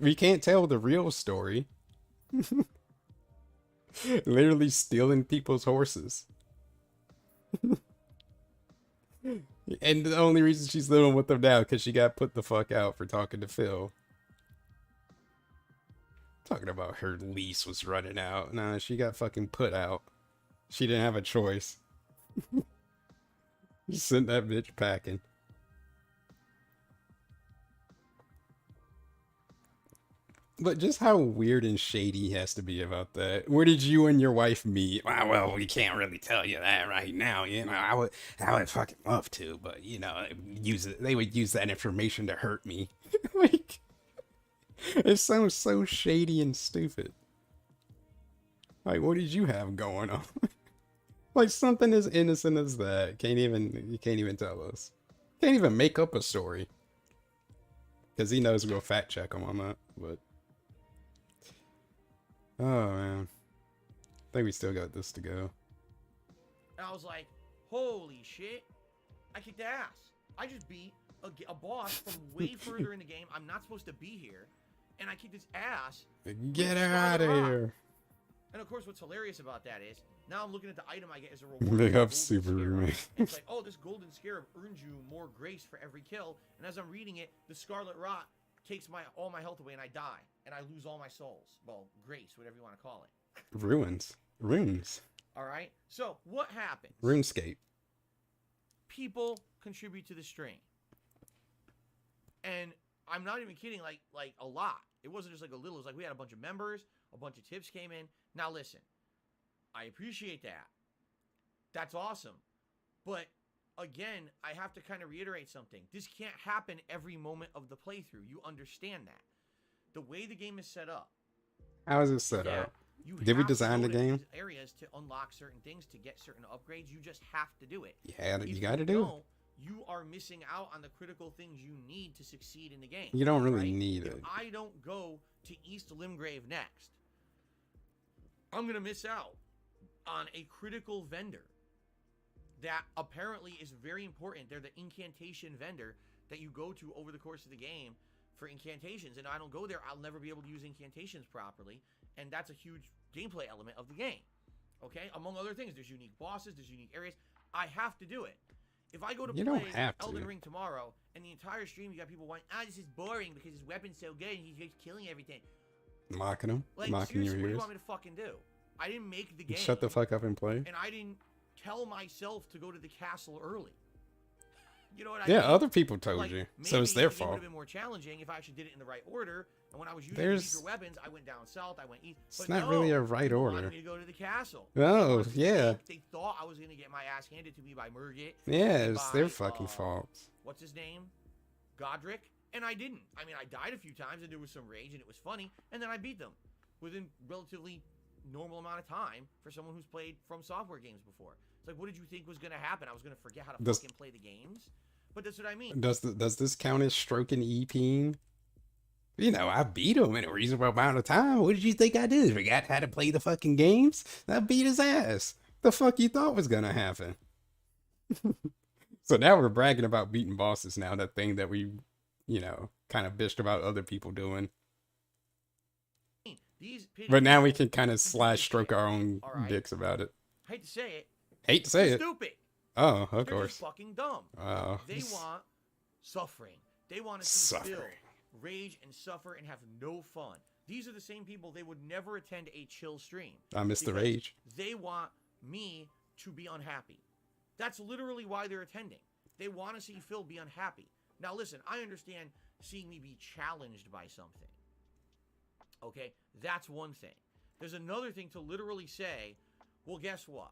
We can't tell the real story. Literally stealing people's horses. And the only reason she's living with them now because she got put the fuck out for talking to Phil. Talking about her lease was running out. Nah, she got fucking put out. She didn't have a choice. You sent that bitch packing. But just how weird and shady he has to be about that. Where did you and your wife meet? Well, we can't really tell you that right now. You know, I would fucking love to, but you know, they would use that information to hurt me. Like, it sounds so shady and stupid. Like, what did you have going on? Like something as innocent as that. You can't even tell us. Can't even make up a story. Because he knows we'll fact check him on that, but. Oh man, I think we still got this to go. And I was like, holy shit, I kicked ass. I just beat a boss from way further in the game. I'm not supposed to be here, and I kicked his ass. Get her out of here. And of course, what's hilarious about that is, now I'm looking at the item I get as a reward. Big for up Golden Super Scarab. Remake. And it's like, oh, this golden scarab earns you more grace for every kill. And as I'm reading it, the Scarlet Rot takes all my health away and I die. And I lose all my souls. Well, grace, whatever you want to call it. Runes. Alright? So, what happens? RuneScape. People contribute to the stream. And I'm not even kidding, like a lot. It wasn't just like a little. It was like we had a bunch of members, a bunch of tips came in. Now listen, I appreciate that. That's awesome. But again, I have to kind of reiterate something. This can't happen every moment of the playthrough. You understand that. The way the game is set up. How is it set up? Did we design the game? Areas to unlock certain things, to get certain upgrades. You just have to do it. Yeah, you got to If do you it. don't, you are missing out on the critical things you need to succeed in the game. You don't really right? need If it. I don't go to East Limgrave next, I'm going to miss out on a critical vendor that apparently is very important. They're the incantation vendor that you go to over the course of the game for incantations. And if I don't go there, I'll never be able to use incantations properly. And that's a huge gameplay element of the game. Okay? Among other things, there's unique bosses, there's unique areas. I have to do it. If I go to play Elden Ring tomorrow, and the entire stream you got people going, this is boring because his weapon's so good and he's just killing everything. Mocking him? Like, Mocking your seriously, what do you ears? want me to fucking do? I didn't make the game. Shut the fuck up and play? And I didn't tell myself to go to the castle early. You know what I mean? Yeah, other people told Like, you. So it's their It would fault. have been more challenging if I actually did it in the right order. And when I was using weaker weapons, I went down south, I went east. It's But not no, really a right people order. wanted me to go to the castle. Oh, yeah. They thought I was going to get my ass handed to me by Murgit. Yeah, and it's by, their fucking fault. What's his name? Godric. And I didn't. I mean, I died a few times and there was some rage and it was funny. And then I beat them within relatively normal amount of time for someone who's played From Software games before. It's like, what did you think was going to happen? I was going to forget how to fucking play the games? But that's what I mean. Does this count as stroking EPing? You know, I beat him in a reasonable amount of time. What did you think I did? Forgot how to play the fucking games? I beat his ass. The fuck you thought was gonna happen? So now we're bragging about beating bosses now, that thing that we, you know, kind of bitched about other people doing. But now we can kind of stroke our own dicks about it. Hate to say it. Hate to say it. Stupid. Oh, of They're course. just fucking dumb. Oh. They want suffering. They want to see Phil rage and suffer and have no fun. These are the same people, they would never attend a chill stream. I miss the because rage. They want me to be unhappy. That's literally why they're attending. They want to see Phil be unhappy. Now listen, I understand seeing me be challenged by something. Okay? That's one thing. There's another thing to literally say, well, guess what?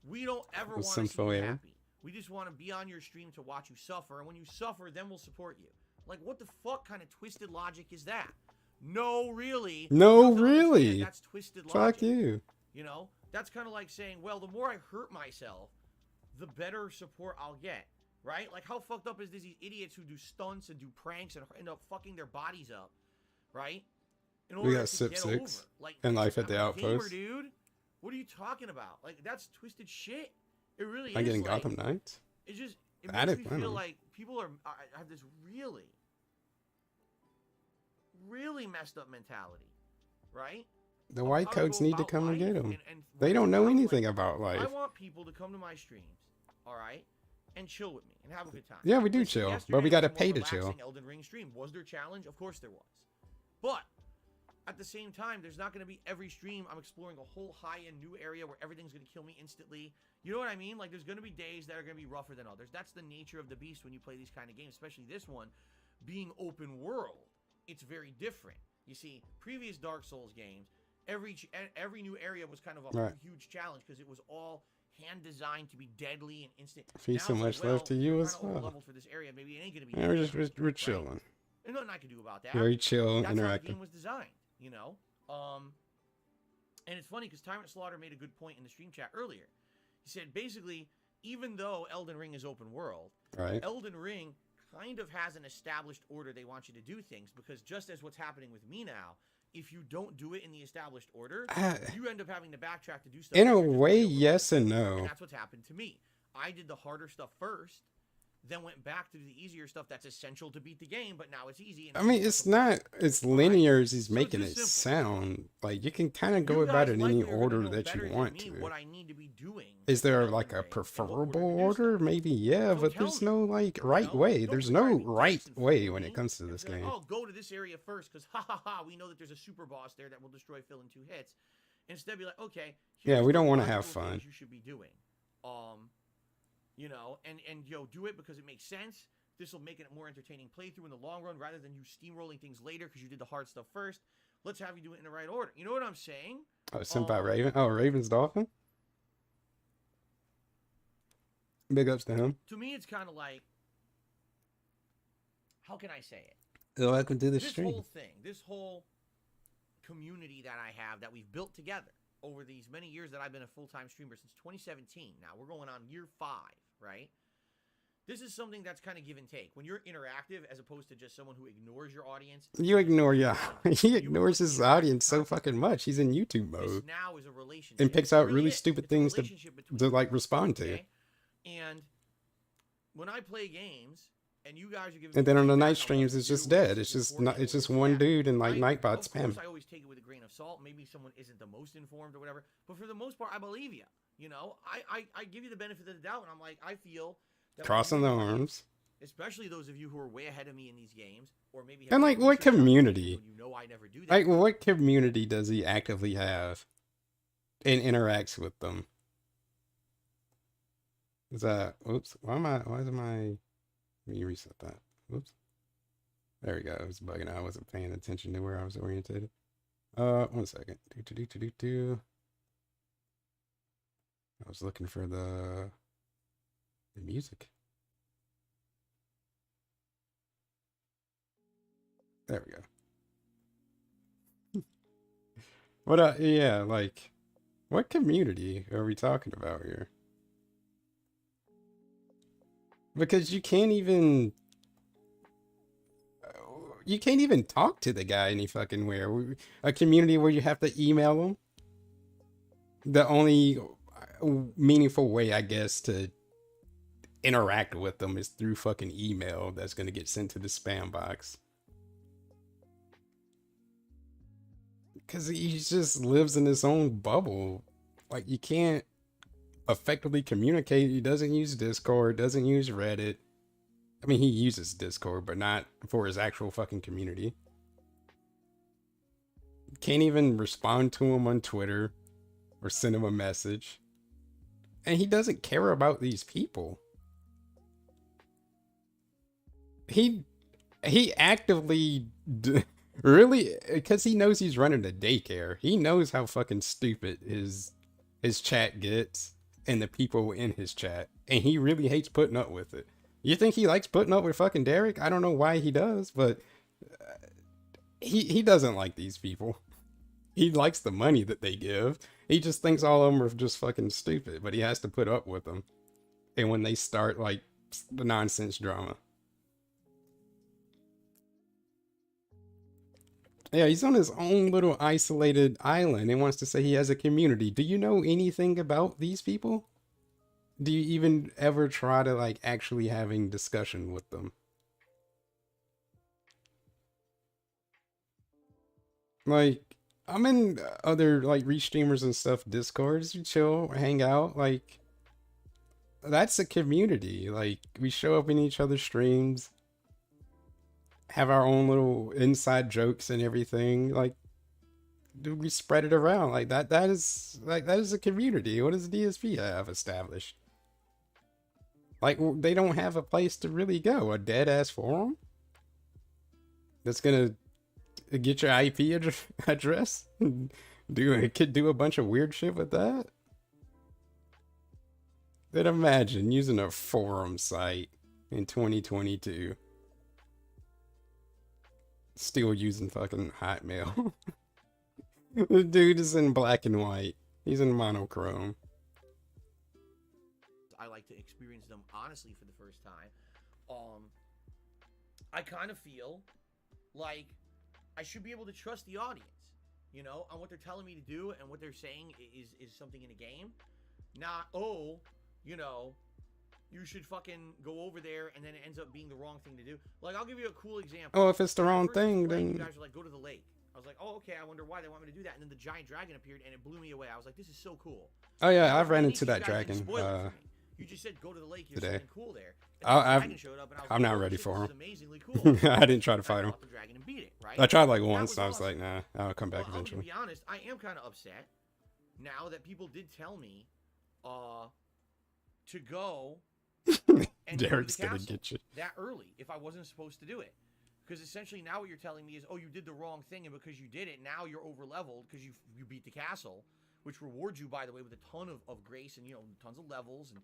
We don't ever want to see you happy. We just want to be on your stream to watch you suffer. And when you suffer, then we'll support you. Like, what the fuck kind of twisted logic is that? No, really. No, really. That's twisted logic. Fuck you. You know? That's kind of like saying, well, the more I hurt myself, the better support I'll get. Right? Like, how fucked up is this? These idiots who do stunts and do pranks and end up fucking their bodies up. Right? In order We got to Sip get 6 over. Like, and Life at the I'm a gamer, Outpost. dude. What are you talking about? Like, that's twisted shit. It really is. I'm getting like, Gotham Knights. It just it Addict, makes me I feel know. like people have this really messed up mentality, right? The white How to coats go need to about come and life get them. and They don't know like, anything about life. I want people to come to my streams, all right, and chill with me and have a good time. Yeah, we do Listen, chill, yesterday but we got to was a pay more to chill. relaxing Elden Ring stream. Was there a challenge? Of course there was. But at the same time, there's not going to be every stream I'm exploring a whole high-end new area where everything's going to kill me instantly. You know what I mean? Like, there's going to be days that are going to be rougher than others. That's the nature of the beast when you play these kind of games, especially this one being open world. It's very different. You see, previous Dark Souls games, every new area was kind of a huge challenge because it was all hand-designed to be deadly and instant. Feel so much love to you as well. Leveled for this area, maybe it ain't going to be. Yeah, we're chilling. Right? There's nothing I can do about that. Very chill, That's how the interactive. game was designed, you know? And it's funny because Tyrant Slaughter made a good point in the stream chat earlier. He said, basically, even though Elden Ring is open world, Right. Elden Ring kind of has an established order they want you to do things, because just as what's happening with me now, if you don't do it in the established order, you end up having to backtrack to do stuff. In a way, yes and no. And that's what's happened to me. I did the harder stuff first, then went back to do the easier stuff that's essential to beat the game, but now it's easy. And I mean, it's not as linear as he's So making just it simple. sound. Like, you can kind of go You about guys it in likely any are gonna order know that better you than want me to. what I need to be doing Is there in like Elden a Ring and what preferable order to do order? stuff. Maybe, yeah, Don't but tell there's me, no like you right know? way. Don't There's try to no be right Jason way for when me it comes to and this be like, game. oh, go to this area first because we know that there's a super boss there that will destroy Phil in 2 hits. Instead, be like, okay, Yeah, here's we the don't wanna logical have fun. things you should be doing. You know, and do it because it makes sense. This will make it a more entertaining playthrough in the long run rather than you steamrolling things later because you did the hard stuff first. Let's have you do it in the right order. You know what I'm saying? Oh, sent by Raven. Oh, Raven's Dolphin. Big ups to him. To me, it's kind of like, how can I say it? Welcome to the This stream. whole thing, this whole community that I have that we've built together over these many years that I've been a full-time streamer since 2017. Now we're going on year 5, right? This is something that's kind of give and take. When you're interactive as opposed to just someone who ignores your audience. You ignore, yeah. He You ignores his receive audience so content. fucking much. He's in YouTube This mode now is a relationship. and picks It out really really is. stupid It's a things relationship between to like you, respond to. okay? And when I play games, and you guys are giving And me then on the feedback night what streams, to it's do, just what dead. to It's just report, not. It's what just to one that. dude and like Nightbot Of course, spam. I always take it with a grain of salt. Maybe someone isn't the most informed or whatever, but for the most part, I believe you. You know, I give you the benefit of the doubt, and I'm like, I feel that Crossing the arms. especially those of you who are way ahead of me in these games, or maybe have And like, done what research on these community? games when you know I never do that. Like, what community does he actively have and interacts with them? Is that, oops, why is my, let me reset that. Whoops. There we go. It was bugging out. I wasn't paying attention to where I was orientated. 1 second. I was looking for the music. There we go. What yeah, like, what community are we talking about here? Because you can't even talk to the guy any fucking where. A community where you have to email him. The only meaningful way, I guess, to interact with them is through fucking email that's gonna get sent to the spam box. Because he just lives in his own bubble. Like, you can't effectively communicate. He doesn't use Discord, doesn't use Reddit. I mean, he uses Discord, but not for his actual fucking community. can't even respond to him on Twitter or send him a message. And he doesn't care about these people. He actively really, because he knows he's running a daycare. He knows how fucking stupid his chat gets and the people in his chat, and he really hates putting up with it. You think he likes putting up with fucking Derek? I don't know why he does, but he doesn't like these people. He likes the money that they give. He just thinks all of them are just fucking stupid, but he has to put up with them. And when they start like the nonsense drama. Yeah, he's on his own little isolated island and wants to say he has a community. Do you know anything about these people? Do you even ever try to like actually having discussion with them? Like, I'm in other like Reach streamers and stuff Discords. We chill, hang out. Like, that's a community. Like, we show up in each other's streams, have our own little inside jokes and everything. Like, do we spread it around like that? That is a community. What does DSP have established? Like, they don't have a place to really go. A dead ass forum that's gonna get your IP address. Could do a bunch of weird shit with that. Then imagine using a forum site in 2022. Still using fucking Hotmail. The dude is in black and white. He's in monochrome. I like to experience them honestly for the first time. I kind of feel like I should be able to trust the audience, you know, on what they're telling me to do, and what they're saying is something in a game. Not, oh, you know, you should fucking go over there, and then it ends up being the wrong thing to do. Like, I'll give you a cool example. Oh, if it's the wrong First thing, playing, then you guys were like, go to the lake. I was like, oh, okay, I wonder why they want me to do that. And then the giant dragon appeared, and it blew me away. I was like, this is so cool. oh yeah, I've I ran think into you that guys didn't dragon. spoil it for me. You just said go to the lake. You're Today. something cool there. And then the dragon showed up, and I was I'm like, not holy ready shit, for this him. is amazingly cool. I didn't try to fight I him. fought the dragon and beat it, right? I tried like That once, was and I was awesome. like, nah, I'll come back Well, eventually. to be honest, I am kind of upset now that people did tell me to go and Derek's go to the gonna castle get you. that early if I wasn't supposed to do it. Because essentially now what you're telling me is, oh, you did the wrong thing, and because you did it, now you're over leveled because you beat the castle, which rewards you, by the way, with a ton of grace and, you know, tons of levels, and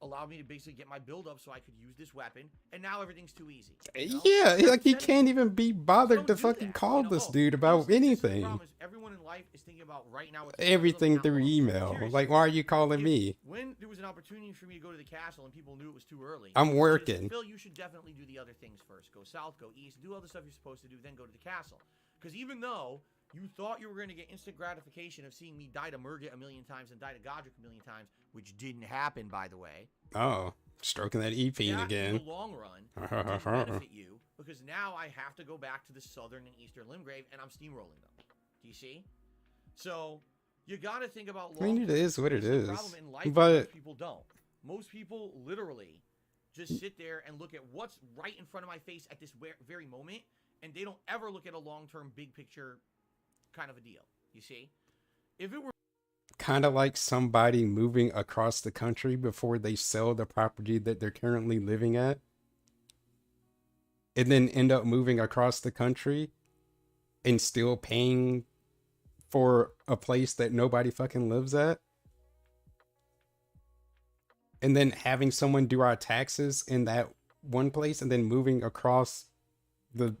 allowed me to basically get my build up so I could use this weapon, and now everything's too easy. You know? Yeah, That's like he upsetting. can't even be bothered Don't to do fucking that, call you know? this Oh, dude this about is the anything. problem is everyone in life is thinking about right now. What's the Everything how through long. email. Seriously, Like, why are you calling if- me? When there was an opportunity for me to go to the castle and people knew it was too early, I'm they just working. said, Phil, you should definitely do the other things first. Go south, go east, do all the stuff you're supposed to do, then go to the castle. Because even though you thought you were going to get instant gratification of seeing me die to Murget a million times and die to Godric a million times, which didn't happen, by the way. Oh, stroking that EP That, again. in the long run, doesn't benefit you, because now I have to go back to the southern and eastern Limgrave, and I'm steamrolling them. Do you see? So you got to think about. I mean, it is what it It's the is. problem in life, But most people don't. Most people literally just sit there and look at what's right in front of my face at this very moment, and they don't ever look at a long-term, big picture kind of a deal. You see? If it were kind of like somebody moving across the country before they sell the property that they're currently living at, and then end up moving across the country and still paying for a place that nobody fucking lives at, and then having someone do our taxes in that one place, and then moving across the,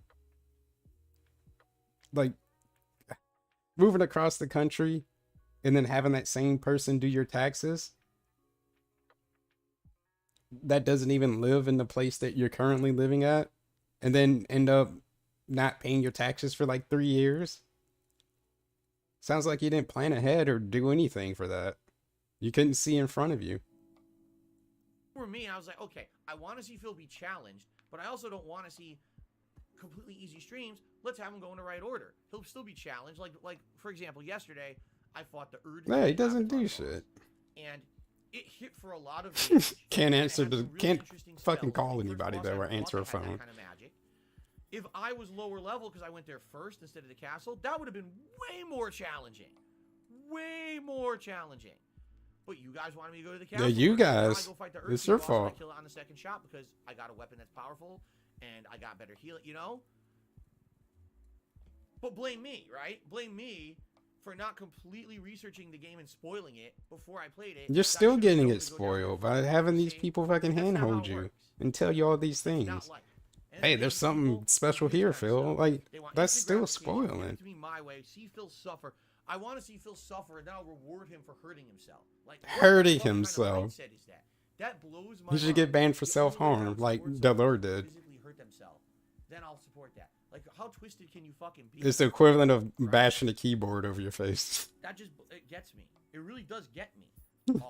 like, moving across the country and then having that same person do your taxes that doesn't even live in the place that you're currently living at, and then end up not paying your taxes for like 3 years. Sounds like you didn't plan ahead or do anything for that. You couldn't see in front of you. For me, I was like, okay, I want to see Phil be challenged, but I also don't want to see completely easy streams. Let's have him go in the right order. He'll still be challenged. Like for example, yesterday I fought the Erd. Yeah, he doesn't do shit. And it hit for a lot of damage. Can't And it answer had the some really can't interesting fucking spells. call First of anybody all, though or I had answer a luck, I had that phone. kind of magic. If I was lower level because I went there first instead of the castle, that would have been way more challenging. Way more challenging. But you guys wanted me to go to the castle. Yeah, you first. Now guys. I go fight the It's Earth your King boss and fault. I kill it on the second shot because I got a weapon that's powerful and I got better healing, you know? But blame me, right? Blame me for not completely researching the game and spoiling it before I played it. You're That still should've getting known it to go down spoiled there by first, having these see? people fucking That's not how handhold it you works. and tell you all these It's things. not like. And Hey, the there's thing is, something people special do here, that Phil. stuff. Like, They want that's instant still gratification. Give spoiling. it to me my way. See Phil suffer. I want to see Phil suffer and now reward him for hurting himself. Like what Hurting the fuck himself. Kind of mindset is that? That blows my He should mind. get banned for The only way I self-harm, would like support Delor someone who did. physically hurt themselves, then I'll support that. Like, how twisted can you fucking be? It's the equivalent of bashing a keyboard over your face. That just it gets me. It really does get me.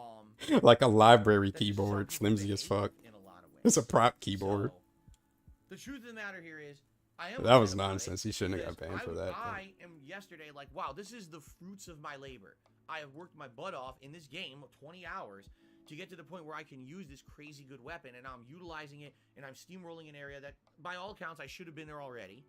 Like a library That just keyboard, some people flimsy as behave fuck. in a lot of ways. It's a prop keyboard. So, the truth of the matter here is, I am That was upset about nonsense. it He shouldn't have because got banned for that. I am yesterday like, wow, this is the fruits of my labor. I have worked my butt off in this game 20 hours to get to the point where I can use this crazy good weapon, and I'm utilizing it, and I'm steamrolling an area that, by all accounts, I should have been there already.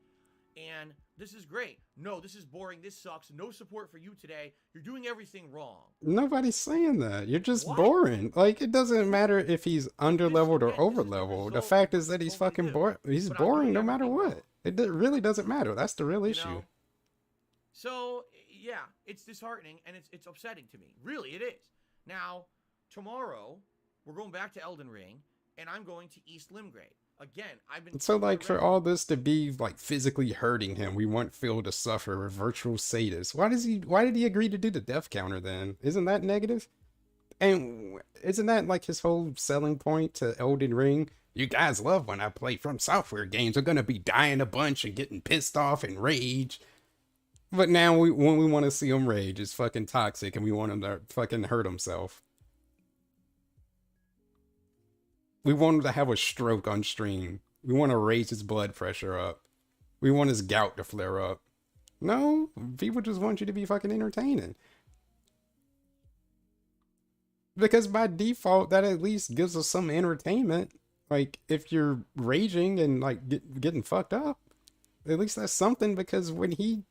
And this is great. No, this is boring. This sucks. No support for you today. You're doing everything wrong. Nobody's saying that. You're just What? boring. Like, it doesn't matter if he's under-leveled or again, this is the over-leveled. The result fact of is what that you he's told me to fucking do. boring. He's But I'm boring doing no matter everything what. wrong. It really doesn't matter. That's the real You issue. know? So, yeah, it's disheartening, and it's upsetting to me. Really, it is. Now, tomorrow, we're going back to Elden Ring, and I'm going to East Limgrave. Again, I've been... So, like, for all this to be, like, physically hurting him, we want Phil to suffer a virtual sadist. Why did he agree to do the death counter, then? Isn't that negative? And isn't that, like, his whole selling point to Elden Ring? You guys love when I play From Software games. We're gonna be dying a bunch and getting pissed off and rage. But now, when we want to see him rage, it's fucking toxic, and we want him to fucking hurt himself. We want him to have a stroke on stream. We want to raise his blood pressure up. We want his gout to flare up. No, people just want you to be fucking entertaining. Because by default, that at least gives us some entertainment. Like, if you're raging and, like, getting fucked up, at least that's something, because when he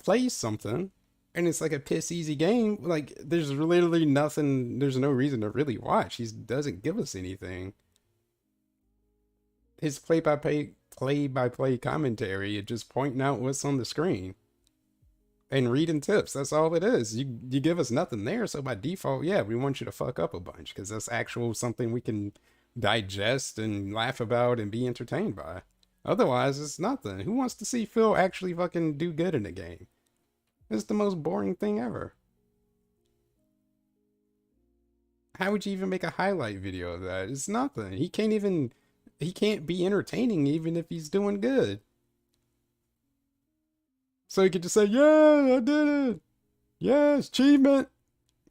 plays something, and it's like a piss easy game, like, there's literally nothing, there's no reason to really watch. He doesn't give us anything. His play-by-play commentary is just pointing out what's on the screen. And reading tips, that's all it is. You give us nothing there, so by default, yeah, we want you to fuck up a bunch, because that's actual something we can digest and laugh about and be entertained by. Otherwise, it's nothing. Who wants to see Phil actually fucking do good in a game? It's the most boring thing ever. How would you even make a highlight video of that? It's nothing. He can't be entertaining even if he's doing good. So he could just say, yeah, I did it. Yes, achievement.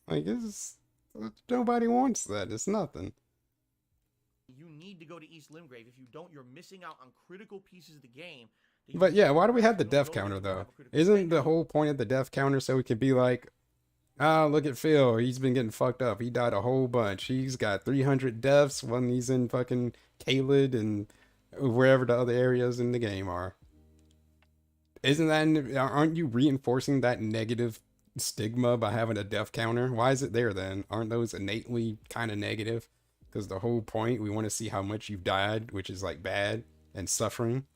Like, nobody wants that. It's nothing. You need to go to East Limgrave. If you don't, you're missing out on critical pieces of the game. that you But yeah, don't why do we have. have the You don't death go counter there, you don't though? have a critical Isn't thing. the whole point of the death counter so we could be like, look at Phil, he's been getting fucked up. He died a whole bunch. He's got 300 deaths when he's in fucking Caelid and wherever the other areas in the game are. Aren't you reinforcing that negative stigma by having a death counter? Why is it there then? Aren't those innately kind of negative? Because the whole point, we want to see how much you've died, which is like bad and suffering.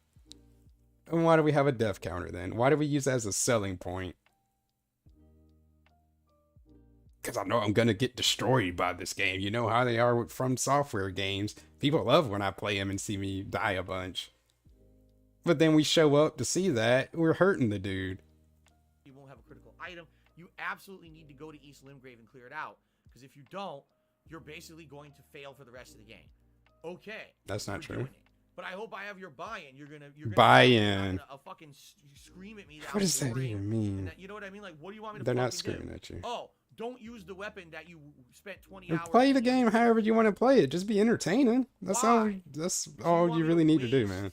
And why do we have a death counter then? Why do we use that as a selling point? Because I know I'm going to get destroyed by this game. You know how they are with From Software games. People love when I play them and see me die a bunch. But then we show up to see that, we're hurting the dude. You won't have a critical item. You absolutely need to go to East Limgrave and clear it out. Because if you don't, you're basically going to fail for the rest of the game. Okay. That's not we're true. doing it. But I hope I have your buy-in. You're gonna Buy-in. a fucking scream at me. That What I'm does that boring, even mean? and that, you know what I mean? Like, what do you want me to They're not fucking do? screaming at you. Oh, don't use the weapon that you spent 20 And hours. play the using. game however you want to play it. Just be entertaining. That's all. Why? That's you all want you me really to need to do, waste man.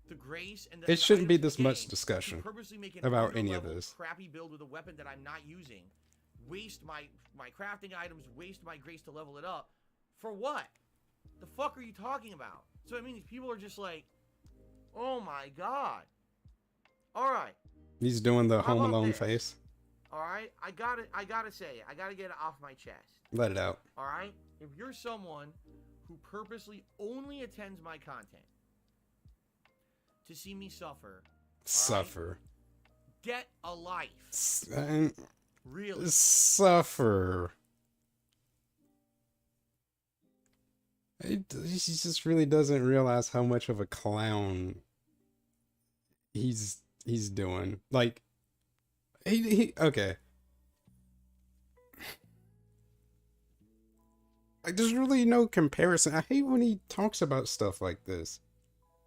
The grace and It shouldn't be items this in the much game discussion to purposely make an about any of underleveled, this. crappy build with a weapon that I'm not using. Waste my crafting items. Waste my grace to level it up. For what? The fuck are you talking about? So I mean, these people are just like, Oh my god. All right. He's doing the How Home about Alone this? face. All right. I gotta say it. I gotta get it off my chest. Let it out. All right. If you're someone who purposely only attends my content to see me suffer, Suffer. get a life. Really. Suffer. He just really doesn't realize how much of a clown he's doing. Like, he okay. Like, there's really no comparison. I hate when he talks about stuff like this.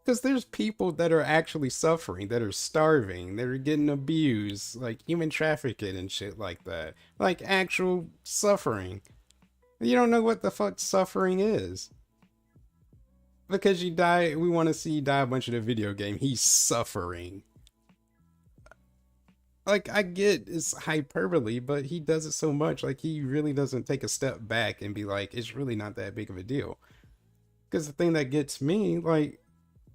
Because there's people that are actually suffering, that are starving, that are getting abused, like human trafficking and shit like that. Like, actual suffering. You don't know what the fuck suffering is. Because you die, we want to see you die a bunch of the video game. He's suffering. Like, I get it's hyperbole, but he does it so much. Like, he really doesn't take a step back and be like, it's really not that big of a deal. Because the thing that gets me, like,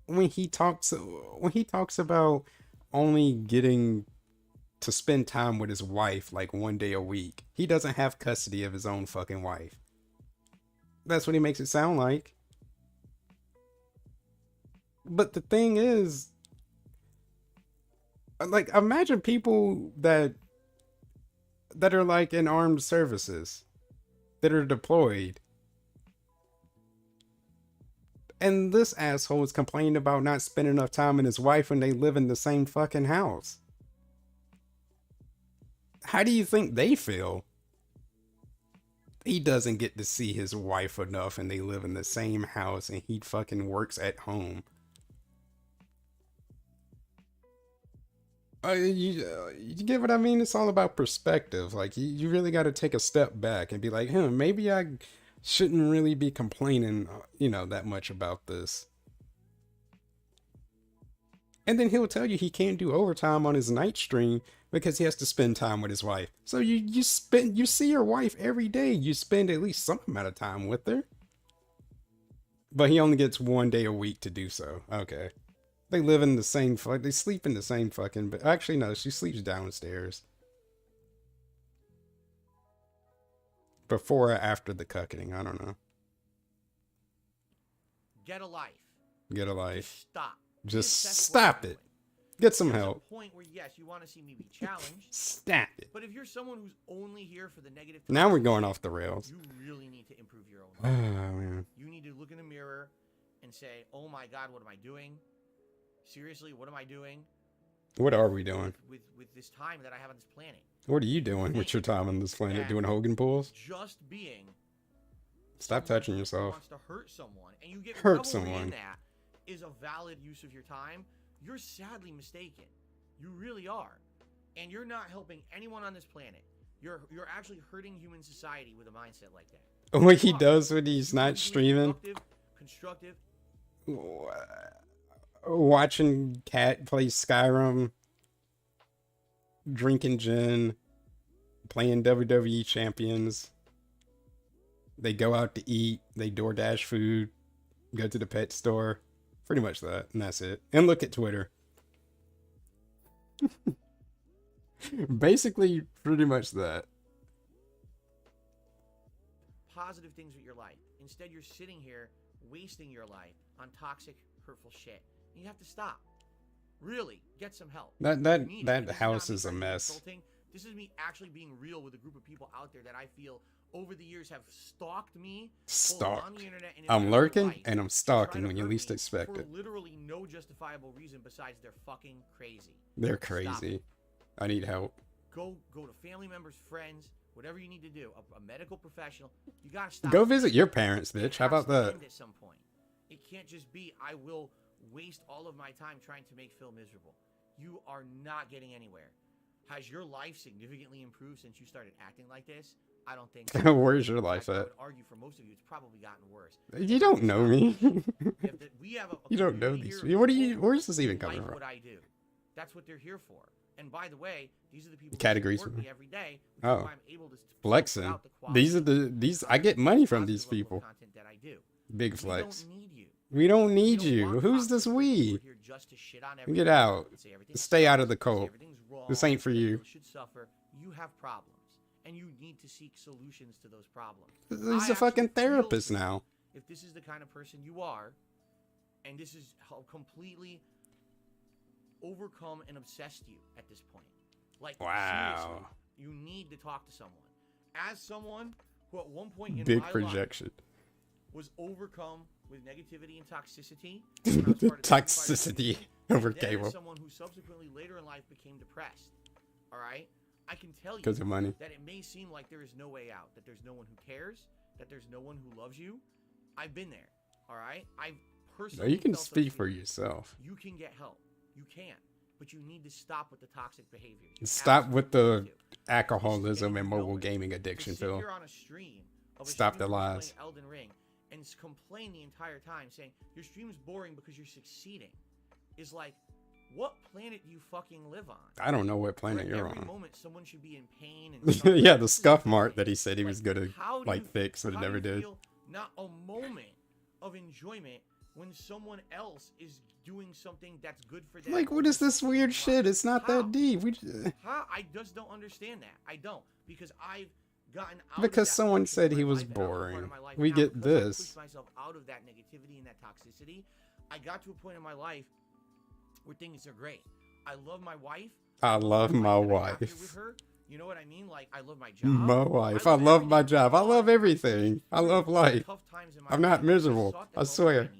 when he talks about only getting to spend time with his wife like 1 day a week, he doesn't have custody of his own fucking wife. That's what he makes it sound like. But the thing is, like, imagine people that are like in armed services, that are deployed. And this asshole is complaining about not spending enough time with his wife when they live in the same fucking house. How do you think they feel? He doesn't get to see his wife enough and they live in the same house and he fucking works at home. You get what I mean? It's all about perspective. Like, you really got to take a step back and be like, maybe I shouldn't really be complaining, that much about this. And then he'll tell you he can't do overtime on his night stream because he has to spend time with his wife. So you see your wife every day. You spend at least some amount of time with her. But he only gets 1 day a week to do so. Okay. They live in the same they sleep in the same fucking, but actually no, she sleeps downstairs. Before or after the cucking, I don't know. Get a life. Get a life. Just Just stop it. Get some There's help. a point where, yes, you want to see me be challenged. Stop it. But if you're someone who's only here for the negative, Now we're going off the rails. you really need to improve your own Oh, life. man. You need to look in the mirror and say, oh my God, what am I doing? Seriously, what am I doing? What are we doing? With this time that I have on this planet? What are you doing with your time on this planet? Doing Hogan pulls? Just being. Stop touching yourself. Wants to hurt someone, and you get Hurt revelry someone. in that is a valid use of your time. You're sadly mistaken. You really are, and you're not helping anyone on this planet. You're actually hurting human society with a mindset like that. What he does when he's not streaming. Constructive. Watching Cat play Skyrim, drinking gin, playing WWE Champions. They go out to eat, they DoorDash food, go to the pet store. Pretty much that, and that's it. And look at Twitter. Basically, pretty much that. Positive things with your life. Instead, you're sitting here wasting your life on toxic, hurtful shit. You have to stop. Really, get some help. That house is a mess. Insulting. This is me actually being real with a group of people out there that I feel over the years have stalked me. Stalked. On the internet and in I'm real lurking life, and I'm to stalking try to when you hurt least me expect for it. literally no justifiable reason besides they're fucking crazy. They're Stop crazy. it. I need help. Go to family members, friends, whatever you need to do. A medical professional. You gotta stop. Go it. visit your parents, bitch. How It has about to that? end at some point. It can't just be I will waste all of my time trying to make Phil miserable. You are not getting anywhere. Has your life significantly improved since you started acting like this? I don't think so. Where's your In life fact, I at? would argue for most of you, it's probably gotten worse. You don't know me. We have a You don't know community these. here What of are you? people Where's this even who coming like from? what I do. That's what they're here for. And by the way, these are the people Categories who support for- me every day. Oh. Because I'm able to Flexing. put out the quality These are these. I get money from these positive level people. of content that I do. Big We flex. don't need you. We don't need We don't you. want Who's this toxic people who we? are here just to shit on Get everything out. and say everything Stay out sucks, of the say cult. everything's wrong, This ain't for that you. people should suffer. You have problems, and you need to seek solutions to those problems. He's I a fucking actually feel therapist for you now. if this is the kind of person you are, and this is how completely overcome and obsessed you at this point. Like, Wow. seriously, you need to talk to someone. As someone who at one point in Big my projection. life was overcome with negativity and toxicity. when I was part of the Toxicity over and then cable. as someone who subsequently later in life became depressed. All right? I can tell you 'Cause of money. that it may seem like there is no way out, that there's no one who cares, that there's no one who loves you. I've been there. All right? I've No, personally you can felt those speak for feelings. yourself. You can get help. You can. But you need to stop with the toxic behavior. You Stop with absolutely the need to. alcoholism And and you know mobile it. gaming To addiction, sit Phil. here on a stream of a Stop the streamer who's lies. playing Elden Ring and complain the entire time saying your stream's boring because you're succeeding is like, what planet do you fucking live on? I don't know what Where planet you're every on. moment someone should be in pain and suffering. Yeah, the This is scuff insane. mark that he said he was Like, gonna how do like you- fix, but how never do you did. feel not a moment of enjoyment when someone else is doing something that's good for them? Like, what is this weird shit? It's not How? that deep. We just... How? I just don't understand that. I don't, because I've gotten out Because of that someone portion said of he my was life, and I'm at a part boring. of my life We now get because I this. pushed myself out of that negativity and that toxicity. I got to a point in my life where things are great. I love my wife. I love my and I'm happy wife. with her. You know what I mean? Like, I love my job. My wife. I love my everything. job. I love But everything. I love life. tough times in my I'm not life, miserable. sought the I help that swear. needed.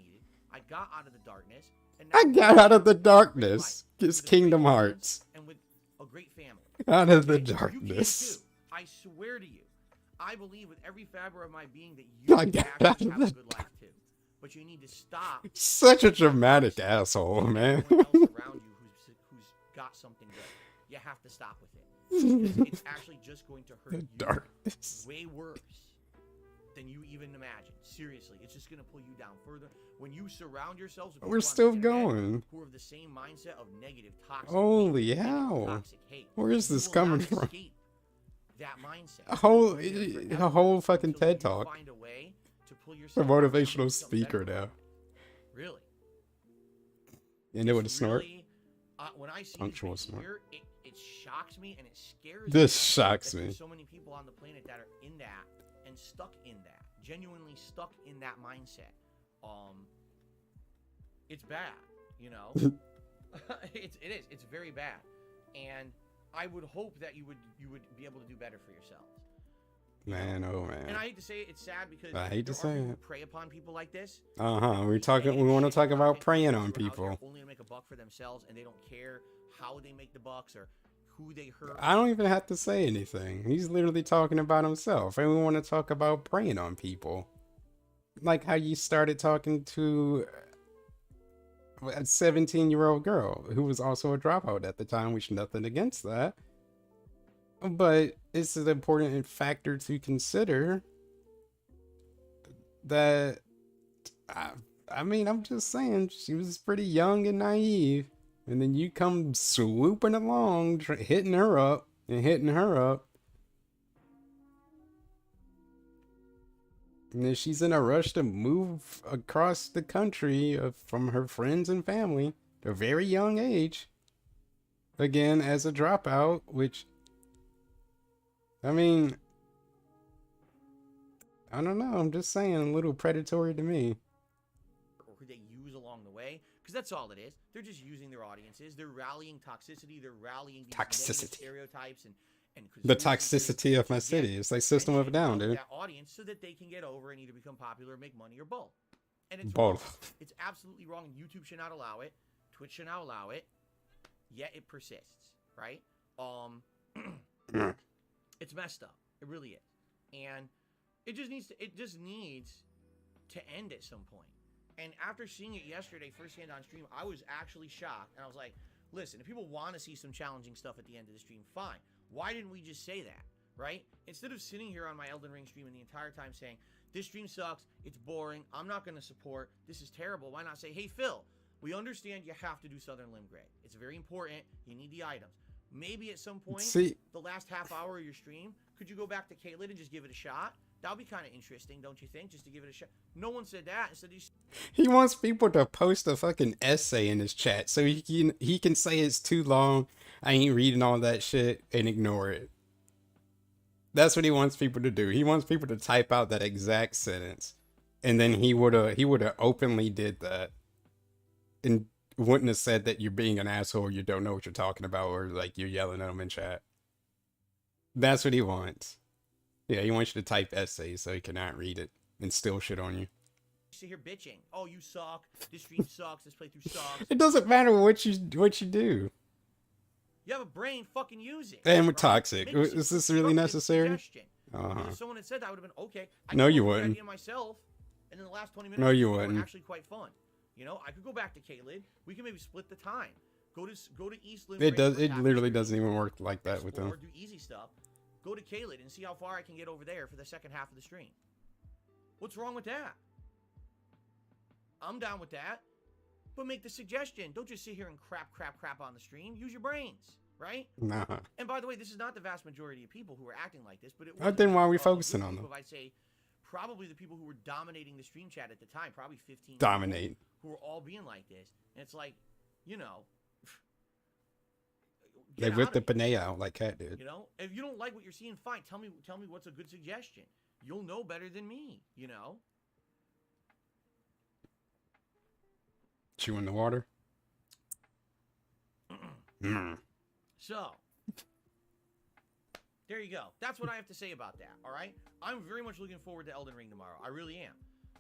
I got out of the darkness. And I now got out of the with darkness. life, It's with a great Kingdom friends, Hearts. And with a great family. Out of the Okay? You can darkness. too. I swear to you. I believe with every fiber of my being that you I can got out actually of have a the good life too. But you need to stop. Such a dramatic asshole, man. Everyone else around you who's got something good. You have to stop with it. Because it's actually just going to hurt The you darkness. way worse than you even imagine. Seriously, it's just going to pull you down further. When you surround yourselves with We're people on the still internet going. who are of the same mindset of negative, toxic, Holy hate, negative, hell. toxic hate, Where is you this will coming not from? escape that mindset. A whole, You'll be there a forever whole fucking until you TED talk. find a way to pull A yourself out and do motivational something speaker better. now. Really. You know what a It's snort? really, when I see Punctual this snort. behavior, it shocks me and it scares me. This shocks that me. there's so many people on the planet that are in that and stuck in that, genuinely stuck in that mindset. It's bad, you know. It is. It's very bad, and I would hope that you would be able to do better for yourselves. Man, oh And man. I hate to say it, it's sad because I hate to there are say people who it. prey upon people like this. We They talking. We say want to shit talk about content, preying who are on out there people. only to make a buck for themselves, and they don't care how they make the bucks or who they hurt. I don't even have to say anything. He's literally talking about himself, and we want to talk about preying on people, like how you started talking to a 17-year-old girl who was also a dropout at the time, which nothing against that. But it's an important factor to consider that, I mean, I'm just saying, she was pretty young and naive. And then you come swooping along, hitting her up and hitting her up. And then she's in a rush to move across the country from her friends and family at a very young age. Again, as a dropout, which, I mean, I don't know. I'm just saying, a little predatory to me. Or who they use along the way, because that's all it is. They're just using their audiences. They're rallying toxicity. They're rallying these negative Toxicity. stereotypes and The conspiracy toxicity of my to city. get It's like System of a attention Down, dude. that audience so that they can get over and either become popular or make money or both. And it's Both. wrong. It's absolutely wrong. YouTube should not allow it. Twitch should not allow it. Yet it persists, right? It's messed up. It really is. And it just needs to end at some point. And after seeing it yesterday firsthand on stream, I was actually shocked. And I was like, listen, if people want to see some challenging stuff at the end of the stream, fine. Why didn't we just say that, right? Instead of sitting here on my Elden Ring stream and the entire time saying, this stream sucks, it's boring, I'm not going to support, this is terrible. Why not say, hey, Phil, we understand you have to do Southern Limb Grade. It's very important. You need the items. Maybe at some point, See, the last half hour of your stream, could you go back to Caitlyn and just give it a shot? That would be kind of interesting, don't you think? Just to give it a shot. No one said that. Instead, you He wants people to post a fucking essay in his chat so he can say it's too long. I ain't reading all that shit and ignore it. That's what he wants people to do. He wants people to type out that exact sentence, and then he would have openly did that, and wouldn't have said that you're being an asshole, you don't know what you're talking about, or like you're yelling at him in chat. That's what he wants. Yeah, he wants you to type essays so he cannot read it and still shit on you. Sit here bitching. Oh, you suck. This stream sucks. This playthrough sucks. It doesn't matter what you do. You have a brain, fucking use it. And we're right? toxic. Is this really necessary? If someone had said that, I would have been okay. No, you wouldn't. Idea myself, and in the last 20 minutes, no, you were wouldn't. actually quite fun. You know, I could go back to K-Lid. We can maybe split the time. Go to East Limb. It does. It literally doesn't even work like that with them. Or do easy stuff. Go to K-Lid and see how far I can get over there for the second half of the stream. What's wrong with that? I'm down with that. But make the suggestion. Don't just sit here and crap on the stream. Use your brains, right? Nah. And by the way, this is not the vast majority of people who are acting like this, but it was. Then why are we focusing on them? I'd say probably the people who were dominating the stream chat at the time, probably 15. Dominate. Who were all being like this, and it's like, you know. They whipped the panay out like Cat did. You know, if you don't like what you're seeing, fine. Tell me what's a good suggestion. You'll know better than me. You know. Chewing the water. So, there you go. That's what I have to say about that. All right. I'm very much looking forward to Elden Ring tomorrow. I really am.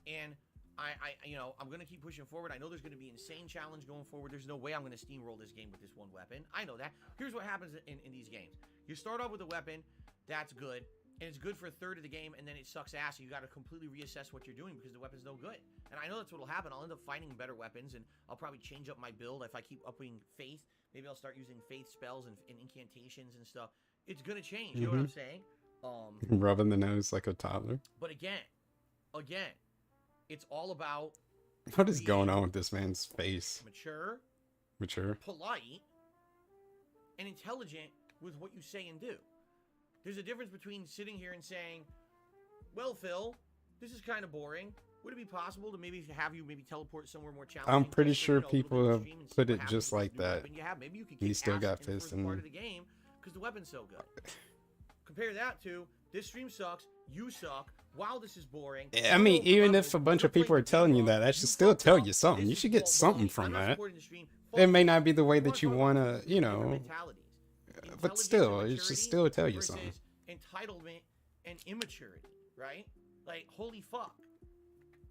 And I'm going to keep pushing forward. I know there's going to be an insane challenge going forward. There's no way I'm going to steamroll this game with this one weapon. I know that. Here's what happens in these games. You start off with a weapon. That's good. And it's good for a third of the game, and then it sucks ass, and you got to completely reassess what you're doing because the weapon's no good. And I know that's what will happen. I'll end up finding better weapons, and I'll probably change up my build. If I keep upping faith, maybe I'll start using faith spells and incantations and stuff. It's going to change. You know what I'm saying? Rubbing the nose like a toddler. But again, it's all about... What is going on with this man's face? Mature, polite, and intelligent with what you say and do. There's a difference between sitting here and saying, well, Phil, this is kind of boring. Would it be possible to maybe have you teleport somewhere more challenging? I'm pretty sure people have put it just like that. Maybe you could He still got pissed in part of the game because the weapon's so good. Compare that to this stream sucks, you suck. Wow, this is boring. I mean, even if a bunch of people are telling you that should still tell you something. You should get something from that. It may not be the way that you want to, you know, but still, it should still tell you something. Entitlement and immaturity, right? Like, holy fuck.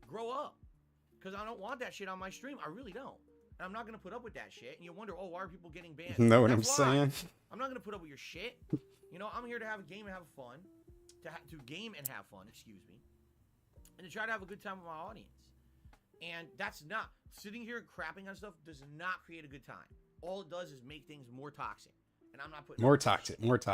Grow up. Because I don't want that shit on my stream. I really don't. And I'm not going to put up with that shit. And you wonder, oh, why are people getting banned? Know what I'm saying? I'm not going to put up with your shit. You know, I'm here to have a game and have fun. To game and have fun, excuse me. And to try to have a good time with my audience. And that's not... Sitting here and crapping on stuff does not create a good time. All it does is make things more toxic. And I'm not putting... More toxic. Here's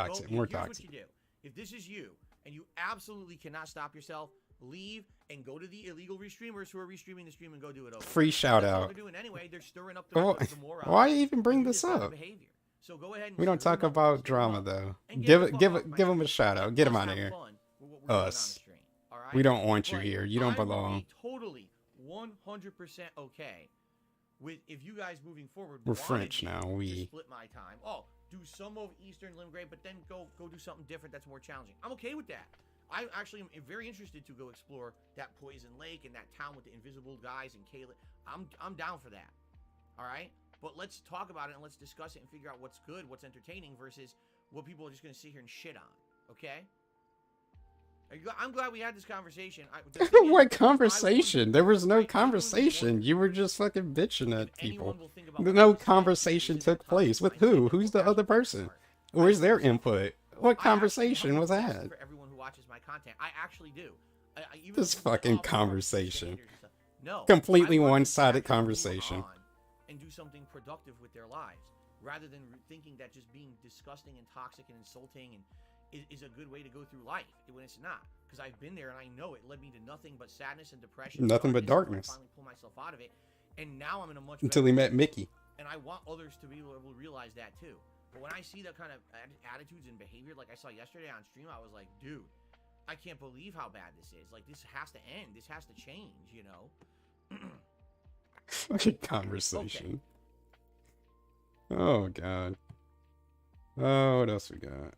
what you do. If this is you, and you absolutely cannot stop yourself, leave and go to the illegal restreamers who are restreaming the stream and go do it over. Free shout out. What they're doing anyway. They're stirring up the morale. Why even bring this up? Behavior. So go ahead and we don't talk about drama though. Give them a shout out. Get them out of here. Us. We don't want you here. You don't belong. Totally 100% okay with if you guys moving forward. We're French now. We split my time. Oh, do some of Eastern Limb Grade, but then go do something different that's more challenging. I'm okay with that. I actually am very interested to go explore that Poison Lake and that town with the invisible guys and Caleb. I'm down for that. All right, but let's talk about it and let's discuss it and figure out what's good, what's entertaining versus what people are just going to sit here and shit on. Okay. I'm glad we had this conversation. What conversation? There was no conversation. You were just fucking bitching at people. No conversation took place. With who? Who's the other person? Where's their input? What conversation was that? For everyone who watches my content, I actually do. This fucking conversation. No. Completely one-sided conversation. And do something productive with their lives, rather than thinking that just being disgusting and toxic and insulting and is a good way to go through life when it's not. Because I've been there and I know it led me to nothing but sadness and depression. Nothing but darkness. I finally pull myself out of it, and now I'm in a much until he met Mickey. And I want others to be able to realize that too. But when I see that kind of attitudes and behavior, like I saw yesterday on stream, I was like, dude, I can't believe how bad this is. Like, this has to end. This has to change, you know. Fucking conversation. Oh god. Oh, what else we got?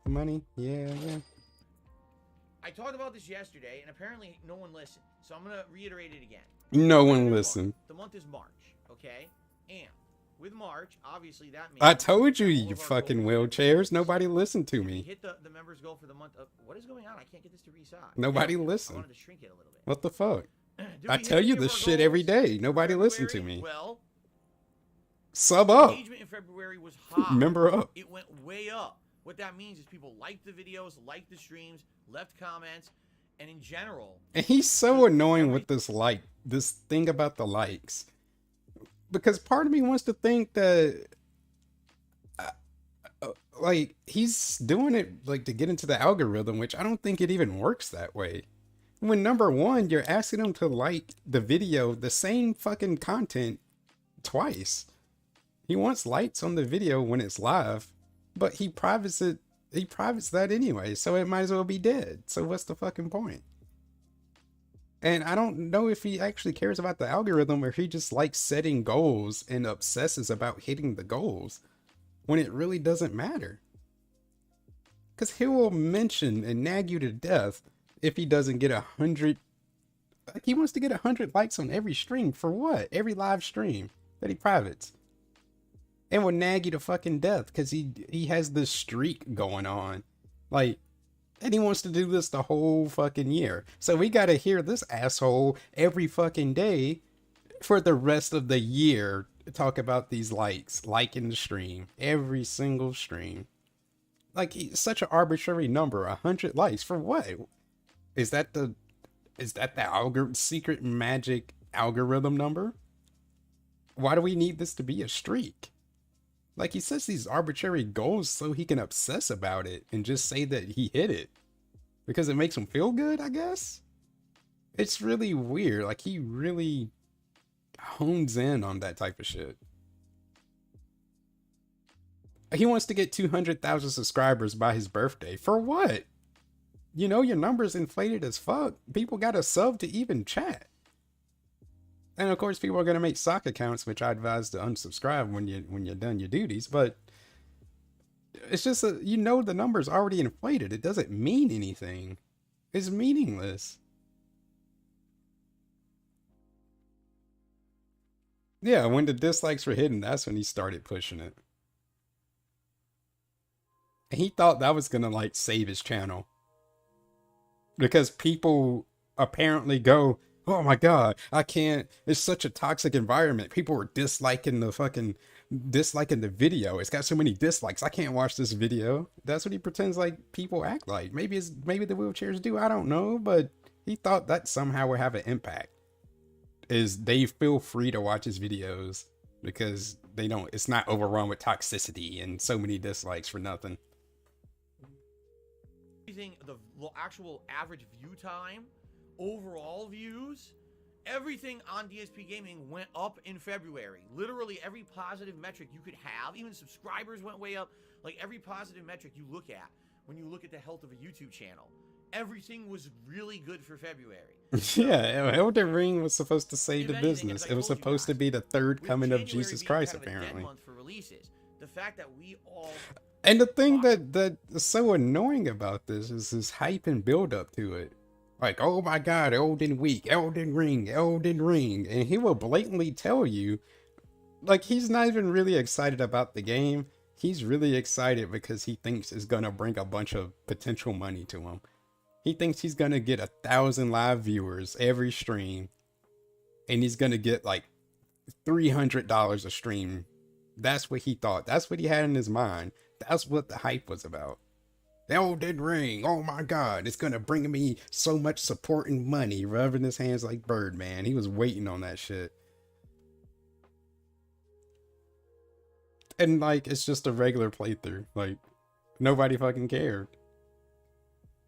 Money, yeah. I talked about this yesterday, and apparently no one listened. So I'm gonna reiterate it again. No one listened. The month is March, okay? And with March, obviously that means I told you, all you of our fucking goals- wheelchairs. Nobody listened to We me. hit the members goal for the month of what is going on? I can't get this to resize. Nobody There we go. listened. I wanted to shrink it a little bit. What the fuck? Did I we tell hit you any of this our shit every goals day. for Nobody listened to February? me. Well, Sub up. engagement in February was high. Member up. It went way up. What that means is people liked the videos, liked the streams, left comments, and in general. And he's so annoying with this this thing about the likes. Because part of me wants to think that like he's doing it like to get into the algorithm, which I don't think it even works that way. When number one, you're asking them to like the video, the same fucking content twice. He wants likes on the video when it's live, but he privates it. He privates that anyway, so it might as well be dead. So what's the fucking point? And I don't know if he actually cares about the algorithm or he just likes setting goals and obsesses about hitting the goals when it really doesn't matter. Because he will mention and nag you to death if he doesn't get 100. Like he wants to get 100 likes on every stream. For what? Every live stream that he privates. And will nag you to fucking death because he has this streak going on. Like, and he wants to do this the whole fucking year. So we gotta hear this asshole every fucking day for the rest of the year talk about these likes, liking the stream, every single stream. Like, it's such an arbitrary number, 100 likes for what? Is that the secret magic algorithm number? Why do we need this to be a streak? Like, he sets these arbitrary goals so he can obsess about it and just say that he hit it. Because it makes him feel good, I guess? It's really weird. Like, he really hones in on that type of shit. He wants to get 200,000 subscribers by his birthday. For what? You know, your number's inflated as fuck. People got a sub to even chat. And of course, people are going to make sock accounts, which I advise to unsubscribe when you're done your duties. But it's just, you know, the number's already inflated. It doesn't mean anything. It's meaningless. Yeah, when the dislikes were hidden, that's when he started pushing it. And he thought that was going to, like, save his channel. Because people apparently go, oh my god, I can't, it's such a toxic environment. People were disliking the video. It's got so many dislikes. I can't watch this video. That's what he pretends like people act like. Maybe the wheelchairs do, I don't know, but he thought that somehow would have an impact. Is they feel free to watch his videos because it's not overrun with toxicity and so many dislikes for nothing. The actual average view time, overall views, everything on DSP Gaming went up in February. Literally every positive metric you could have, even subscribers went way up. Like every positive metric you look at when you look at the health of a YouTube channel, everything was really good for February. Yeah, Elden Ring was supposed to save If the anything, business. as I It was told you supposed to guys, be the third with coming of January Jesus being Christ, kind of a dead apparently. month for releases, the fact that we all And the thing that is so annoying about this is this hype and build up to it. Like, oh my god, Elden Week, Elden Ring. And he will blatantly tell you, like, he's not even really excited about the game. He's really excited because he thinks it's gonna bring a bunch of potential money to him. He thinks he's gonna get 1,000 live viewers every stream. And he's gonna get like $300 a stream. That's what he thought. That's what he had in his mind. That's what the hype was about. Elden Ring, oh my god, it's gonna bring me so much support and money, rubbing his hands like Birdman. He was waiting on that shit. And like, it's just a regular playthrough. Like, nobody fucking cared.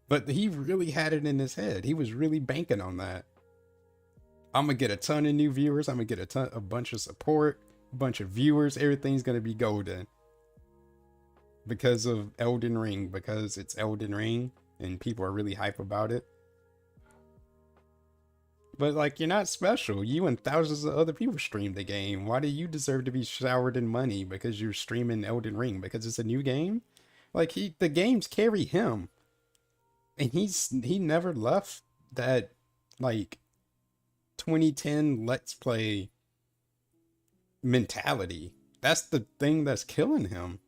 But he really had it in his head. He was really banking on that. I'm gonna get a ton of new viewers. I'm gonna get a bunch of support. bunch of viewers. Everything's gonna be golden because of Elden Ring, because it's Elden Ring and people are really hype about it. But like, you're not special. You and thousands of other people stream the game. Why do you deserve to be showered in money because you're streaming Elden Ring? Because it's a new game? Like, the games carry him. And he never left that, like, 2010 Let's Play mentality. That's the thing that's killing him.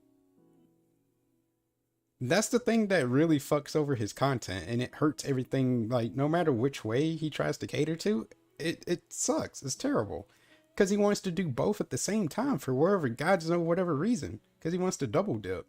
That's the thing that really fucks over his content, and it hurts everything. Like, no matter which way he tries to cater to, it sucks. It's terrible. Because he wants to do both at the same time for wherever, God's know whatever reason. Because he wants to double dip.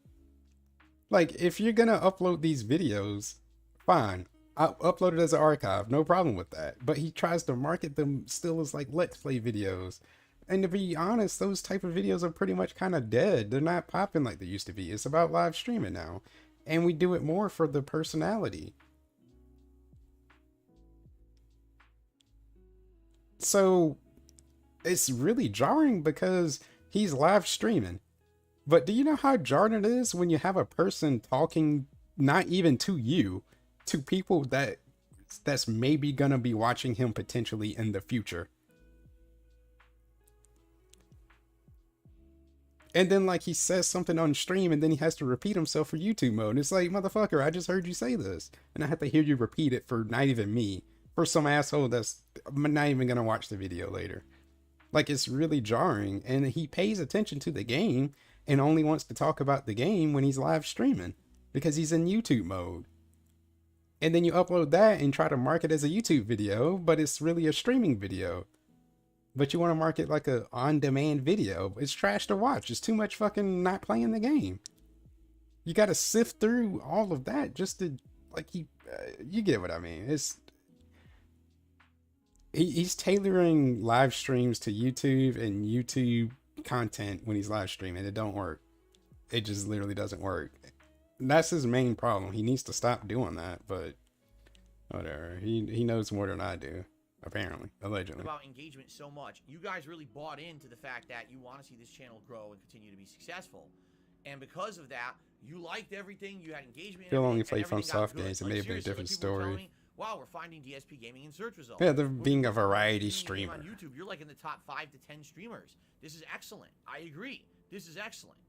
Like, if you're gonna upload these videos, fine. I'll upload it as an archive, no problem with that. But he tries to market them still as like Let's Play videos. And to be honest, those type of videos are pretty much kind of dead. They're not popping like they used to be. It's about live streaming now. And we do it more for the personality. So it's really jarring because he's live streaming. But do you know how jarring it is when you have a person talking not even to you, to people that's maybe gonna be watching him potentially in the future? And then, like, he says something on stream and then he has to repeat himself for YouTube mode. It's like, motherfucker, I just heard you say this. And I have to hear you repeat it for not even me. For some asshole that's not even going to watch the video later. Like, it's really jarring. And he pays attention to the game and only wants to talk about the game when he's live streaming. Because he's in YouTube mode. And then you upload that and try to market it as a YouTube video, but it's really a streaming video. But you want to market like a on-demand video. It's trash to watch. It's too much fucking not playing the game. You got to sift through all of that just to, like, you get what I mean. He's tailoring live streams to YouTube and YouTube content when he's live streaming. It don't work. It just literally doesn't work. That's his main problem. He needs to stop doing that, but whatever. He knows more than I do. Apparently, allegedly. About engagement so much. You guys really bought into the fact that you want to see this channel grow and continue to be successful. And because of that, you liked everything, you had engagement. He'll only play fun soft games. It may have been a different story. Me, wow, we're finding DSP gaming in search results. Yeah, they're being a variety streamer. On YouTube, you're like in the top 5 to 10 streamers. This is excellent. I agree. This is excellent.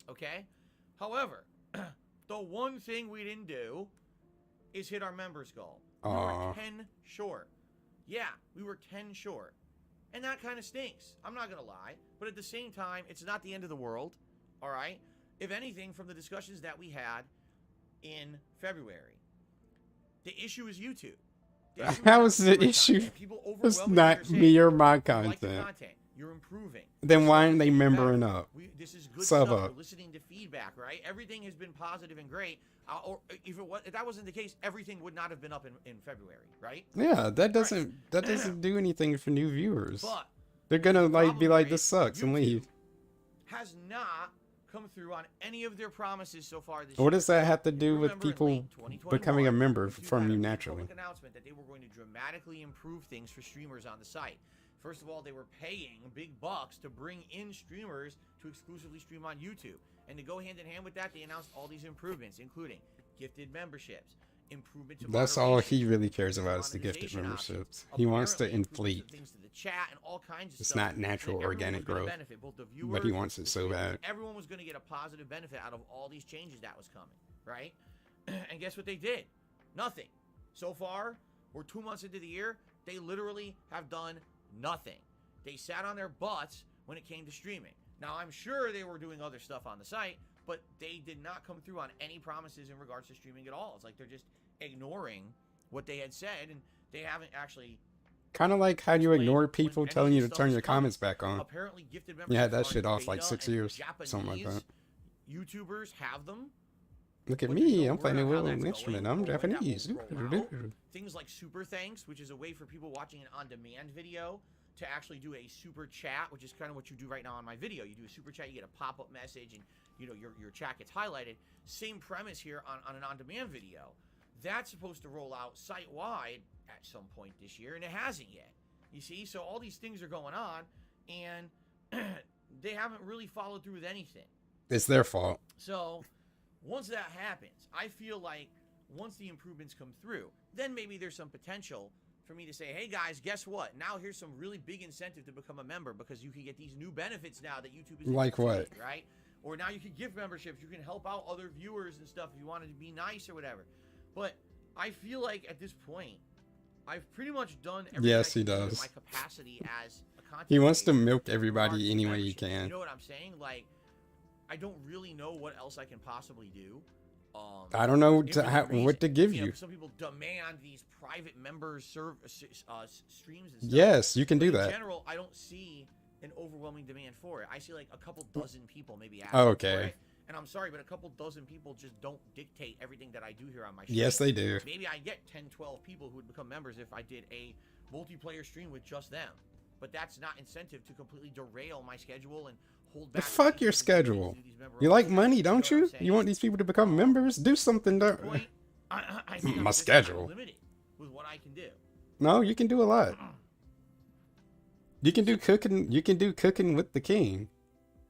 Okay? However, the one thing we didn't do is hit our members goal. We were 10 short. Yeah, we were 10 short. And that kind of stinks. I'm not going to lie. But at the same time, it's not the end of the world. All right? If anything, from the discussions that we had in February, the issue is YouTube. How is the issue? It's not me or my content. You're improving. Then why aren't they membering up? This is good Sub stuff. up. We're listening to feedback, right? Everything has been positive and great. Or if that wasn't the case, everything would not have been up in February, right? Yeah, that doesn't do anything for new viewers. But they're gonna like be like, this sucks and leave. Has not come through on any of their promises so far this year. What does that have to do with people becoming a member from you naturally? Public announcement that they were going to dramatically improve things for streamers on the site. First of all, they were paying big bucks to bring in streamers to exclusively stream on YouTube. And to go hand in hand with that, they announced all these improvements, including gifted memberships, improvement to That's all he really cares about is the gifted memberships. He wants to inflate. Things to the chat and all kinds of it's stuff. not natural organic growth, benefit, both the viewers, but he wants it so bad. Everyone was going to get a positive benefit out of all these changes that was coming, right? And guess what they did? Nothing. So far, we're 2 months into the year. They literally have done nothing. They sat on their butts when it came to streaming. Now, I'm sure they were doing other stuff on the site, but they did not come through on any promises in regards to streaming at all. It's like they're just ignoring what they had said, and they haven't actually... Kind of like how you ignore people telling you to turn your comments back on. Apparently, gifted you had that shit off like 6 years, something like that. YouTubers have them. Look at me, I'm playing a little instrument. I'm Japanese. Things like super thanks, which is a way for people watching an on-demand video to actually do a super chat, which is kind of what you do right now on my video. You do a super chat, you get a pop-up message, and you know your chat gets highlighted. Same premise here on an on-demand video. That's supposed to roll out site-wide at some point this year, and it hasn't yet. You see? So all these things are going on, and they haven't really followed through with anything. It's their fault. So once that happens, I feel like once the improvements come through, then maybe there's some potential for me to say, hey guys, guess what? Now here's some really big incentive to become a member because you can get these new benefits now that YouTube is like what, instituting, right? Or now you can gift memberships, you can help out other viewers and stuff if you wanted to be nice or whatever. But I feel like at this point, I've pretty much done everything yes, he I can do in does. my capacity as a content He wants to creator milk in everybody regards to any way he memberships. can. You know what I'm saying? Like, I don't really know what else I can possibly do. I don't know If what to give you. Some people demand these private members streams and stuff. Yes, you can But do in that. general, I don't see an overwhelming demand for it. I see like a couple dozen people maybe asking Oh, for okay. it. And I'm sorry, but a couple dozen people just don't dictate everything that I do here on my stream. Yes, they do. Maybe I get 10, 12 people who would become members if I did a multiplayer stream with just them. But that's not incentive to completely derail my schedule and hold back. Fuck your schedule. You like money, don't you? You want these people to become members? Do something. I think My I'm just schedule. limited with what I can do. No, you can do a lot. You can do cooking. You can do cooking with the king.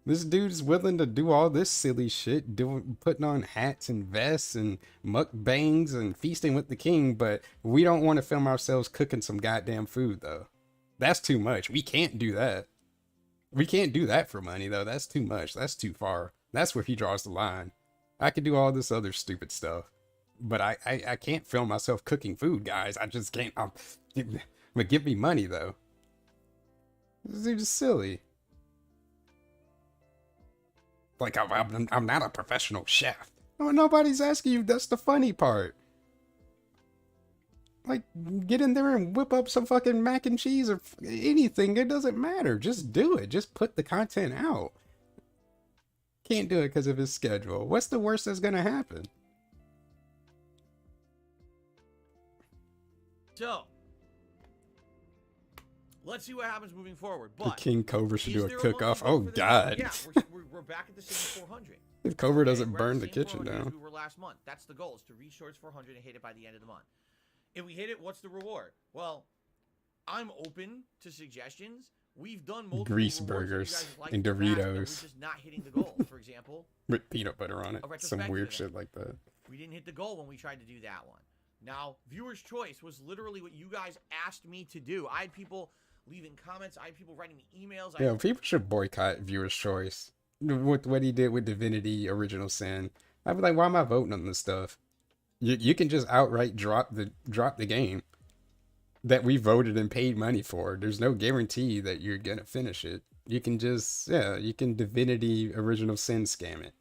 This dude's willing to do all this silly shit, putting on hats and vests and mukbangs and feasting with the king, but we don't want to film ourselves cooking some goddamn food, though. That's too much. We can't do that. We can't do that for money, though. That's too much. That's too far. That's where he draws the line. I could do all this other stupid stuff, but I can't film myself cooking food, guys. I just can't. But give me money, though. This dude is silly. Like, I'm not a professional chef. No, nobody's asking you. That's the funny part. Like, get in there and whip up some fucking mac and cheese or anything. It doesn't matter. Just do it. Just put the content out. Can't do it because of his schedule. What's the worst that's going to happen? So, let's see what happens moving forward. The But King Cobra should is do a there cook-off. monthly Oh, goal for this? God. Yeah, we're back at the same 400. If Cobra doesn't We're at burn the same kitchen 400 as down. we were last month. That's the goal, is to reach towards 400 and hit it by the end of the month. If we hit it, what's the reward? Well, I'm open to suggestions. We've done multiple Grease rewards that you burgers guys like and in the past, but Doritos. We're just not hitting the goal. For example, With peanut butter on it. A Some retrospective weird event. shit like that. we didn't hit the goal when we tried to do that one. Now, viewer's choice was literally what you guys asked me to do. I had people leaving comments. I had people writing me emails. Yeah, people should boycott Viewer's Choice. With what he did with Divinity Original Sin. I'd be like, why am I voting on this stuff? You can just outright drop the game that we voted and paid money for. There's no guarantee that you're gonna finish it. You can just, you can Divinity Original Sin scam it.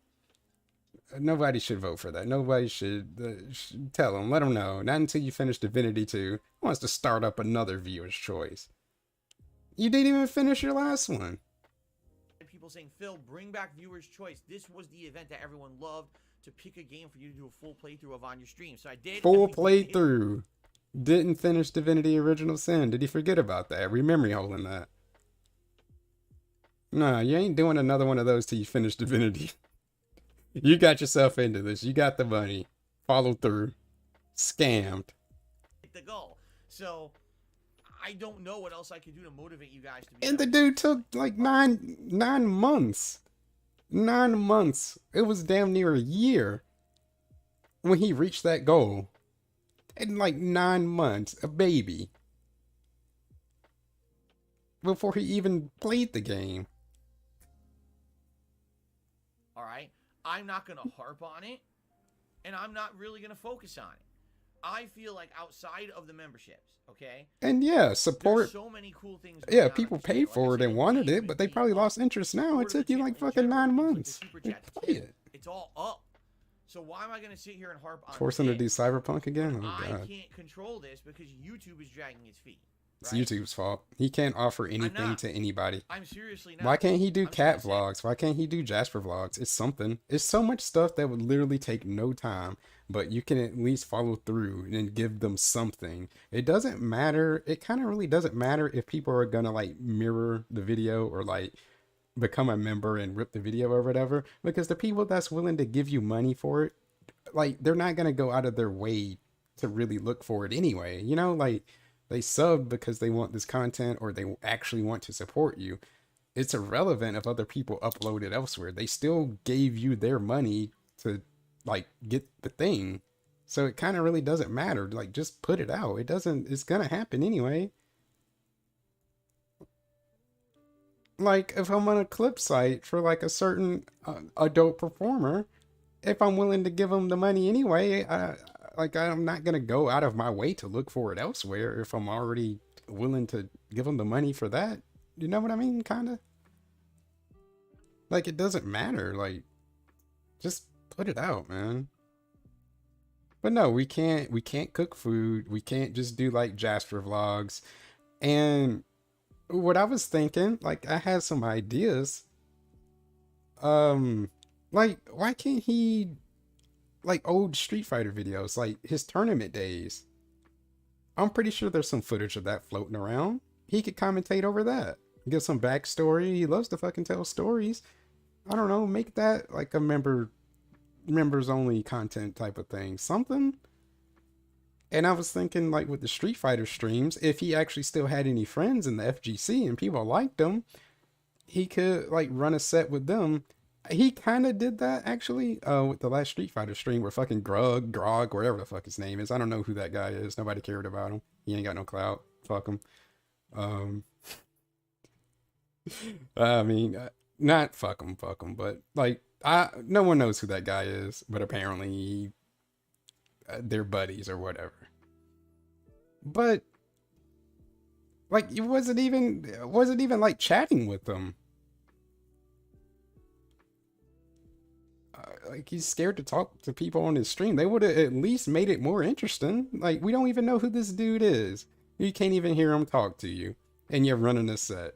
Nobody should vote for that. Nobody should tell them, let them know. Not until you finish Divinity 2. Who wants to start up another Viewer's Choice? You didn't even finish your last one. People saying, Phil, bring back viewer's choice. This was the event that everyone loved, to pick a game for you to do a full playthrough of on your stream. So I did. Full and we did. playthrough. Didn't finish Divinity Original Sin. Did he forget about that? Memory hole in that. No, you ain't doing another one of those till you finish Divinity. You got yourself into this. You got the money. Follow through. Scammed. Hit the goal. So I don't know what else I could do to motivate you guys to be. And the dude took like nine months. 9 months. It was damn near a year when he reached that goal. In like 9 months, a baby. Before he even played the game. All right. I'm not going to harp on it, and I'm not really going to focus on it. I feel like outside of the memberships, okay? And yeah, support. There's so many cool things. going Yeah, on people with the channel. paid Like I for it said, and wanted it, engagement but they being probably up, lost interest now. It support of took the you channel like in fucking general, 9 things like the months. super to chats, play it. It's all up. So why am I going to sit here and harp on Force him to it? do Cyberpunk again? Oh I god. can't control this because YouTube is dragging its feet. It's right? YouTube's fault. He can't offer anything not. to anybody. I'm seriously not. Why can't he do I'm cat seriously- vlogs? Why can't he do Jasper vlogs? It's something. It's so much stuff that would literally take no time, but you can at least follow through and give them something. It doesn't matter. It kind of really doesn't matter if people are gonna like mirror the video or like become a member and rip the video or whatever, because the people that's willing to give you money for it, like they're not gonna go out of their way to really look for it anyway. You know, like they sub because they want this content or they actually want to support you. it's irrelevant if other people upload it elsewhere. They still gave you their money to like get the thing. So it kind of really doesn't matter. Like, just put it out. It doesn't, it's gonna happen anyway. Like, if I'm on a clip site for like a certain adult performer, if I'm willing to give them the money anyway, I'm not gonna go out of my way to look for it elsewhere if I'm already willing to give them the money for that. You know what I mean? Kind of. Like, it doesn't matter. Like, just put it out, man. But no, we can't cook food. We can't just do like Jasper vlogs. And what I was thinking, like, I had some ideas. Like, why can't he like old Street Fighter videos, like his tournament days? I'm pretty sure there's some footage of that floating around. He could commentate over that. Give some backstory. He loves to fucking tell stories. I don't know, make that like a members only content type of thing. Something. And I was thinking, like, with the Street Fighter streams, if he actually still had any friends in the FGC and people liked him, he could like run a set with them. He kind of did that actually with the last Street Fighter stream where fucking Grog, wherever the fuck his name is. I don't know who that guy is. Nobody cared about him. He ain't got no clout. Fuck him. I mean, not fuck him, but like, no one knows who that guy is, but apparently they're buddies or whatever. But like, it wasn't even like chatting with them. Like, he's scared to talk to people on his stream. They would have at least made it more interesting. Like, we don't even know who this dude is. You can't even hear him talk to you, and you're running a set.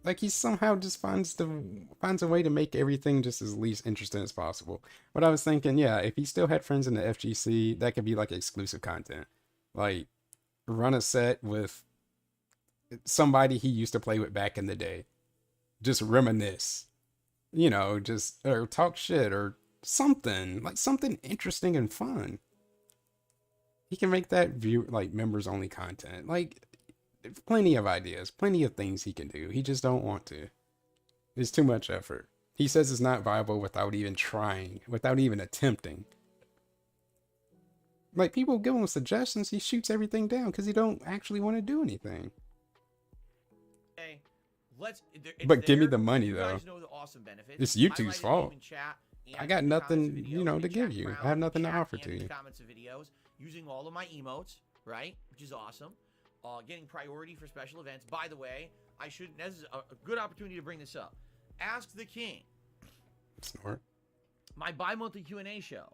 Like, he somehow just finds a way to make everything just as least interesting as possible. But I was thinking, yeah, if he still had friends in the FGC, that could be like exclusive content. Like, run a set with somebody he used to play with back in the day. Just reminisce. You know, just, or talk shit or something. Like, something interesting and fun. He can make that like members only content. Like, plenty of ideas, plenty of things he can do. He just don't want to. It's too much effort. He says it's not viable without even trying, without even attempting. Like, people give him suggestions, he shoots everything down because he don't actually want to do anything. Hey, but give me the money, though. You guys know the awesome benefits. It's YouTube's fault. I got nothing, you know, to give you. I have nothing to offer to you. Comments and videos, using all of my emotes, right? Which is awesome. Getting priority for special events. By the way, this is a good opportunity to bring this up. Ask the King. Snort. My bi-monthly Q&A show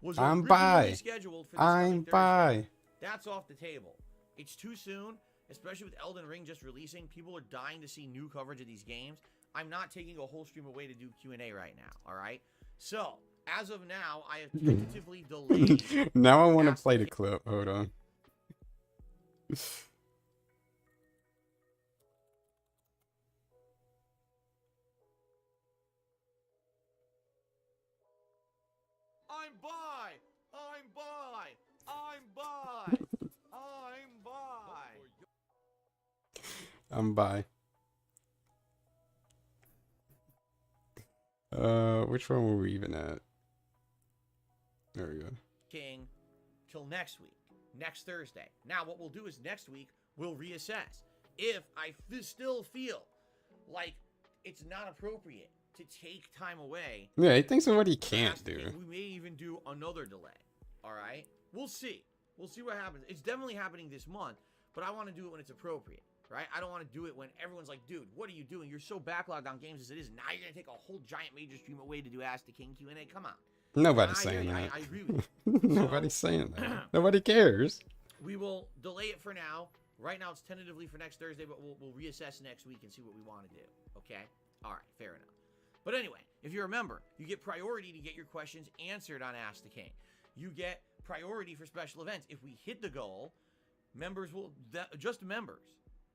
was I'm originally scheduled for this coming Thursday. bi. That's off the table. It's too soon, especially with Elden Ring just releasing. People are dying to see new coverage of these games. I'm not taking a whole stream away to do Q&A right now, all right? So, as of now, I have tentatively delayed. Now I want to play the clip. Hold on. I'm bi. I'm bi. Which one were we even at? There we go. King till next week. Next Thursday. Now, what we'll do is next week, we'll reassess. If I still feel like it's not appropriate to take time away. Yeah, he thinks of what he can't do. We may even do another delay. All right? We'll see. We'll see what happens. It's definitely happening this month, but I want to do it when it's appropriate, right? I don't want to do it when everyone's like, dude, what are you doing? You're so backlogged on games as it is. Now you're going to take a whole giant major stream away to do Ask the King Q&A. Come on. Nobody's saying that. I agree with you. Nobody's saying that. Nobody cares. We will delay it for now. Right now, it's tentatively for next Thursday, but we'll reassess next week and see what we want to do. Okay? All right, fair enough. But anyway, if you're a member, you get priority to get your questions answered on Ask the King. You get priority for special events. If we hit the goal, members will, just members,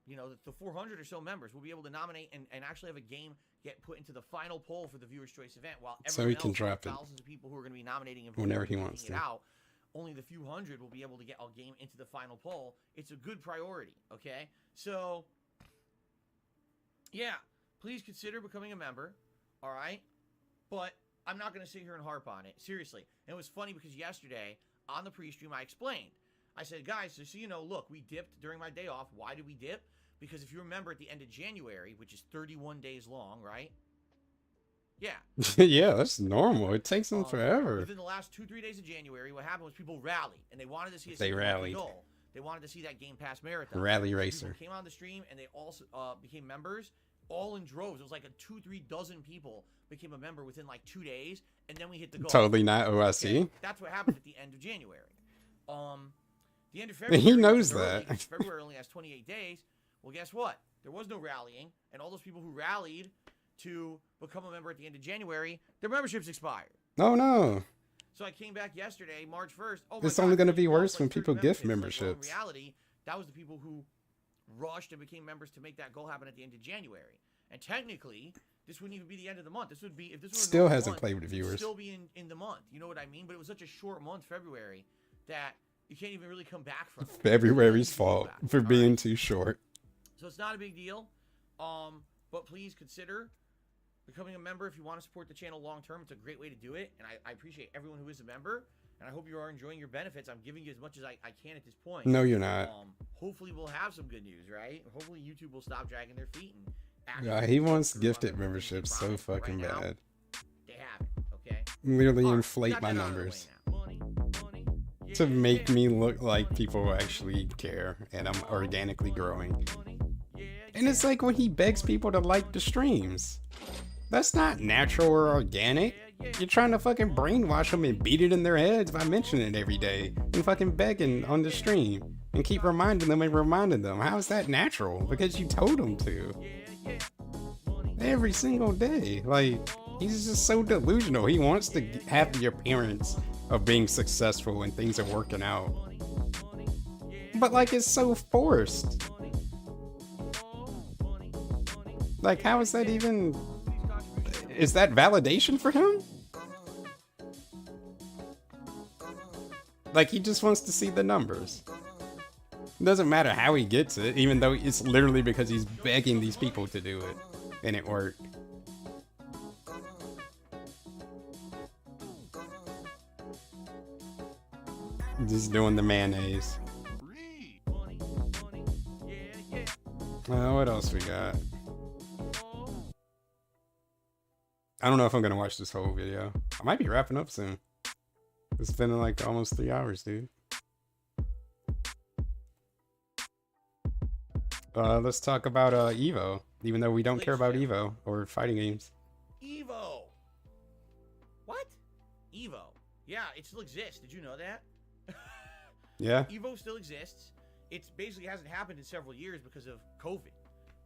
you know, the 400 or so members will be able to nominate and actually have a game get put into the final poll for the Viewer's Choice event, while everyone else, drop thousands of people who are going to be nominating and whenever he wants to. Out, only the few hundred will be able to get a game into the final poll. It's a good priority, okay? So, Yeah, please consider becoming a member. All right, but I'm not gonna sit here and harp on it. Seriously, and it was funny because yesterday on the pre-stream I explained. I said, guys, just so you know, look, we dipped during my day off. Why did we dip? Because if you remember at the end of January, which is 31 days long, right? Yeah. Yeah, that's normal. It takes them forever. Within the last 2-3 days of January, what happened was people rallied, and they wanted to see a They rallied. goal. They wanted to see that Game Pass marathon. Rally So racer. people came on the stream, and they also became members, all in droves. It was like a 2-3 dozen people became a member within like 2 days, and then we hit the goal. Totally not OIC. Okay? That's what happened at the end of January. The end of And February. he knows was early, that. because February only has 28 days. Well, guess what? There was no rallying, and all those people who rallied to become a member at the end of January, their memberships expired. Oh no. So I came back yesterday, March 1st. Oh, It's my only God, gonna be we lost worse like when 30 people gift memberships. Like, well, memberships. in reality, that was the people who rushed and became members to make that goal happen at the end of January. And technically, this wouldn't even be the end of the month. This would be, if this were a Still normal hasn't month, played with it'd viewers. still be in the month. You know what I mean? But it was such a short month, February, that you can't even really come back from it. February's You can't fault go back, for all being right? too short. So it's not a big deal. But please consider becoming a member if you want to support the channel long term. It's a great way to do it, and I appreciate everyone who is a member, and I hope you are enjoying your benefits. I'm giving you as much as I can at this point. No, you're not. Hopefully we'll have some good news, right? Hopefully YouTube will stop dragging their feet and Yeah, he wants through on gifted the memberships so promise. Right fucking now, bad. They have it, okay? Literally All right, inflate got my that out of the way numbers now. Money, to yeah, make yeah. me look like people actually care and I'm organically growing. And it's like when he begs people to like the streams. That's not natural or organic. You're trying to fucking brainwash them and beat it in their heads by mentioning it every day and fucking begging on the stream and keep reminding them and reminding them. How is that natural? Because you told them to. Every single day. Like, he's just so delusional. He wants to have the appearance of being successful and things are working out. But like, it's so forced. Like, how is that even... Is that validation for him? Like, he just wants to see the numbers. It doesn't matter how he gets it, even though it's literally because he's begging these people to do it. And it worked. Just doing the mayonnaise. What else we got? I don't know if I'm gonna watch this whole video. I might be wrapping up soon. It's been like almost 3 hours, dude. Let's talk about Evo. Even though we don't care about Evo or fighting games. Evo. What? Evo. Yeah, it still exists. Did you know that? Yeah. Evo still exists. It basically hasn't happened in several years because of COVID.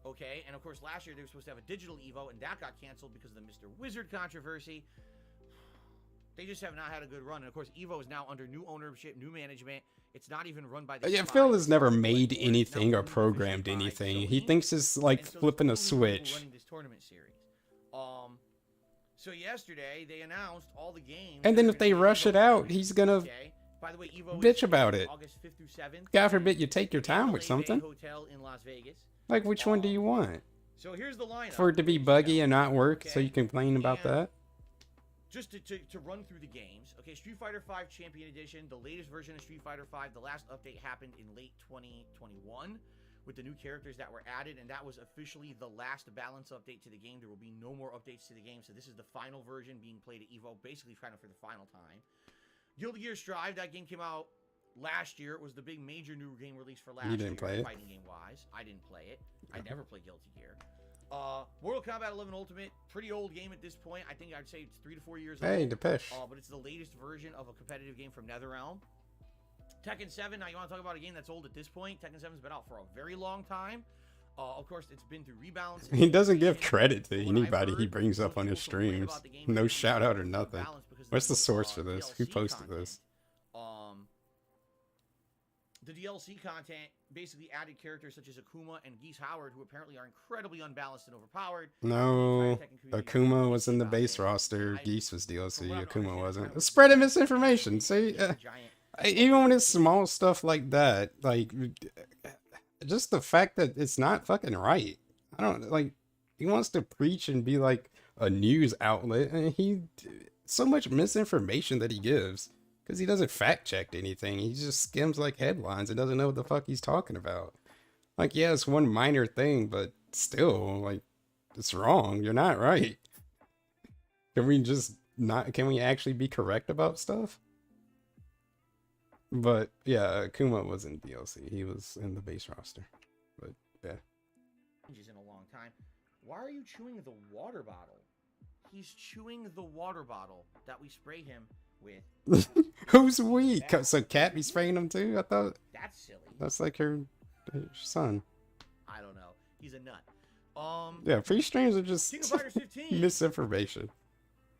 Okay, and of course last year they were supposed to have a digital Evo, and that got canceled because of the Mr. Wizard controversy. They just have not had a good run, and of course Evo is now under new ownership, new management. It's not even run by the. Yeah, Phil has never made anything or programmed anything. He thinks it's like flipping a switch. Running this tournament series. So yesterday they announced all the games. And then if they rush it out, he's gonna Okay. By the way, Evo bitch is about it. August 5th through 7th. God forbid you take your time Mandalay with Bay something. Hotel in Las Vegas. Like, which one do you want? So here's the lineup. For it to be buggy and not work, so Okay. you complain about And that? Just to run through the games. Okay, Street Fighter V Champion Edition, the latest version of Street Fighter V. The last update happened in late 2021 with the new characters that were added, and that was officially the last balance update to the game. There will be no more updates to the game, so this is the final version being played at EVO, basically kind of for the final time. Guilty Gear Strive, that game came out last year. It was the big major new game release for last year. You didn't play it? Fighting game wise. I didn't play it. I never played Guilty Gear. Mortal Kombat 11 Ultimate, pretty old game at this point. I think I'd say it's 3 to 4 years Hey, old. Depeche. But it's the latest version of a competitive game from NetherRealm. Tekken 7, now you want to talk about a game that's old at this point. Tekken 7's been out for a very long time. Of course, it's been through rebalance. He doesn't give credit to What I've anybody he heard, brings up most on his people complain streams. about the game No being shout out or rebalance nothing. because of What's the source for this? Who DLC posted content. this? The DLC content basically added characters such as Akuma and Geese Howard, who apparently are incredibly unbalanced and overpowered. No, The entire Tekken community Akuma got was in the about base it. roster. I- Geese was from DLC. what I Akuma understand, wasn't. Akuma was Spreading misinformation. See, giant. even when it's small stuff like that, like just the fact that it's not fucking right. I don't like. He wants to preach and be like a news outlet, and so much misinformation that he gives because he doesn't fact check anything. He just skims like headlines and doesn't know what the fuck he's talking about. Like, yeah, it's one minor thing, but still, like, it's wrong. You're not right. Can we just not? Can we actually be correct about stuff? But yeah, Kuma was in DLC. He was in the base roster. But yeah. In a long time. Why are you chewing the water bottle? He's chewing the water bottle that we spray him with. Who's we? So Cat be spraying him too? I thought that's silly. That's like her son. I don't know. He's a nut. Yeah, free streams are just King of Fighters 15. misinformation.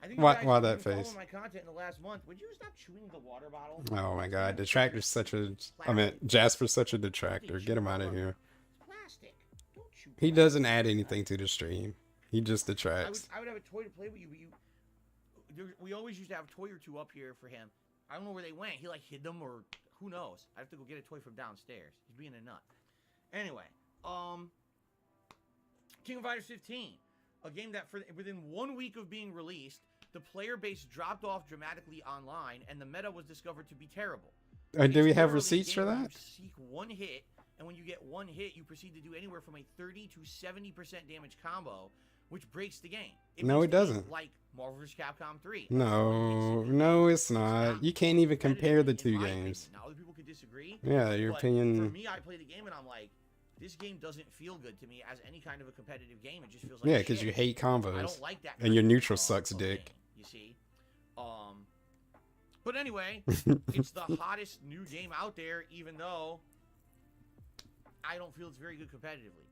I think why that face? My content in the last month. Would you stop chewing the water bottle? Oh my god, Detractor's such a. I mean, Jasper's such a detractor. Get him out of here. Plastic. Don't chew plastic. He doesn't add anything to the stream. He just detracts. I would have a toy to play with you, but we always used to have a toy or two up here for him. I don't know where they went. He like hid them or who knows. I have to go get a toy from downstairs. He's being a nut. Anyway, King of Fighters 15, a game that within 1 week of being released, the player base dropped off dramatically online, and the meta was discovered to be terrible. Do we have receipts for that? You seek one hit, and when you get one hit, you proceed to do anywhere from a 30 to 70% damage combo, which breaks the game. No, it doesn't. Like Marvel vs. Capcom 3. No, it's not. You can't even compare the two games. Now, other people could disagree. Yeah, your opinion. For me, I play the game, and I'm like, this game doesn't feel good to me as any kind of a competitive game. It just feels like yeah, because you hate combos. I don't like that. And your neutral sucks dick. Game, you see, but anyway, it's the hottest new game out there. Even though I don't feel it's very good competitively.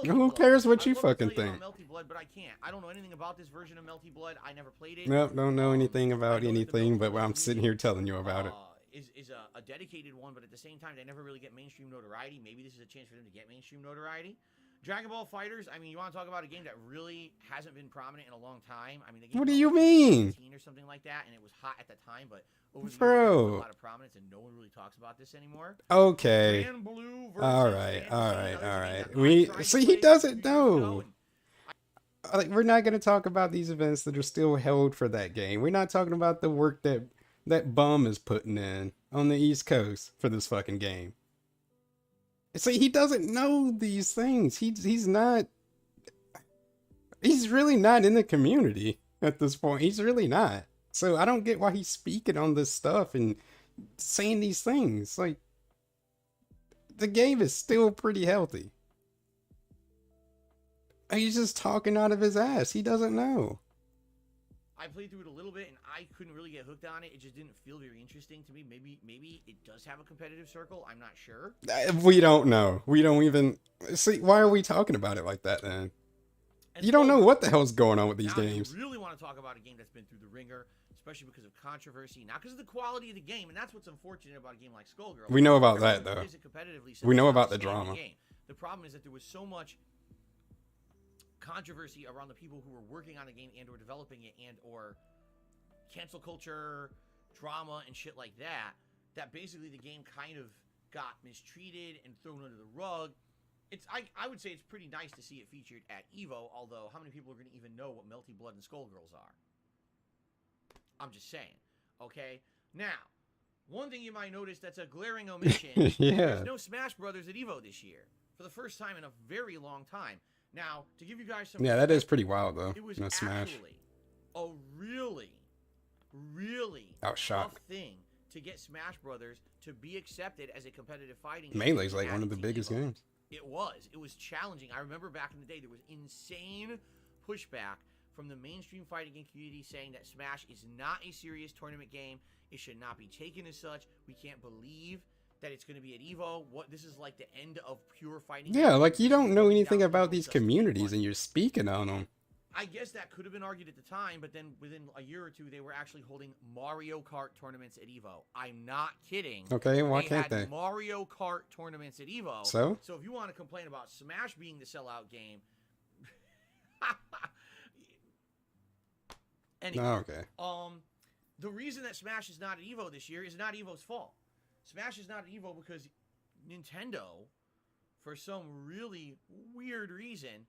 Who cares what you fucking think? Melty Blood, but I can't. I don't know anything about this version of Melty Blood. I never played it. Nope, don't know anything about anything, but I'm sitting here telling you about it. Is a dedicated one, but at the same time, they never really get mainstream notoriety. Maybe this is a chance for them to get mainstream notoriety. Dragon Ball Fighters. I mean, you want to talk about a game that really hasn't been prominent in a long time? I mean, the game what do you mean? Or something like that, and it was hot at the time, but over the Bro, years, a lot of prominence, and no one really talks about this anymore. Okay. Grand Blue versus all right. We see he doesn't know. Like, we're not gonna talk about these events that are still held for that game. We're not talking about the work that bum is putting in on the East Coast for this fucking game. See, he doesn't know these things. He's really not in the community at this point. He's really not. So I don't get why he's speaking on this stuff and saying these things. Like, the game is still pretty healthy. He's just talking out of his ass. He doesn't know. I played through it a little bit, and I couldn't really get hooked on it. It just didn't feel very interesting to me. Maybe it does have a competitive circle. I'm not sure. We don't know. We don't even... See, why are we talking about it like that, then? And you don't know what the hell's going on with these games. I really want to talk about a game that's been through the ringer, especially because of controversy, not because of the quality of the game, and that's what's unfortunate about a game like Skullgirls. We know about that, though. We know about the drama. The problem is that there was so much controversy around the people who were working on the game and or developing it and or cancel culture, drama, and shit like that, that basically the game kind of got mistreated and thrown under the rug. I would say it's pretty nice to see it featured at EVO, although how many people are going to even know what Melty Blood and Skullgirls are? I'm just saying. Okay? Now, one thing you might notice that's a glaring omission yeah. There's no Smash Brothers at EVO this year. For the first time in a very long time. Now, to give you guys some... Yeah, that is pretty wild, though. It was no Smash. actually a really tough thing to get Smash Brothers to be accepted as a competitive fighting game. Melee's like one of the biggest games. It was challenging. I remember back in the day, there was insane pushback from the mainstream fighting game community saying that Smash is not a serious tournament game. It should not be taken as such. We can't believe that it's going to be at EVO. This is like the end of pure fighting. Yeah, like you don't know anything about these communities and you're speaking on them. I guess that could have been argued at the time, but then within a year or two, they were actually holding Mario Kart tournaments at EVO. I'm not kidding. Okay, why can't they? Mario Kart tournaments at EVO. So if you want to complain about Smash being the sellout game, anyway. Oh, okay. The reason that Smash is not at EVO this year is not EVO's fault. Smash is not at EVO because Nintendo, for some really weird reason,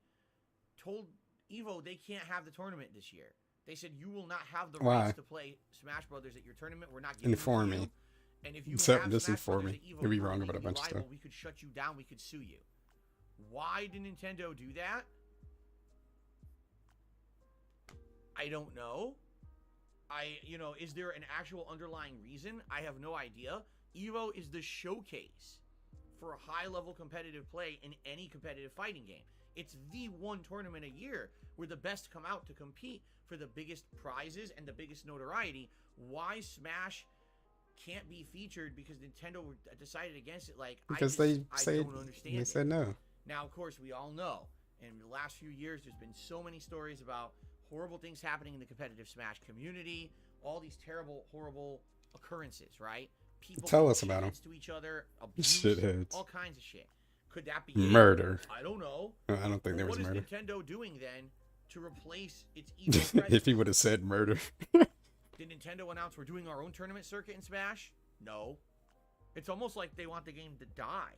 told Evo, they can't have the tournament this year. They said you will not have the Why? rights to play Smash Brothers at your tournament. We're not giving Inform it to me. you. And if you So, have just Smash inform Brothers me. at Evo, Could be we're wrong about a legally bunch of liable. stuff. We could shut you down. We could sue you. Why did Nintendo do that? I don't know. Is there an actual underlying reason? I have no idea. Evo is the showcase for a high-level competitive play in any competitive fighting game. It's the one tournament a year where the best come out to compete for the biggest prizes and the biggest notoriety. Why Smash can't be featured because Nintendo decided against it? Like, Because I don't understand they it. said no. Now, of course, we all know in the last few years, there's been so many stories about horrible things happening in the competitive Smash community, all these terrible, horrible occurrences, right? People Tell us about 'em. to each other, abuse, Shitheads. all kinds of shit. Could that be Murder. I don't know. I don't think there was What murder. is Nintendo doing then to replace its evil presence? If he would have said murder. Did Nintendo announce we're doing our own tournament circuit in Smash? No. It's almost like they want the game to die.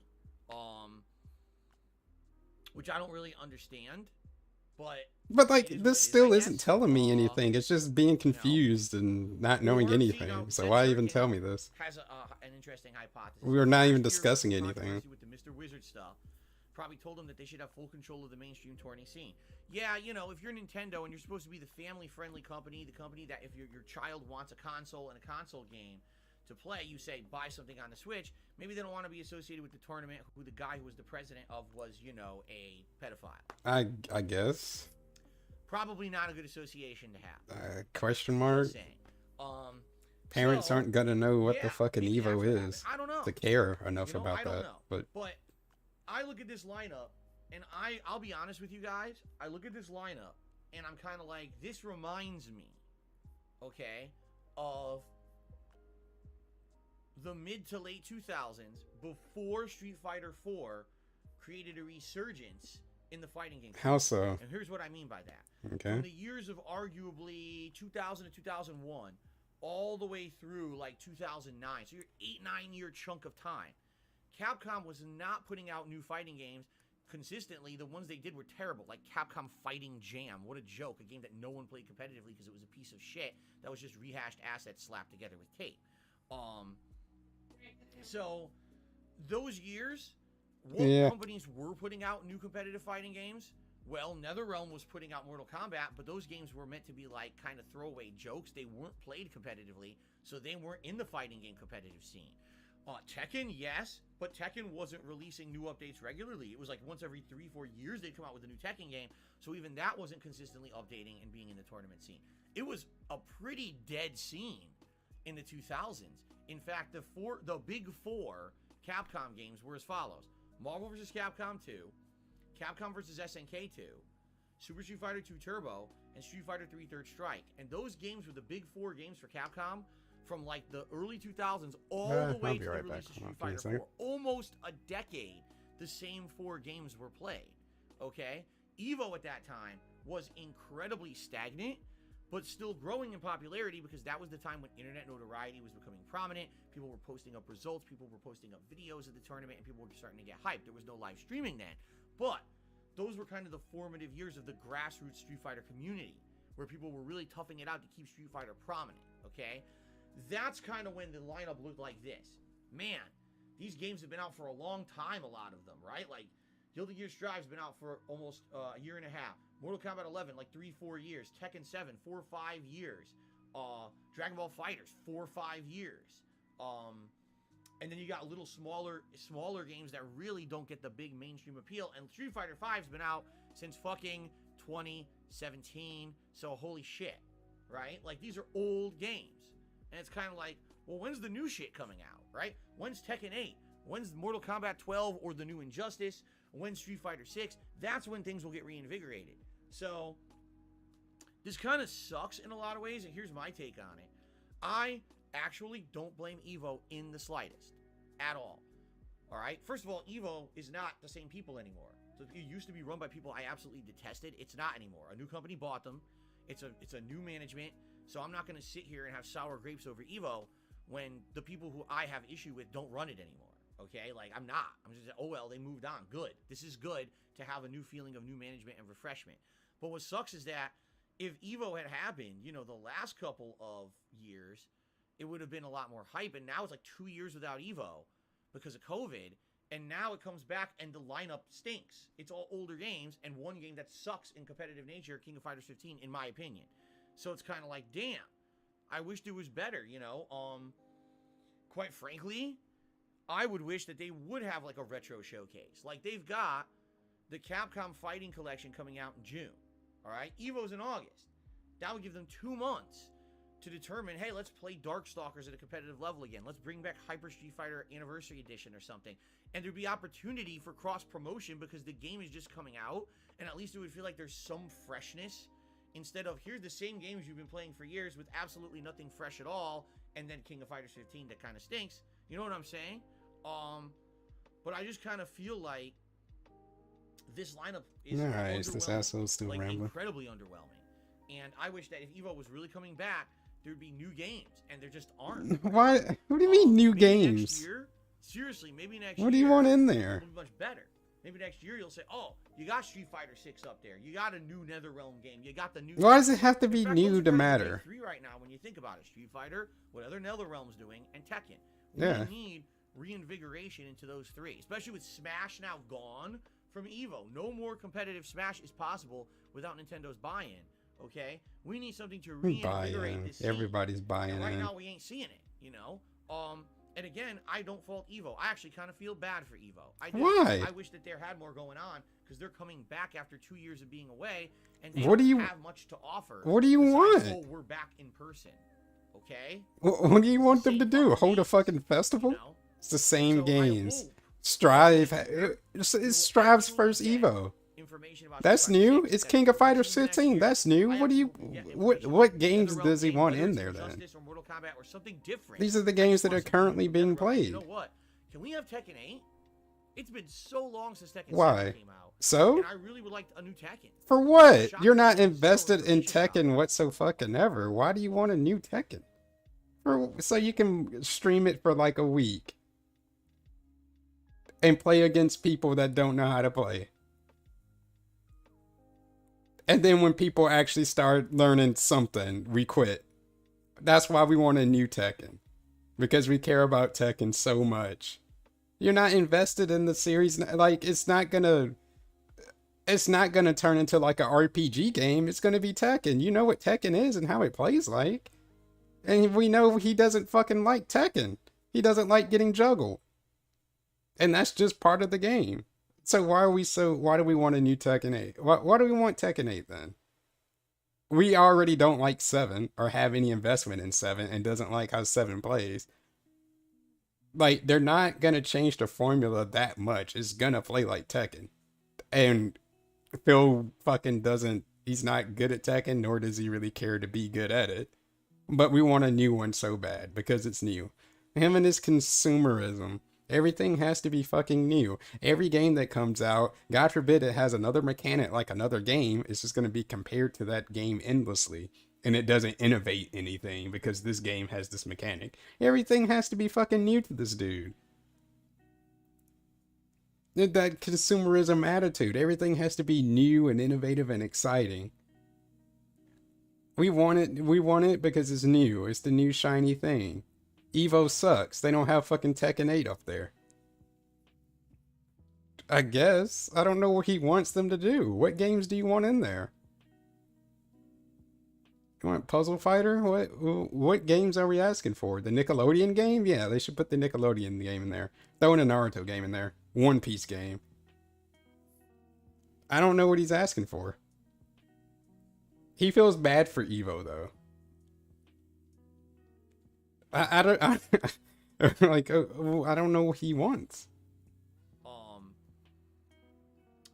Which I don't really understand. But like, it is what this it is, still I isn't guess. telling me anything. It's just being confused and not knowing Or, anything. So why even tell me this? Has an interesting hypothesis. We were not even Last year, discussing with the anything. controversy with the Mr. Wizard stuff, probably told them that they should have full control of the mainstream tourney scene. Yeah, if you're Nintendo and you're supposed to be the family-friendly company, the company that if your child wants a console and a console game to play, you say buy something on the Switch. Maybe they don't want to be associated with the tournament who the guy who was the president of was, a pedophile. I guess. Probably not a good association to have. Question mark. Just saying. Parents So, aren't gonna know what the yeah, fucking maybe Evo that's what is happened. I don't know. to care enough I about don't that. know. But I look at this lineup, and I'll be honest with you guys. I look at this lineup, and I'm kind of like, this reminds me, okay, of the mid to late 2000s before Street Fighter 4 created a resurgence in the fighting game. how so? And here's what I mean by that. Okay. From the years of arguably 2000 to 2001, all the way through like 2009, so your 8-9 year chunk of time, Capcom was not putting out new fighting games consistently. The ones they did were terrible, like Capcom Fighting Jam. What a joke, a game that no one played competitively because it was a piece of shit that was just rehashed assets slapped together with tape. So those years, what companies were putting out new competitive fighting games? Well, NetherRealm was putting out Mortal Kombat, but those games were meant to be like kind of throwaway jokes. They weren't played competitively, so they weren't in the fighting game competitive scene. Tekken, yes, but Tekken wasn't releasing new updates regularly. It was like once every 3-4 years they'd come out with a new Tekken game, so even that wasn't consistently updating and being in the tournament scene. It was a pretty dead scene in the 2000s. In fact, the big four Capcom games were as follows: Marvel vs. Capcom 2, Capcom vs. SNK 2, Super Street Fighter 2 Turbo, and Street Fighter 3 Third Strike. And those games were the big four games for Capcom from like the early 2000s all the way to the right release back. of Street Hold on, Fighter give me a 4. Almost a decade, the same four games were played. Okay? Evo at that time was incredibly stagnant, but still growing in popularity because that was the time when internet notoriety was becoming prominent. People were posting up results, people were posting up videos of the tournament, and people were starting to get hyped. There was no live streaming then. But those were kind of the formative years of the grassroots Street Fighter community, where people were really toughing it out to keep Street Fighter prominent, okay? That's kind of when the lineup looked like this. Man, these games have been out for a long time, a lot of them, right? Like, Guilty Gear Strive's been out for almost a year and a half. Mortal Kombat 11, like 3-4 years. Tekken 7, 4-5 years. Dragon Ball FighterZ, 4-5 years. And then you got little smaller games that really don't get the big mainstream appeal. And Street Fighter 5's been out since fucking 2017. So holy shit, right? Like, these are old games. And it's kind of like, well, when's the new shit coming out, right? When's Tekken 8? When's Mortal Kombat 12 or the new Injustice? When's Street Fighter 6? That's when things will get reinvigorated. So this kind of sucks in a lot of ways, and here's my take on it. I actually don't blame Evo in the slightest at all. All right? First of all, Evo is not the same people anymore. So it used to be run by people I absolutely detested. It's not anymore. A new company bought them. It's a new management. So I'm not going to sit here and have sour grapes over Evo when the people who I have issue with don't run it anymore. Okay? Like, I'm not. I'm just, oh well, they moved on. Good. This is good to have a new feeling of new management and refreshment. But what sucks is that if Evo had happened, you know, the last couple of years, it would have been a lot more hype. And now it's like 2 years without Evo because of COVID. And now it comes back and the lineup stinks. It's all older games and one game that sucks in competitive nature, King of Fighters 15, in my opinion. So it's kind of like, damn, I wish there was better, you know? Quite frankly, I would wish that they would have like a retro showcase. Like they've got the Capcom Fighting Collection coming out in June. All right, Evo's in August. That would give them 2 months to determine, hey, let's play Darkstalkers at a competitive level again. Let's bring back Hyper Street Fighter Anniversary Edition or something. And there'd be opportunity for cross-promotion because the game is just coming out, and at least it would feel like there's some freshness instead of, here's the same games you've been playing for years with absolutely nothing fresh at all, and then King of Fighters 15 that kind of stinks. You know what I'm saying? But I just kind of feel like this lineup is nice. This asshole's still like rambling. Incredibly underwhelming. And I wish that if Evo was really coming back, there'd be new games, and there just aren't. What? What do you mean new games? Next year, seriously, maybe next year. What do you want in there? It'll be much better. Maybe next year you'll say, "Oh, you got Street Fighter 6 up there. You got a new NetherRealm game. You got the new." Why does it have to be In fact, new those to are matter? 3 right now, when you think about it, Street Fighter, what other NetherRealm's doing, and Tekken. Yeah. We need reinvigoration into those 3, especially with Smash now gone from Evo. No more competitive Smash is possible without Nintendo's buy-in. Okay, we need something to reinvigorate this scene. Everybody's buying And right in. now we ain't seeing it, you know. And again, I don't fault Evo. I actually kind of feel bad for Evo. I do. Why? I wish that there had more going on because they're coming back after 2 years of being away, and they What do don't you- have much to offer. what do you besides, want? Oh, we're back in person. Okay. What do you want them to Same do? fucking Hold a games, fucking festival? you know? It's the same So I games. hope Strive. that It's we'll Strive's actually first get Evo. information about That's Street Fighter new. 6 It's that's King of Fighters releasing next 15. year. That's new. I What do you? absolutely get What information what about games NetherRealm does he game, want whether in it's there then? Injustice or Mortal Kombat or something different. These are the I games just that want are something currently new. being NetherRealm, played. You know what? Can we have Tekken 8? It's been so long since Tekken Why? 7 came out. So? And I really would like a new Tekken. For what? Shocked You're not there's so invested in information about Tekken it. whatsoever. Why do you want a new Tekken? So you can stream it for like a week and play against people that don't know how to play. And then when people actually start learning something, we quit. That's why we want a new Tekken. Because we care about Tekken so much. You're not invested in the series. Like, it's not gonna turn into like a RPG game. It's gonna be Tekken. You know what Tekken is and how it plays like. And we know he doesn't fucking like Tekken. He doesn't like getting juggled. And that's just part of the game. So why do we want a new Tekken 8? Why do we want Tekken 8 then? We already don't like 7 or have any investment in 7 and doesn't like how 7 plays. Like, they're not gonna change the formula that much. It's gonna play like Tekken. And Phil fucking he's not good at Tekken, nor does he really care to be good at it. But we want a new one so bad because it's new. Him and his consumerism. Everything has to be fucking new. Every game that comes out, God forbid it has another mechanic like another game, it's just going to be compared to that game endlessly. And it doesn't innovate anything because this game has this mechanic. Everything has to be fucking new to this dude. That consumerism attitude. Everything has to be new and innovative and exciting. We want it because it's new. It's the new shiny thing. Evo sucks. They don't have fucking Tekken 8 up there. I guess. I don't know what he wants them to do. What games do you want in there? You want Puzzle Fighter? What games are we asking for? The Nickelodeon game? Yeah, they should put the Nickelodeon game in there. Throw in a Naruto game in there. One Piece game. I don't know what he's asking for. He feels bad for Evo though. I don't like I don't know what he wants.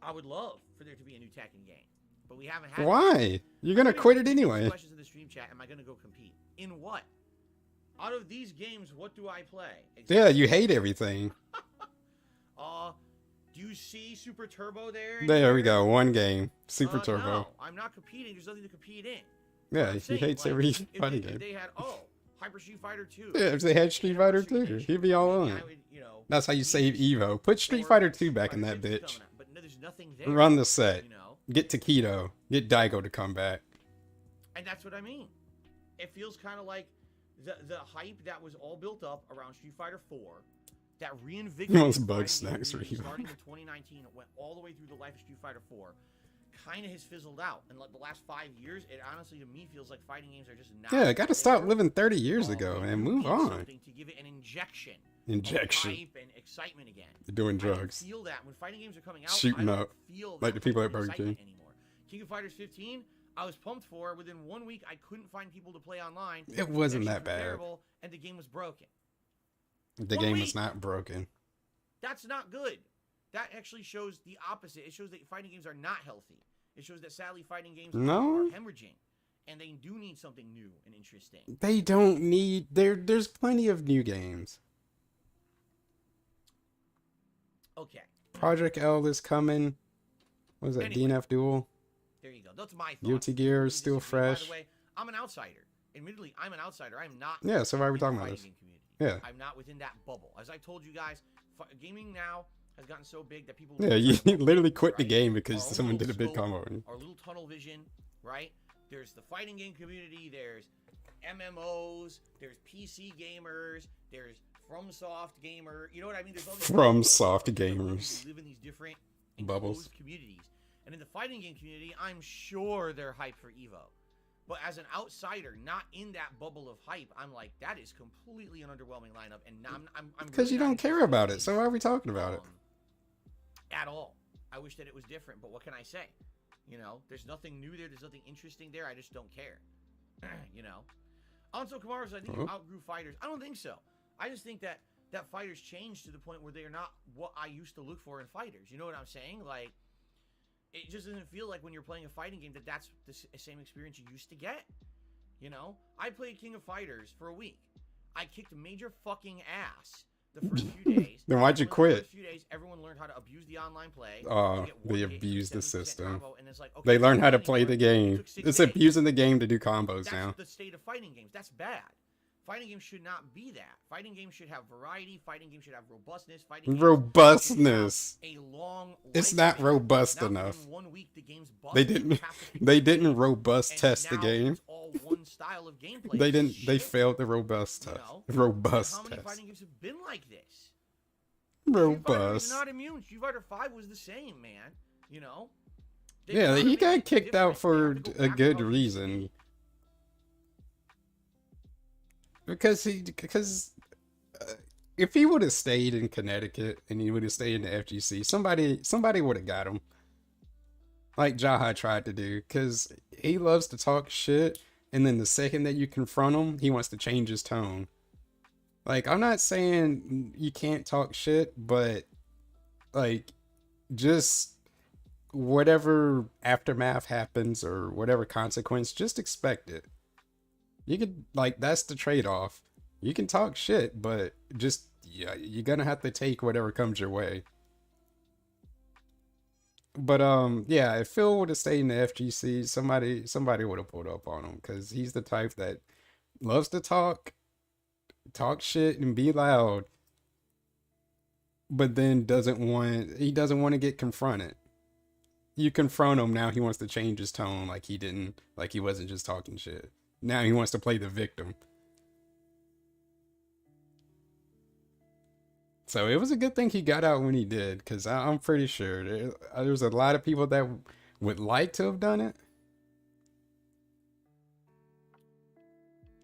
I would love for there to be a new Tekken game, but we haven't had. Why? You're gonna quit it anyway. Questions in the stream chat. Am I gonna go compete in what? Out of these games, what do I play? Exactly. Yeah, you hate everything. Do you see Super Turbo there? There we go. One game. Super Turbo. No, I'm not competing. There's nothing to compete in. Yeah, I'm he saying, hates like, every if fighting they, game. If they had Hyper Street Fighter 2. Yeah, if they had Street Fighter 2, he'd be all on it. That's how you save Evo. Put Street Fighter 2 back in that bitch. But no, there's nothing there. Run the set. You know? Get Taquito. Get Daigo to come back. And that's what I mean. It feels kind of like the hype that was all built up around Street Fighter 4, that reinvigorated Most bug fighting snacks game for you. starting in 2019, it went all the way through the life of Street Fighter 4, kind of has fizzled out. And like the last 5 years, it honestly to me feels like fighting games are just not. Yeah, gotta stop there. living 30 years ago and move on. Something to give it an injection. Injection. And hype and excitement again. You're doing I don't drugs. feel that when fighting games are coming out. Shooting I don't up. feel Like that the people type at of Burger excitement King. anymore. King of Fighters 15, I was pumped for. Within 1 week, I couldn't find people to play online. It wasn't Actually that bad. comparable, and the game was broken. The 1 game week. is not broken. That's not good. That actually shows the opposite. It shows that fighting games are not healthy. It shows that sadly fighting games No. are hemorrhaging, and they do need something new and interesting. They don't need there's plenty of new games. Okay, Project L is coming. What was that? Anyway. DNF Duel? there you go. That's my thought. Guilty Gear is You still disagree. By fresh. the way, I'm an outsider. Admittedly, I'm an outsider. I'm not. Yeah, so why are we in the talking about fighting this? game community. Yeah. I'm not within that bubble. As I told you guys, gaming now has gotten so big that people. Yeah, you literally quit the right? game because Our own someone did little a big scope, combo on you. Our little tunnel vision, right? There's the fighting game community. There's MMOs. There's PC gamers. There's FromSoft gamer. You know what I mean? There's all these FromSoft people gamers. who live in these different Bubbles. enclosed communities. And in the fighting game community, I'm sure they're hyped for Evo. But as an outsider, not in that bubble of hype, I'm like, that is completely an underwhelming lineup, and I'm Because really you not don't care interested about in it, so why are we talking about it? At all. I wish that it was different, but what can I say? You know, there's nothing new there. There's nothing interesting there. I just don't care. You know. Alonso Kamaru says, I think you outgrew fighters. I don't think so. I just think that fighters changed to the point where they are not what I used to look for in fighters. You know what I'm saying? Like, it just doesn't feel like when you're playing a fighting game that's the same experience you used to get. You know? I played King of Fighters for a week. I kicked major fucking ass the first few days. Then why'd you The quit? first few days, everyone learned how to abuse the online play. They abused the system. And it's like, okay, They learned how to fighting play game the game. took 6 It's days. abusing the game to do combos That's now. the state of fighting games. That's bad. Fighting games should not be that. Fighting games should have variety. Fighting games should have robustness. Fighting games Robustness. should have a long It's not lifespan. robust Not enough. within 1 week the game's busted. They You didn't. have to They fix it. didn't robust And test the now game. It's all one style of gameplay. They It's didn't. They shit, failed the robust you test. know? Robust How many test. fighting games have been like this? Street Fighter is Robust. not immune. Street Fighter 5 was the same, man. You know? They Yeah, gotta he make got it kicked out different. They for have to go a back good to how it used to reason. be. Because if he would have stayed in Connecticut and he would have stayed in the FGC, somebody would have got him. Like Jaha tried to do, because he loves to talk shit, and then the second that you confront him, he wants to change his tone. Like, I'm not saying you can't talk shit, but like, just whatever aftermath happens or whatever consequence, just expect it. You could, like, that's the trade-off. You can talk shit, but just, yeah, you're gonna have to take whatever comes your way. But yeah, if Phil would have stayed in the FGC, somebody would have pulled up on him, because he's the type that loves to talk shit and be loud, but then doesn't want to get confronted. You confront him, now he wants to change his tone, like he wasn't just talking shit. Now he wants to play the victim. So it was a good thing he got out when he did, because I'm pretty sure there's a lot of people that would like to have done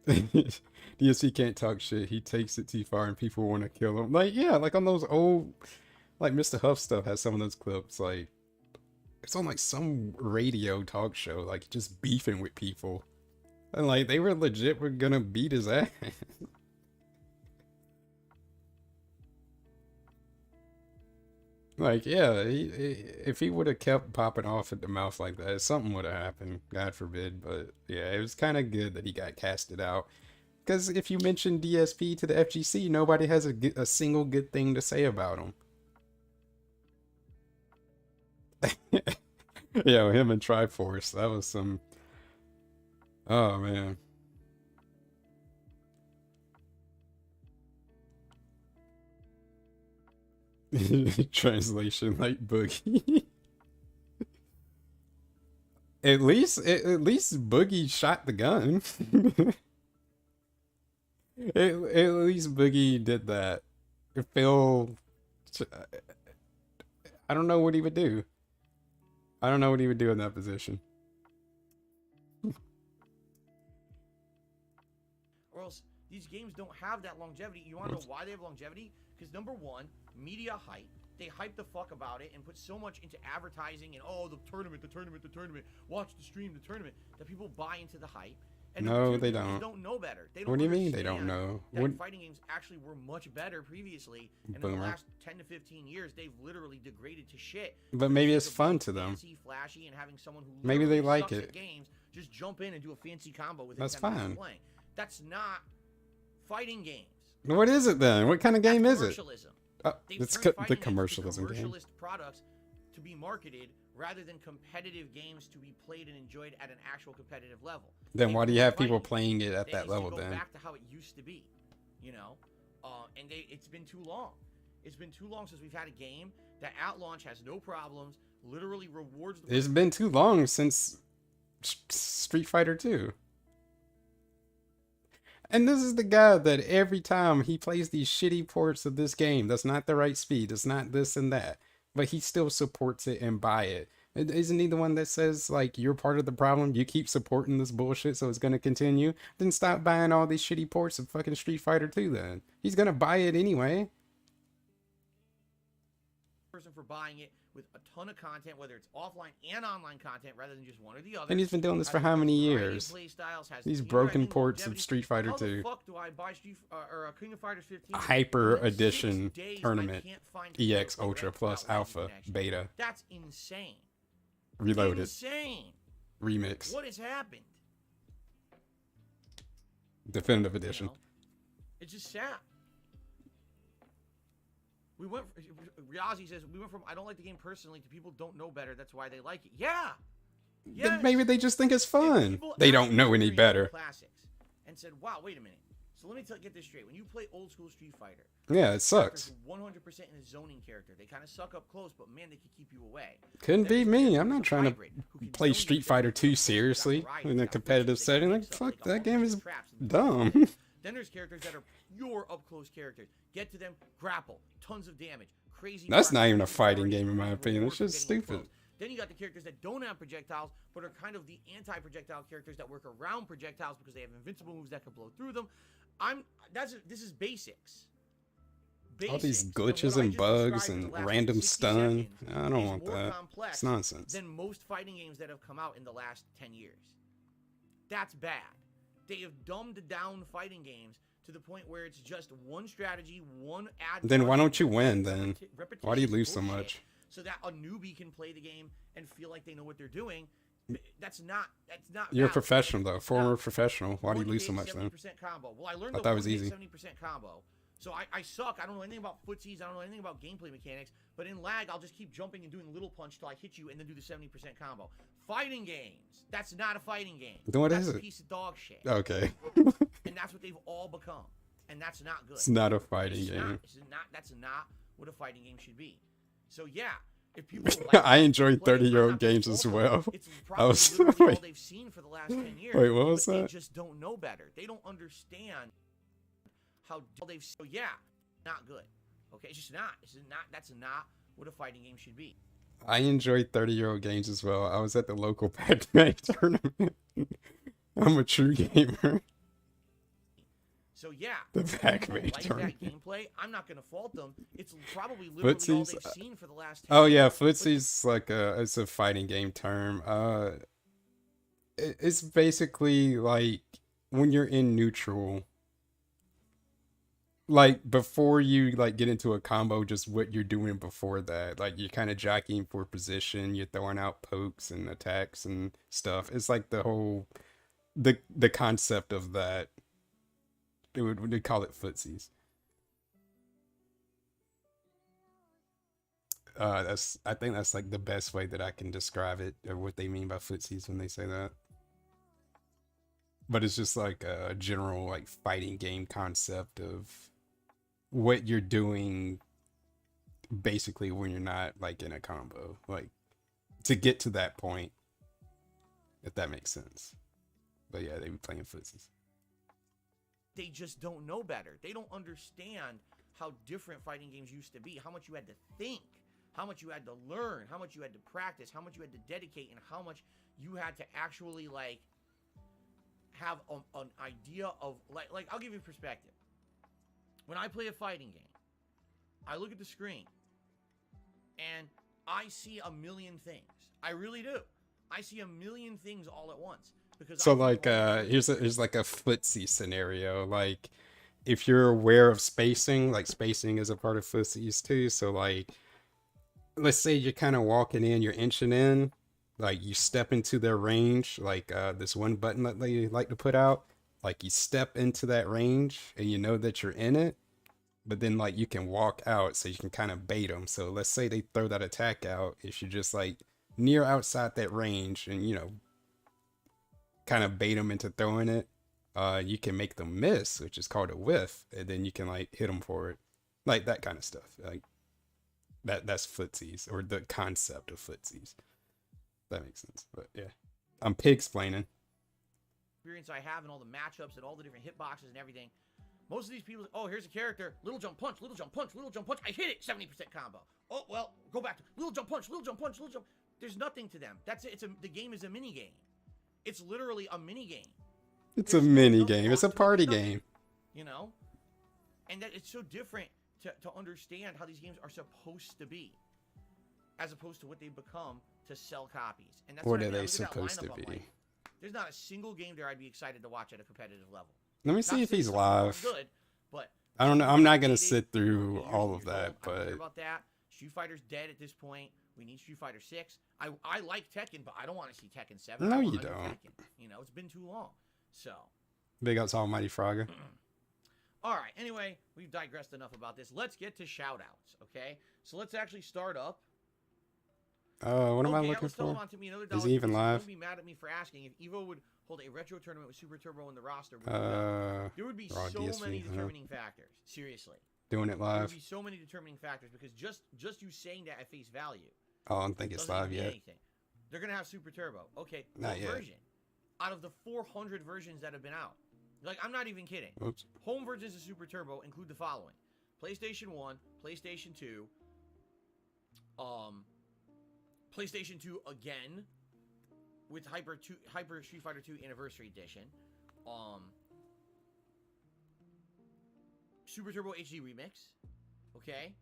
it. DSP can't talk shit. He takes it too far and people want to kill him. Like, yeah, like on those old, like Mr. Huff stuff has some of those clips. Like, it's on like some radio talk show, like just beefing with people. And like, they were gonna beat his ass. Like, yeah, if he would have kept popping off at the mouth like that, something would have happened. God forbid. But yeah, it was kind of good that he got casted out. Because if you mention DSP to the FGC, nobody has a single good thing to say about him. Yeah, him and Triforce, that was some... Oh, man. Translation like Boogie. At least Boogie shot the gun. At least Boogie did that. Phil, I don't know what he would do. I don't know what he would do in that position. Or else these games don't have that longevity. You want to know why they have longevity? Because number one, media hype. They hype the fuck about it and put so much into advertising and the tournament. Watch the stream, the tournament, that people buy into the hype. And No, they people don't. Don't know better. They don't What do you mean they don't understand know? that What? fighting games actually were much better previously, and in Boomer. the last 10 to 15 years, they've literally degraded to shit. But maybe it's Because of fun being to them. fancy, flashy, and having someone who Maybe they literally like sucks it. at games just jump in and do a fancy combo with That's fine. playing. That's not fighting games. What is it then? What kind of game That's is it? commercialism. It's They've turned the fighting games into commercialism game. commercialist products to be marketed rather than competitive games to be played and enjoyed at an actual competitive level. Then They why do you ruin have people fighting. playing it at They that need to level go then? back to how it used to be, and it's been too long. It's been too long since we've had a game that at launch has no problems, literally rewards the It's been too long since Street Fighter 2. And this is the guy that every time he plays these shitty ports of this game, that's not the right speed, it's not this and that, but he still supports it and buy it. Isn't he the one that says, like, you're part of the problem? You keep supporting this bullshit, so it's gonna continue? Then stop buying all these shitty ports of fucking Street Fighter 2 then. He's gonna buy it anyway. person for buying it with a ton of content, whether it's offline and online content, rather than just one or the other. And he's been doing this for Has how many variety of years? play styles, has These the broken interacting ports of longevity. Street Fighter How 2. the fuck do I buy King of Fighters 15? Hyper and in 6 Edition days, I Tournament can't find EX people Ultra without plus lagging Alpha connection. Beta That's insane. Reloaded Insane. Remix What has happened? Definitive You Edition. know? It's just sad. Riazi says, we went from I don't like the game personally to people don't know better, that's why they like it. Yeah! Then Yes! maybe they just think it's If fun. people They don't actually know any experienced better. Classics and said, wow, wait a minute. So let me get this straight. When you play old school Street Fighter, Yeah, it sucks. characters are 100% in a zoning character. They kind of suck up close, but man, they can keep you away. Couldn't Then be there's me. characters I'm not who's a trying to hybrid, who can play zone you Street just Fighter like 2 got seriously variety, in a got competitive glitches, they got setting. Like, mix-ups, fuck, they got that game all is kinds of traps and things. dumb. Then there's characters that are pure up close characters. Get to them, grapple, tons of damage, crazy. That's not even a practice, fighting variety, game in my reward opinion. It's for just getting stupid. close. Then you got the characters that don't have projectiles, but are kind of the anti-projectile characters that work around projectiles because they have invincible moves that can blow through them. This is basics. All these Basics. glitches what I and just bugs described in and the last random 60 stun. seconds I don't is want more that. complex It's nonsense. than most fighting games that have come out in the last 10 years. That's bad. They have dumbed down fighting games to the point where it's just one strategy, one ad. Then why don't you win then? Repetition Why do you lose so bullshit, much? So that a newbie can play the game and feel like they know what they're doing. That's not. You're a valid. professional though, former Now, professional. Why do you lose so 40 much then? 70% combo. Well, I learned I the thought it was 40 easy. 70% combo. So I suck. I don't know anything about footsies. I don't know anything about gameplay mechanics. But in lag, I'll just keep jumping and doing little punch till I hit you and then do the 70% combo. Fighting games. That's not a fighting game. Then what that's is a it? piece of dog shit. Okay. And that's what they've all become. And that's not good. It's not a fighting It's game. That's not what a fighting game should be. So yeah, if people like I enjoy play, 30-year-old I'm not gonna games as fault them. well. It's I probably was literally all wait, they've seen for the last 10 years. wait, what was but They that? just don't know better. They don't understand how they've. So yeah, not good. Okay, it's just not. It's not. That's not what a fighting game should be. I enjoy 30-year-old games as well. I was at the local Pac-Man tournament. I'm a true gamer. So yeah, The if Pac-Man people like tournament. that gameplay, I'm not gonna fault them. It's probably literally all Footsies. they've seen for the last. 10 Oh yeah, years. footsie's like it's a fighting game term. It's basically like when you're in neutral, like before you like get into a combo, just what you're doing before that. Like you're kind of jockeying for position, you're throwing out pokes and attacks and stuff. It's like the whole the concept of that. They call it footsies. I think that's like the best way that I can describe it, or what they mean by footsies when they say that. But it's just like a general like fighting game concept of what you're doing basically when you're not like in a combo, like to get to that point. if that makes sense. But yeah, they be playing footsies. They just don't know better. They don't understand how different fighting games used to be, how much you had to think, how much you had to learn, how much you had to practice, how much you had to dedicate, and how much you had to actually like have an idea of like I'll give you perspective. When I play a fighting game, I look at the screen and I see a million things. I really do. I see a million things all at once. Because So like here's like a footsie scenario. Like if you're aware of spacing, like spacing is a part of footsies too. So like let's say you're kind of walking in, you're inching in, like you step into their range, like this one button that they like to put out, like you step into that range and you know that you're in it, but then like you can walk out so you can kind of bait them. So let's say they throw that attack out, if you're just like near outside that range and you know kind of bait them into throwing it, you can make them miss, which is called a whiff, and then you can like hit them for it, like that kind of stuff. Like that's footsies, or the concept of footsies. That makes sense. But yeah, I'm pig explaining. Experience I have and all the matchups and all the different hitboxes and everything. Most of these people, oh, here's a character, little jump punch, little jump punch, little jump punch. I hit it, 70% combo. Oh well, go back to little jump punch, little jump punch, little jump. There's nothing to them. That's it. The game is a mini game. It's literally a mini game. It's a mini game. It's a party game. You know, and that it's so different to understand how these games are supposed to be, as opposed to what they've become to sell copies. And that's What I are mean. they supposed to be? There's not a single game there I'd be excited to watch at a competitive level. Let me see if he's live. Good, but I don't know. I'm not gonna sit through all of that, I don't but care about that. Street Fighter's dead at this point. We need Street Fighter 6. I like Tekken, but I don't want to see Tekken 7. No, I want you a new don't. Tekken. You know, it's been too long. So, big ups Almighty Frogger. all right. Anyway, we've digressed enough about this. Let's get to shout-outs, okay? So let's actually start up. What am I Okay, looking let's tell him for? on to me another Is $1 he even because live? Don't be mad at me for asking. If Evo would hold a retro tournament with Super Turbo in the roster, there would be raw so DSP, many huh? determining factors. Seriously. Doing it There would live. be so many determining factors because just you saying that at face value Oh, I don't think it's doesn't live mean yet. anything. They're gonna have Super Turbo. Okay, Not what yet. version? Out of the 400 versions that have been out, like I'm not even kidding. Oops. Home versions of Super Turbo include the following: PlayStation 1, PlayStation 2, PlayStation 2 again with Hyper Street Fighter 2 Anniversary Edition, Super Turbo HD Remix, okay,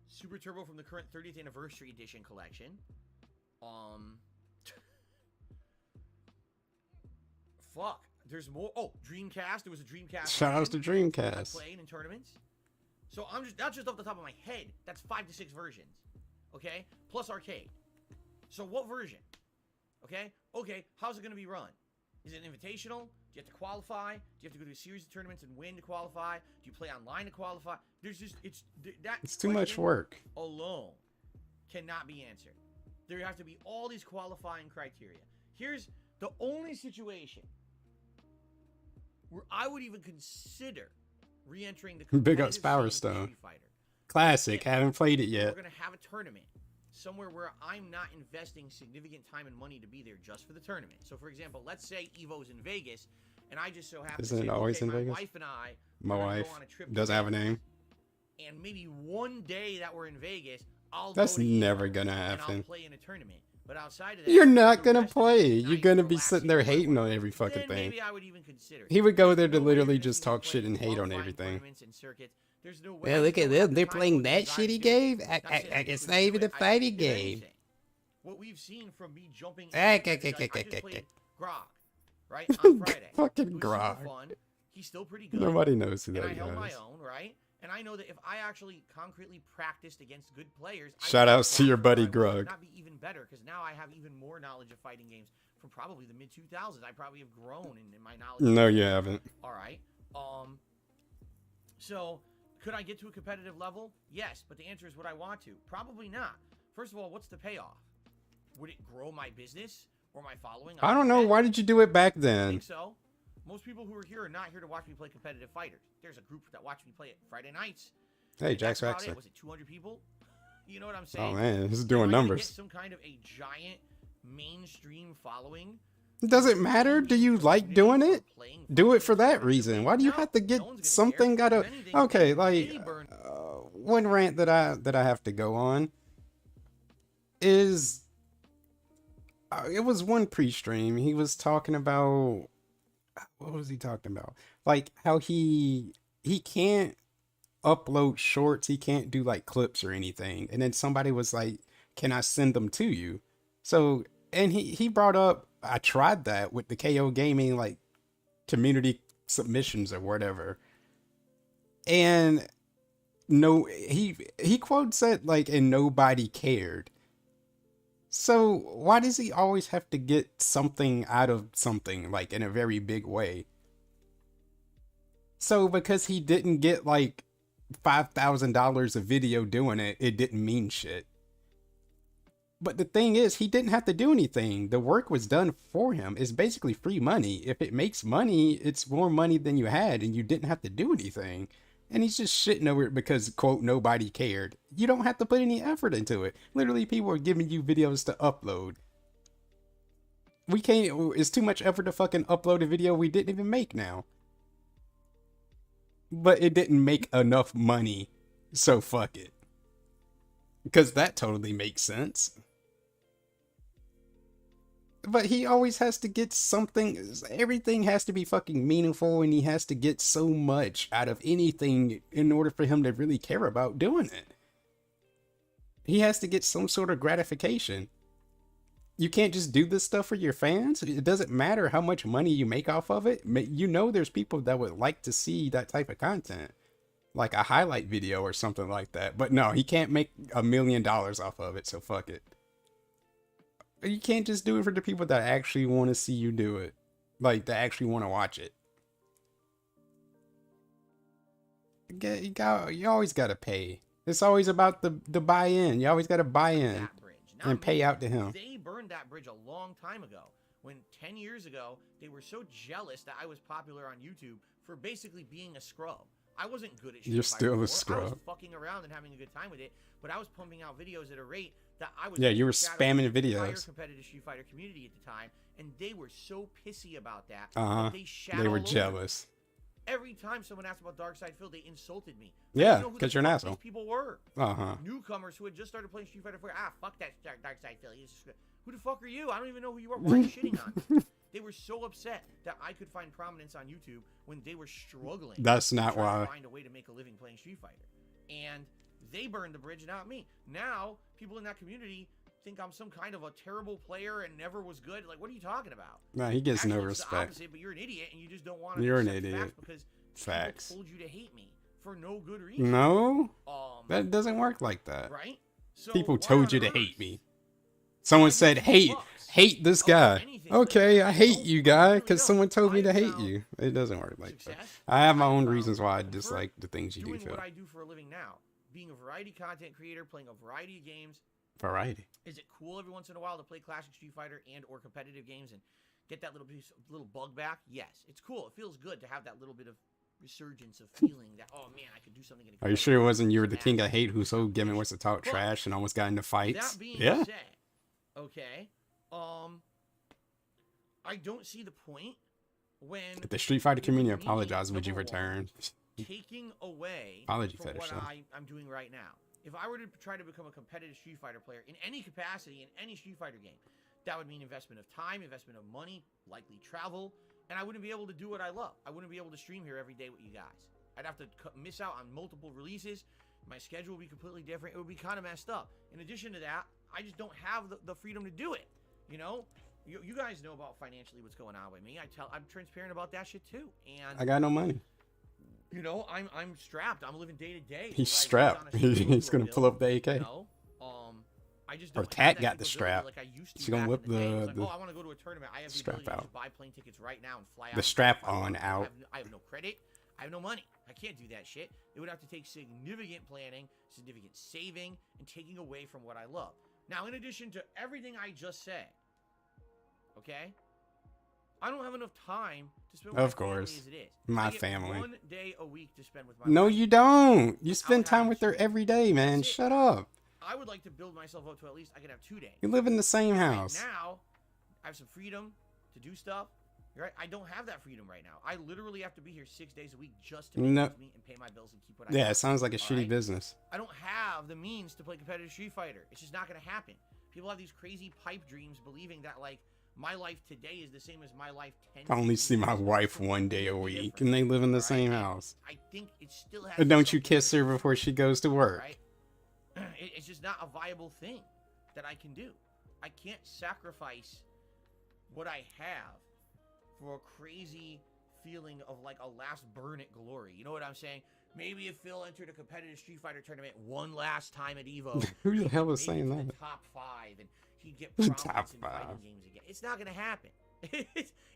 Super Turbo from the current 30th Anniversary Edition collection, fuck, there's more. Oh, Dreamcast. There was a Dreamcast. Shout outs to I Dreamcast. played in tournaments. So I'm just that's just off the top of my head. That's 5 to 6 versions. Okay? Plus arcade. So what version? Okay? Okay, how's it gonna be run? Is it invitational? Do you have to qualify? Do you have to go to a series of tournaments and win to qualify? Do you play online to qualify? There's just It's too much work. alone cannot be answered. There have to be all these qualifying criteria. Here's the only situation where I would even consider re-entering the Big ups competitive Power scene of Stone. Street Fighter. Classic. If Haven't played it We're yet. gonna have a tournament somewhere where I'm not investing significant time and money to be there just for the tournament. So, for example, let's say Evo's in Vegas, and I just so happen Isn't to it say, always okay, in my Vegas? wife and I My are gonna wife go on a trip to doesn't have a Vegas, name. and maybe one day that we're in Vegas, I'll That's go to never Evo gonna and I'll happen. play in a tournament. But outside of that, You're not the gonna rest of the play. night, You're gonna be relaxing sitting there with my hating wife. on every fucking Then thing. maybe I would even consider it. He would go there There's to no way literally you're just gonna talk play shit and hate on qualifying everything. tournaments and circuits. There's no way. Yeah, I look just at don't have them. the They're time playing or the that desire to shitty do it. game. That's it. I I can couldn't save do it the it. fighting If game. anything, what we've seen from me jumping, Ah, I just played Grog, right, on Friday. Fucking It was Grog. super fun. He's still pretty good. Nobody knows who And that I held guy my is. own, right? And I know that if I actually concretely practiced against good players, I Shout would outs to your be buddy better. I would Grog. not be even better because now I have even more knowledge of fighting games from probably the mid 2000s. I probably have grown in my knowledge. No, you haven't. All right. So could I get to a competitive level? Yes, but the answer is would I want to? Probably not. First of all, what's the payoff? Would it grow my business or my following? I don't know. Why did you do it back I then? think so. Most people who are here are not here to watch me play competitive fighters. There's a group that watch me play it Friday nights. Hey, Jax That's about Raxler. it. Was it 200 people? You know what I'm saying? Oh man, this is Am I doing gonna numbers. Get some kind of a giant mainstream following. It doesn't matter. Do you like doing it? Do it for that reason. Why do you have to get something out of... Okay, like, one rant that I have to go on is... it was one pre-stream. He was talking about... What was he talking about? Like, how he can't upload shorts. He can't do, like, clips or anything. And then somebody was like, can I send them to you? So, and he brought up, I tried that with the KO Gaming, like, community submissions or whatever. And no, he quotes it like, and nobody cared. So why does he always have to get something out of something, like, in a very big way? So because he didn't get like $5,000 a video doing it, it didn't mean shit. But the thing is, he didn't have to do anything. The work was done for him. It's basically free money. If it makes money, it's more money than you had, and you didn't have to do anything. And he's just shitting over it because, quote, nobody cared. You don't have to put any effort into it. Literally, people are giving you videos to upload. We can't, it's too much effort to fucking upload a video we didn't even make now. But it didn't make enough money, so fuck it. Because that totally makes sense. But he always has to get something. Everything has to be fucking meaningful, and he has to get so much out of anything in order for him to really care about doing it. He has to get some sort of gratification. You can't just do this stuff for your fans. It doesn't matter how much money you make off of it. You know there's people that would like to see that type of content. Like a highlight video or something like that. But no, he can't make $1 million off of it, so fuck it. You can't just do it for the people that actually want to see you do it. Like, that actually want to watch it. You always got to pay. It's always about the buy-in. You always got to buy in and pay out to him. They burned that bridge a long time ago. When 10 years ago, they were so jealous that I was popular on YouTube for basically being a scrub. I wasn't good at Street You're Fighter still before. a scrub. I was fucking around and having a good time with it, but I was pumping out videos at a rate that I was... Yeah, you were spamming spamming the videos. entire competitive Street Fighter community at the time, and they were so pissy about that. Uh-huh. They were jealous. Every time someone asked about Dark Side Phil, they insulted me. Yeah, because you're an asshole. These people were newcomers who had just started playing Street Fighter 4. Fuck that Dark Side Phil. Who the fuck are you? I don't even know who you are. Why are you shitting on me? They were so upset that I could find prominence on YouTube when they were struggling. That's not why. To find a way to make a living playing Street Fighter, and they burned the bridge, not me. Now people in that community think I'm some kind of a terrible player and never was good. Like, what are you talking about? Nah, he gets Actually, no it's the respect. opposite, but you're an idiot and you just don't want to. You're an accept idiot. facts because Facts. people told you to hate me for no good reason. No, that doesn't work like that. Right? So people told you to hate me. Someone said, hate this guy. Okay, I hate you, guy, because someone told me to hate you. It doesn't work like that. I have my own reasons why I dislike the things you do, Phil. What I do for a living now, being a variety content creator, playing a variety of games. Variety. Is it cool every once in a while to play classic Street Fighter and or competitive games and get that little bug back? Yes, it's cool. It feels good to have that little bit of resurgence of feeling that, oh man, I could do something. Are you sure it wasn't you were the king of hate who so given was to talk trash and almost got into fights? That being said, okay, I don't see the point when if the Street Fighter community apologized, would you return? Taking away apology from fetish, what I'm doing right now. If I were to try to become a competitive Street Fighter player in any capacity in any Street Fighter game, that would mean investment of time, investment of money, likely travel, and I wouldn't be able to do what I love. I wouldn't be able to stream here every day with you guys. I'd have to miss out on multiple releases. My schedule would be completely different. It would be kind of messed up. In addition to that, I just don't have the freedom to do it. You know, you guys know about financially what's going on with me. I'm transparent about that shit too. And I got no money. You know, I'm strapped. I'm living day to day. He's strapped. He's gonna pull up the AK. You know? I just don't or Cat got the strap. Like I used to. She's gonna whip the like, oh, I want to go to a tournament. I have the strap ability out. to buy plane tickets right now and fly out. The strap on out. I have no credit. I have no money. I can't do that shit. It would have to take significant planning, significant saving, and taking away from what I love. Now, in addition to everything I just said, okay, I don't have enough time to spend with of my course. family as it is. My I get family. 1 day a week to spend with my No, wife. you don't. You spend time with her every day, man. Shut up. I would like to build myself up to at least I can have 2 days. You live in the same house. Right now, I have some freedom to do stuff. Right? I don't have that freedom right now. I literally have to be here 6 days a week just to make ends meet and pay my bills and keep what I Yeah, got. it sounds like a shitty right? business. I don't have the means to play competitive Street Fighter. It's just not going to happen. People have these crazy pipe dreams believing that, like, my life today is the same as my life 10 I only see my wife one day a week, and they live in the same house. I think it still has. And don't you kiss her before she goes to work? Right? It's just not a viable thing that I can do. I can't sacrifice what I have for a crazy feeling of like a last burn at glory. You know what I'm saying? Maybe if Phil entered a competitive Street Fighter tournament one last time at Evo, Who the hell is maybe saying to that? the top 5, and he'd get prominence Top in 5. fighting games again. It's not gonna happen.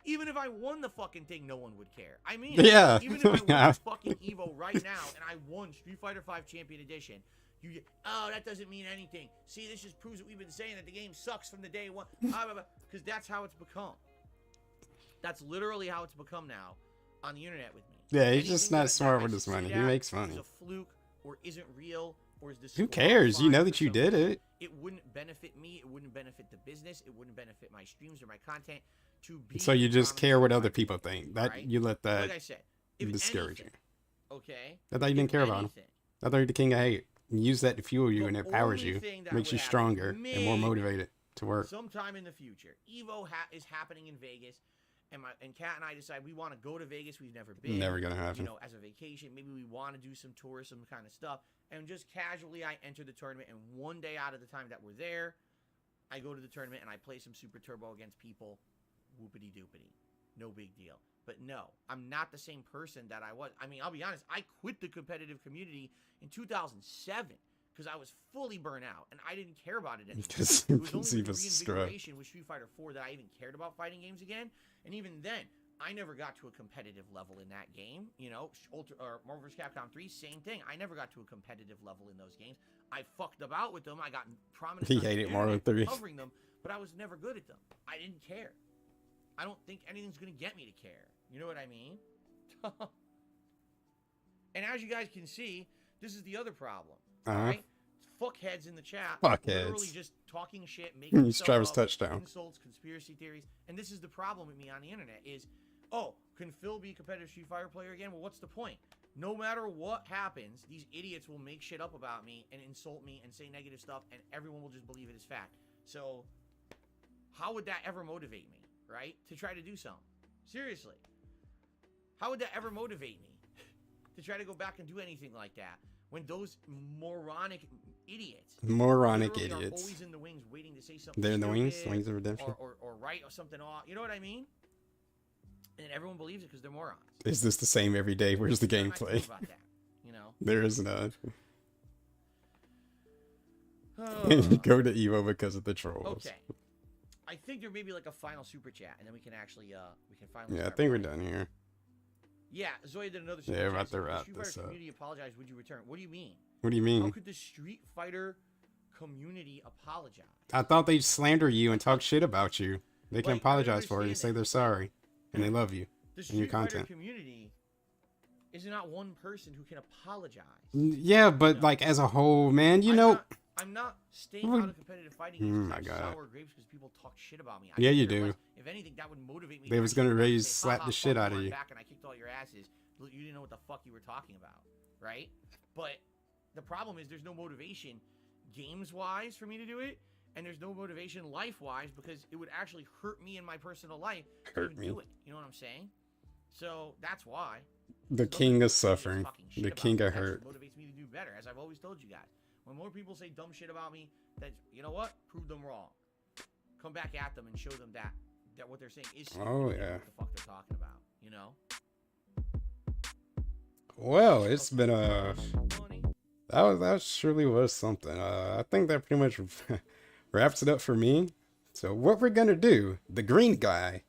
Even if I won the fucking thing, no one would care. I mean, Yeah. even if I won the fucking Evo right now and I won Street Fighter V Champion Edition, oh, that doesn't mean anything. See, this just proves that we've been saying that the game sucks from the day one. Because that's how it's become. That's literally how it's become now on the internet with me. Yeah, he's just Anything not that smart I with his see money. He that makes is money. a fluke or isn't real or is Who cares? You know disqualified that for you some did reason. it. It wouldn't benefit me. It wouldn't benefit the business. It wouldn't benefit my streams or my content. To be So you just care what other prominent, people think. That right? you let that Like I said, if discourage anything, you. okay. I thought you didn't if care about him. anything, I thought you're the king of hate. You use that to fuel you, the and it powers only you, thing that makes would you happen, stronger and more maybe motivated to work. sometime in the future, Evo is happening in Vegas, and Kat and I decide we want to go to Vegas. We've never been. Never gonna happen. You know, as a vacation, maybe we want to do some tourism kind of stuff, and just casually I enter the tournament, and one day out of the time that we're there, I go to the tournament and I play some Super Turbo against people. Whoopity doopity, no big deal. But no, I'm not the same person that I was. I mean, I'll be honest. I quit the competitive community in 2007 because I was fully burnt out and I didn't care about it anymore. Because It was only he with was stressed. reinvigoration with Street Fighter 4 that I even cared about fighting games again. And even then, I never got to a competitive level in that game. You know, Marvel vs. Capcom 3, same thing. I never got to a competitive level in those games. I fucked about with them. I got prominent. He hated Marvel 3. Covering them, but I was never good at them. I didn't care. I don't think anything's going to get me to care. You know what I mean? And as you guys can see, this is the other problem. Right? Fuckheads in the chat. Fuckheads. Literally just talking shit, making He's stuff Travis up, Touchdown. insults, conspiracy theories. And this is the problem with me on the internet is, oh, can Phil be a competitive Street Fighter player again? Well, what's the point? No matter what happens, these idiots will make shit up about me and insult me and say negative stuff, and everyone will just believe it as fact. So how would that ever motivate me, right? To try to do something. Seriously. How would that ever motivate me to try to go back and do anything like that when those moronic idiots literally are always in the wings waiting to say something They're in the wings? stupid Wings of redemption? or write or something off. You know what I mean? And everyone believes it because they're morons. Is this the same every day? Where's the What am I gameplay? about that, you know? There is none. You go to Evo because of the trolls. Okay. I think there may be like a final super chat, and then we can actually we can finally. Yeah, I start think we're playing. done here. Yeah, Zoya did another super Yeah, chat. about to Said, wrap Street this Fighter up. community apologize. Would you return? What do you mean? What do you How mean? could the Street Fighter community apologize? I thought they'd slander you and talk shit about you. They can Wait, I don't apologize for it and understand say they're sorry. And they love you. The and your Street Fighter content. community is not one person who can apologize. Yeah, but No. like as a whole, man, you know. I'm not staying out of competitive fighting games my because God. I'm sour grapes because people talk shit about me. I Yeah, could you care do. less. If anything, that would motivate me. They to was actually gonna go back and raise- say, slap "Ha the ha, shit fuck out of I'm you." Back and I kicked all your asses. Look, you didn't know what the fuck you were talking about, right? But the problem is there's no motivation games-wise for me to do it, and there's no motivation life-wise because it would actually hurt me in my personal life to Hurt even me. do it. You know what I'm saying? So that's why. The Those king are of the suffering. talking shit The about king me. of That's what hurt. motivates me to do better, as I've always told you guys. When more people say dumb shit about me, that you know what, prove them wrong. Come back at them and show them that what they're saying is stupid. Oh, They don't know yeah. what the fuck they're talking about. You know. Well, it's been a. Money. That surely was something. I think that pretty much wraps it up for me. So what we're gonna do, the green guy,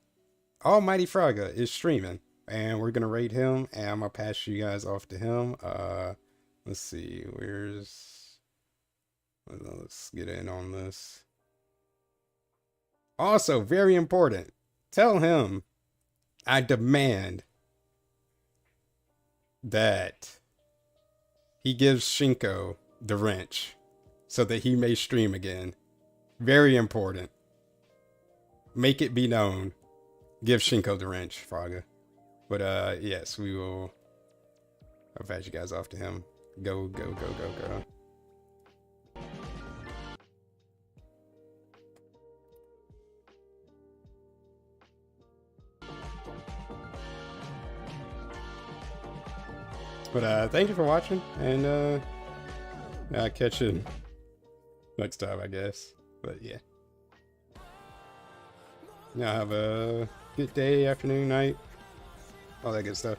Almighty Fraga, is streaming, and we're gonna raid him, and I'm gonna pass you guys off to him. Let's see, let's get in on this. Also, very important, tell him I demand that he gives Shinko the wrench so that he may stream again. Very important. Make it be known. Give Shinko the wrench, Fraga. But yes, we will. I'll pass you guys off to him. Go, go, go, go, go. But thank you for watching, and I'll catch you next time, I guess. But yeah. Y'all have a good day, afternoon, night, all that good stuff.